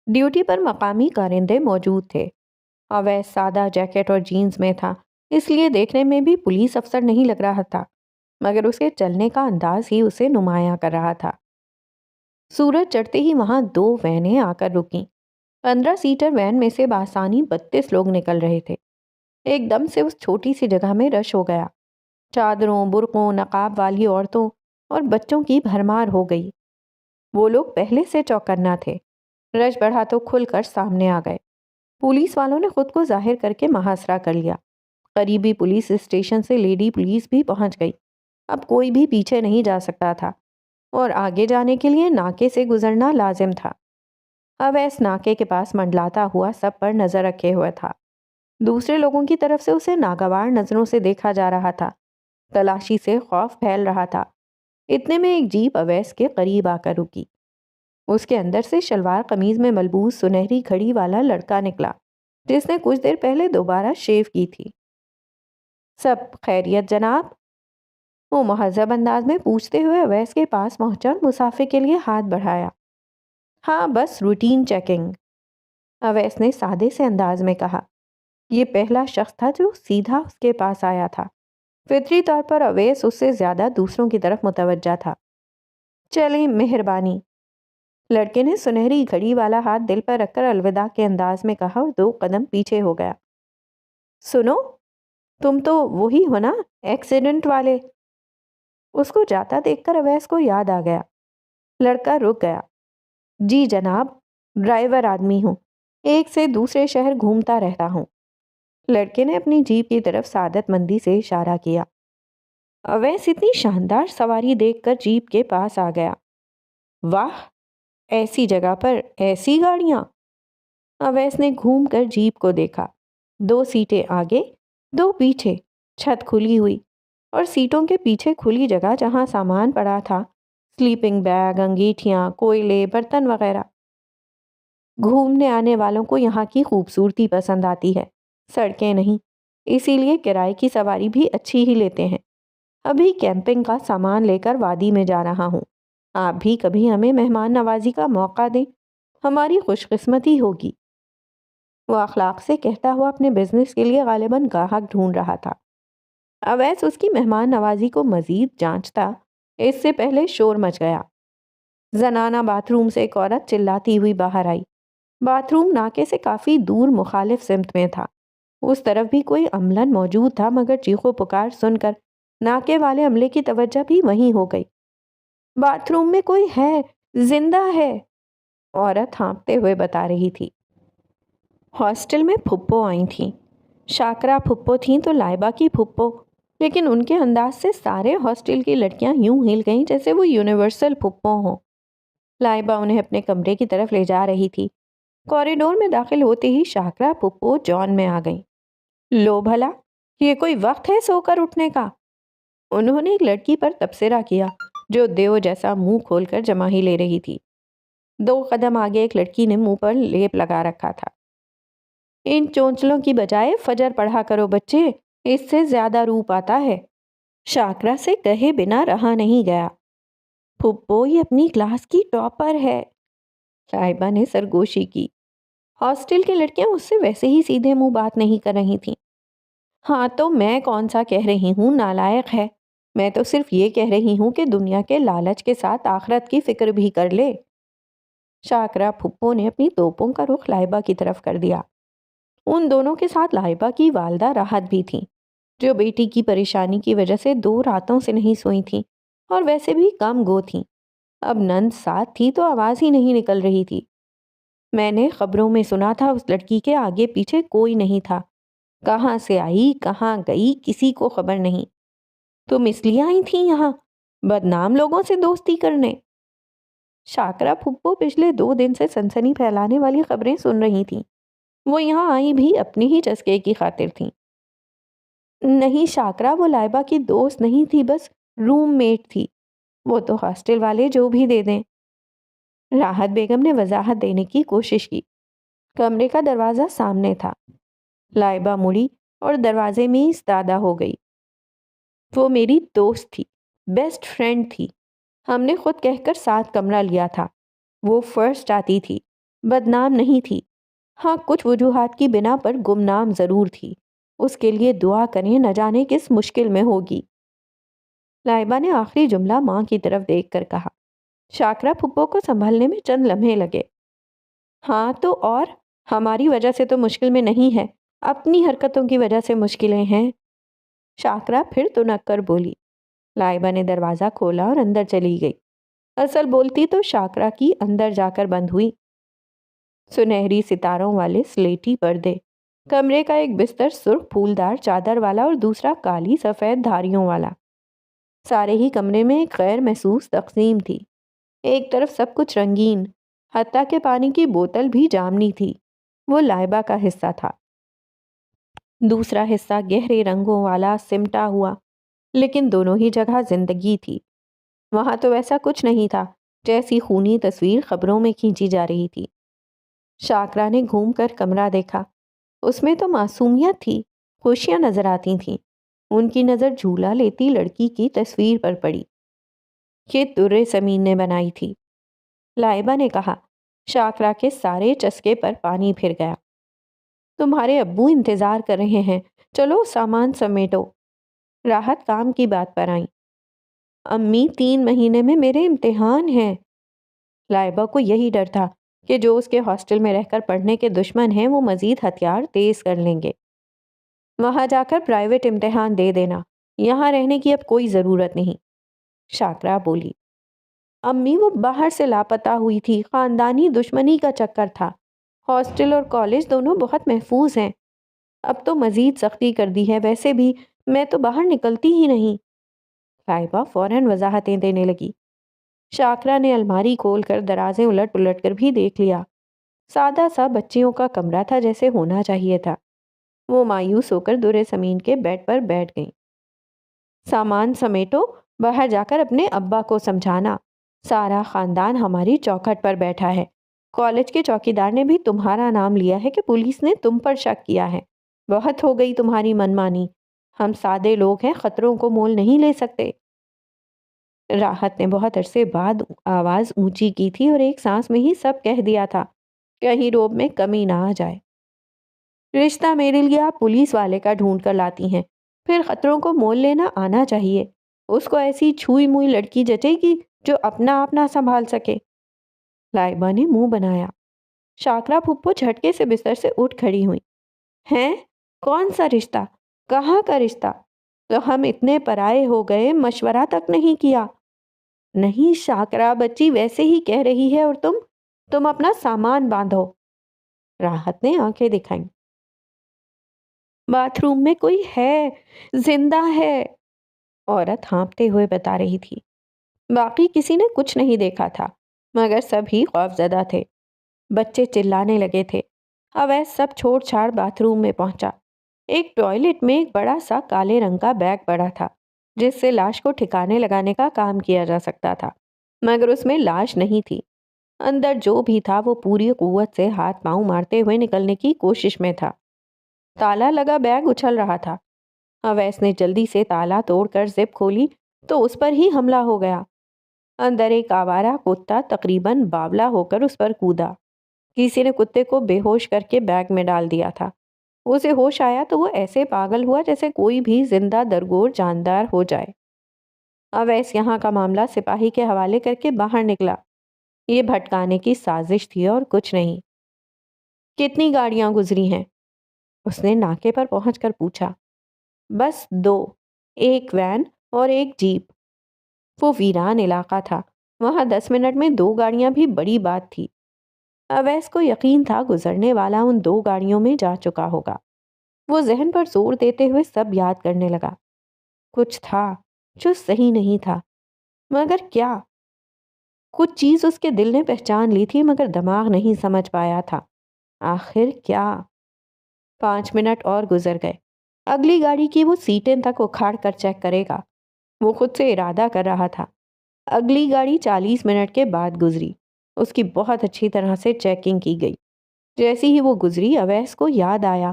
ڈیوٹی پر مقامی کارندے موجود تھے۔ اویس سادہ جیکٹ اور جینز میں تھا، اس لیے دیکھنے میں بھی پولیس افسر نہیں لگ رہا تھا، مگر اس کے چلنے کا انداز ہی اسے نمایاں کر رہا تھا۔ سورج چڑھتے ہی وہاں 2 وینیں آ کر رکیں۔ 15 سیٹر وین میں سے بآسانی 32 لوگ نکل رہے تھے۔ ایک دم سے اس چھوٹی سی جگہ میں رش ہو گیا۔ چادروں، برقعوں، نقاب والی عورتوں اور بچوں کی بھرمار ہو گئی۔ وہ لوگ پہلے سے چوکنا تھے۔ رش بڑھا تو کھل کر سامنے آ گئے۔ پولیس والوں نے خود کو ظاہر کر کے محاصرہ کر لیا۔ قریبی پولیس اسٹیشن سے لیڈی پولیس بھی پہنچ گئی۔ اب کوئی بھی پیچھے نہیں جا سکتا تھا اور آگے جانے کے لیے ناکے سے گزرنا لازم تھا۔ اویس ناکے کے پاس منڈلاتا ہوا سب پر نظر رکھے ہوئے تھا۔ دوسرے لوگوں کی طرف سے اسے ناگوار نظروں سے دیکھا جا رہا تھا۔ تلاشی سے خوف پھیل رہا تھا۔ اتنے میں ایک جیپ اویس کے قریب آ کر رکی۔ اس کے اندر سے شلوار قمیض میں ملبوس سنہری گھڑی والا لڑکا نکلا، جس نے کچھ دیر پہلے دوبارہ شیو کی تھی۔ سب خیریت جناب؟ وہ مہذب انداز میں پوچھتے ہوئے اویس کے پاس پہنچا اور مسافر کے لیے ہاتھ بڑھایا۔ ہاں، بس روٹین چیکنگ، اویس نے سادے سے انداز میں کہا۔ یہ پہلا شخص تھا جو سیدھا اس کے پاس آیا تھا۔ فطری طور پر اویس اس سے زیادہ دوسروں کی طرف متوجہ تھا۔ چلیں، مہربانی، لڑکے نے سنہری گھڑی والا ہاتھ دل پر رکھ کر الوداع کے انداز میں کہا اور 2 قدم پیچھے ہو گیا۔ سنو، تم تو وہی ہو نا، ایکسیڈنٹ والے؟ اس کو جاتا دیکھ کر اویس کو یاد آ گیا۔ لڑکا رک گیا۔ جی جناب، ڈرائیور آدمی ہوں، ایک سے دوسرے شہر گھومتا رہتا ہوں۔ لڑکے نے اپنی جیپ کی طرف سعادت مندی سے اشارہ کیا۔ اویس اتنی شاندار سواری دیکھ کر جیپ کے پاس آ گیا۔ واہ، ایسی جگہ پر ایسی گاڑیاں! اویس نے گھوم کر جیپ کو دیکھا۔ 2 سیٹیں آگے، 2 پیچھے، چھت کھلی ہوئی اور سیٹوں کے پیچھے کھلی جگہ جہاں سامان پڑا تھا، سلیپنگ بیگ، انگیٹھیاں، کوئلے، برتن وغیرہ۔ گھومنے آنے والوں کو یہاں کی خوبصورتی پسند آتی ہے، سڑکیں نہیں، اسی لیے کرائے کی سواری بھی اچھی ہی لیتے ہیں۔ ابھی کیمپنگ کا سامان لے کر وادی میں جا رہا ہوں۔ آپ بھی کبھی ہمیں مہمان نوازی کا موقع دیں، ہماری خوش قسمتی ہوگی۔ وہ اخلاق سے کہتا ہوا اپنے بزنس کے لیے غالباً گاہک ڈھونڈ رہا تھا۔ اویس اس کی مہمان نوازی کو مزید جانچتا، اس سے پہلے شور مچ گیا۔ زنانہ باتھ روم سے ایک عورت چلاتی ہوئی باہر آئی۔ باتھ روم ناکے سے کافی دور مخالف سمت میں تھا۔ اس طرف بھی کوئی عملہ موجود تھا، مگر چیخو پکار سن کر ناکے والے عملے کی توجہ بھی وہیں ہو گئی۔ باتھ روم میں کوئی ہے، زندہ ہے، عورت ہانپتے ہوئے بتا رہی تھی۔ ہاسٹل میں پھپھو آئی تھیں۔ شاکرا پھپھو تھیں تو لائبہ کی پھپھو، لیکن ان کے انداز سے سارے ہاسٹل کی لڑکیاں یوں ہل گئیں جیسے وہ یونیورسل پھپھو ہوں۔ لائبہ انہیں اپنے کمرے کی طرف لے جا رہی تھی۔ کوریڈور میں داخل ہوتے ہی شاکرا پھپھو جان میں آ گئیں۔ لو بھلا، یہ کوئی وقت ہے سو کر اٹھنے کا؟ انہوں نے ایک لڑکی پر تبصرہ کیا جو دیو جیسا منہ کھول کر جماہی لے رہی تھی۔ 2 قدم آگے ایک لڑکی نے منہ پر لیپ لگا رکھا تھا۔ ان چونچلوں کی بجائے فجر پڑھا کرو بچے، اس سے زیادہ روپ آتا ہے۔ شاکرا سے کہے بنا رہا نہیں گیا۔ پھپھو یہ اپنی کلاس کی ٹاپر ہے، لائبہ نے سرگوشی کی۔ ہاسٹل کی لڑکیاں اس سے ویسے ہی سیدھے منہ بات نہیں کر رہی تھیں۔ ہاں تو میں کون سا کہہ رہی ہوں نالائق ہے، میں تو صرف یہ کہہ رہی ہوں کہ دنیا کے لالچ کے ساتھ آخرت کی فکر بھی کر لے۔ شاکرا پھپھو نے اپنی توپوں کا رخ لائبہ کی طرف کر دیا۔ ان دونوں کے ساتھ لائبہ کی والدہ راحت بھی تھیں، جو بیٹی کی پریشانی کی وجہ سے 2 راتوں سے نہیں سوئی تھیں اور ویسے بھی کم گو تھیں۔ اب نند ساتھ تھی تو آواز ہی نہیں نکل رہی تھی۔ میں نے خبروں میں سنا تھا اس لڑکی کے آگے پیچھے کوئی نہیں تھا، کہاں سے آئی کہاں گئی کسی کو خبر نہیں۔ تم اس لیے آئی تھی یہاں، بدنام لوگوں سے دوستی کرنے؟ شاکرا پھپھو پچھلے 2 دن سے سنسنی پھیلانے والی خبریں سن رہی تھیں۔ وہ یہاں آئی بھی اپنی ہی چسکے کی خاطر تھیں۔ نہیں شاکرا، وہ لائبہ کی دوست نہیں تھی، بس روم میٹ تھی۔ وہ تو ہاسٹل والے جو بھی دے دیں۔ راحت بیگم نے وضاحت دینے کی کوشش کی۔ کمرے کا دروازہ سامنے تھا۔ لائبہ مڑی اور دروازے میں ایستادہ ہو گئی۔ وہ میری دوست تھی، بیسٹ فرینڈ تھی، ہم نے خود کہہ کر ساتھ کمرہ لیا تھا۔ وہ فرسٹ آتی تھی، بدنام نہیں تھی۔ ہاں کچھ وجوہات کی بنا پر گمنام ضرور تھی، اس کے لیے دعا کریں، نہ جانے کس مشکل میں ہوگی۔ لائبہ نے آخری جملہ ماں کی طرف دیکھ کر کہا۔ شاکرا پھپھو کو سنبھلنے میں چند لمحے لگے۔ ہاں تو اور، ہماری وجہ سے تو مشکل میں نہیں ہے، اپنی حرکتوں کی وجہ سے مشکلیں ہیں۔ شاکرا پھر تنک کر بولی۔ لائبہ نے دروازہ کھولا اور اندر چلی گئی۔ اصل بولتی تو شاکرا کی اندر جا کر بند ہوئی۔ سنہری ستاروں والے سلیٹی پردے، کمرے کا ایک بستر سرخ پھولدار چادر والا اور دوسرا کالی سفید دھاریوں والا۔ سارے ہی کمرے میں ایک غیر محسوس تقسیم تھی۔ ایک طرف سب کچھ رنگین، حتیٰ کہ پانی کی بوتل بھی جامنی تھی، وہ لائبہ کا حصہ تھا۔ دوسرا حصہ گہرے رنگوں والا سمٹا ہوا، لیکن دونوں ہی جگہ زندگی تھی۔ وہاں تو ایسا کچھ نہیں تھا جیسی خونی تصویر خبروں میں کھینچی جا رہی تھی۔ شاکرا نے گھوم کر کمرہ دیکھا، اس میں تو معصومیت تھی، خوشیاں نظر آتی تھیں۔ ان کی نظر جھولا لیتی لڑکی کی تصویر پر پڑی۔ یہ در سمین نے بنائی تھی، لائبہ نے کہا۔ شاکرا کے سارے چسکے پر پانی پھر گیا۔ تمہارے ابو انتظار کر رہے ہیں، چلو سامان سمیٹو۔ راحت کام کی بات پر آئیں۔ امی 3 مہینے میں میرے امتحان ہیں۔ لائبہ کو یہی ڈر تھا کہ جو اس کے ہاسٹل میں رہ کر پڑھنے کے دشمن ہیں وہ مزید ہتھیار تیز کر لیں گے۔ وہاں جا کر پرائیویٹ امتحان دے دینا، یہاں رہنے کی اب کوئی ضرورت نہیں۔ شاکرا بولی۔ امی وہ باہر سے لاپتہ ہوئی تھی، خاندانی دشمنی کا چکر تھا۔ ہاسٹل اور کالج دونوں بہت محفوظ ہیں۔ اب تو مزید سختی کر دی ہے، ویسے بھی میں تو باہر نکلتی ہی نہیں۔ لائبہ فوراً وضاحتیں دینے لگی۔ شاکرا نے الماری کھول کر درازیں الٹ پلٹ کر بھی دیکھ لیا۔ سادہ سا بچیوں کا کمرہ تھا جیسے ہونا چاہیے تھا۔ وہ مایوس ہو کر در زمین کے بیڈ پر بیٹھ گئیں۔ سامان سمیٹو، باہر جا کر اپنے ابا کو سمجھانا، سارا خاندان ہماری چوکھٹ پر بیٹھا ہے۔ کالج کے چوکیدار نے بھی تمہارا نام لیا ہے کہ پولیس نے تم پر شک کیا ہے۔ بہت ہو گئی تمہاری منمانی، ہم سادے لوگ ہیں، خطروں کو مول نہیں لے سکتے۔ راحت نے بہت عرصے بعد آواز اونچی کی تھی اور ایک سانس میں ہی سب کہہ دیا تھا، کہیں روب میں کمی نہ آ جائے۔ رشتہ میرے لیے آپ پولیس والے کا ڈھونڈ کر لاتی ہیں، پھر خطروں کو مول لینا آنا چاہیے۔ اس کو ایسی چھوئی موئی لڑکی جچے گی جو اپنا آپ نہ سنبھال سکے۔ لائبہ نے منہ بنایا۔ شاکرا پھپھو جھٹکے سے بستر سے اٹھ کھڑی ہوئی۔ ہیں؟ کون سا رشتہ؟ کہاں کا رشتہ؟ تو ہم اتنے پرائے ہو گئے، مشورہ تک نہیں کیا۔ نہیں شاکرا، بچی ویسے ہی کہہ رہی ہے، اور تم اپنا سامان باندھو۔ راحت نے آنکھیں دکھائیں۔ باتھ روم میں کوئی ہے، زندہ ہے، عورت ہانپتے ہوئے بتا رہی تھی۔ باقی کسی نے کچھ نہیں دیکھا تھا، مگر سب ہی خوفزدہ تھے۔ بچے چلانے لگے تھے۔ اویس سب چھوڑ چھاڑ باتھ روم میں پہنچا۔ ایک ٹوائلٹ میں ایک بڑا سا کالے رنگ کا بیگ پڑا تھا، جس سے لاش کو ٹھکانے لگانے کا کام کیا جا سکتا تھا، مگر اس میں لاش نہیں تھی۔ اندر جو بھی تھا وہ پوری قوت سے ہاتھ پاؤں مارتے ہوئے نکلنے کی کوشش میں تھا۔ تالا لگا بیگ اچھل رہا تھا۔ اویس نے جلدی سے تالا توڑ کر زپ کھولی تو اس پر ہی حملہ ہو گیا۔ اندر ایک آوارہ کتا تقریباً باولا ہو کر اس پر کودا۔ کسی نے کتے کو بے ہوش کر کے بیگ میں ڈال دیا تھا۔ اسے ہوش آیا تو وہ ایسے پاگل ہوا جیسے کوئی بھی زندہ درگور جاندار ہو جائے۔ اویس یہاں کا معاملہ سپاہی کے حوالے کر کے باہر نکلا۔ یہ بھٹکانے کی سازش تھی اور کچھ نہیں۔ کتنی گاڑیاں گزری ہیں؟ اس نے ناکے پر پہنچ کر پوچھا۔ بس 2، ایک وین اور ایک جیپ۔ وہ ویران علاقہ تھا، وہاں 10 منٹ میں 2 گاڑیاں بھی بڑی بات تھی۔ اویس کو یقین تھا گزرنے والا ان 2 گاڑیوں میں جا چکا ہوگا۔ وہ ذہن پر زور دیتے ہوئے سب یاد کرنے لگا۔ کچھ تھا جو صحیح نہیں تھا، مگر کیا؟ کچھ چیز اس کے دل نے پہچان لی تھی مگر دماغ نہیں سمجھ پایا تھا۔ آخر کیا؟ 5 منٹ اور گزر گئے۔ اگلی گاڑی کی وہ سیٹیں تک اکھاڑ کر چیک کرے گا، وہ خود سے ارادہ کر رہا تھا۔ اگلی گاڑی 40 منٹ کے بعد گزری۔ اس کی بہت اچھی طرح سے چیکنگ کی گئی۔ جیسی ہی وہ گزری، اویس کو یاد آیا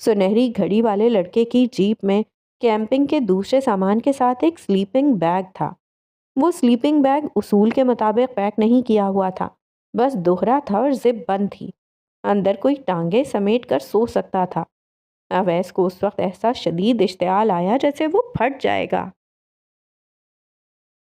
سنہری گھڑی والے لڑکے کی جیپ میں کیمپنگ کے دوسرے سامان کے ساتھ ایک سلیپنگ بیگ تھا۔ وہ سلیپنگ بیگ اصول کے مطابق پیک نہیں کیا ہوا تھا، بس دوہرا تھا اور زپ بند تھی۔ اندر کوئی ٹانگیں سمیٹ کر سو سکتا تھا۔ اویس کو اس وقت ایسا شدید اشتعال آیا جیسے وہ پھٹ جائے گا۔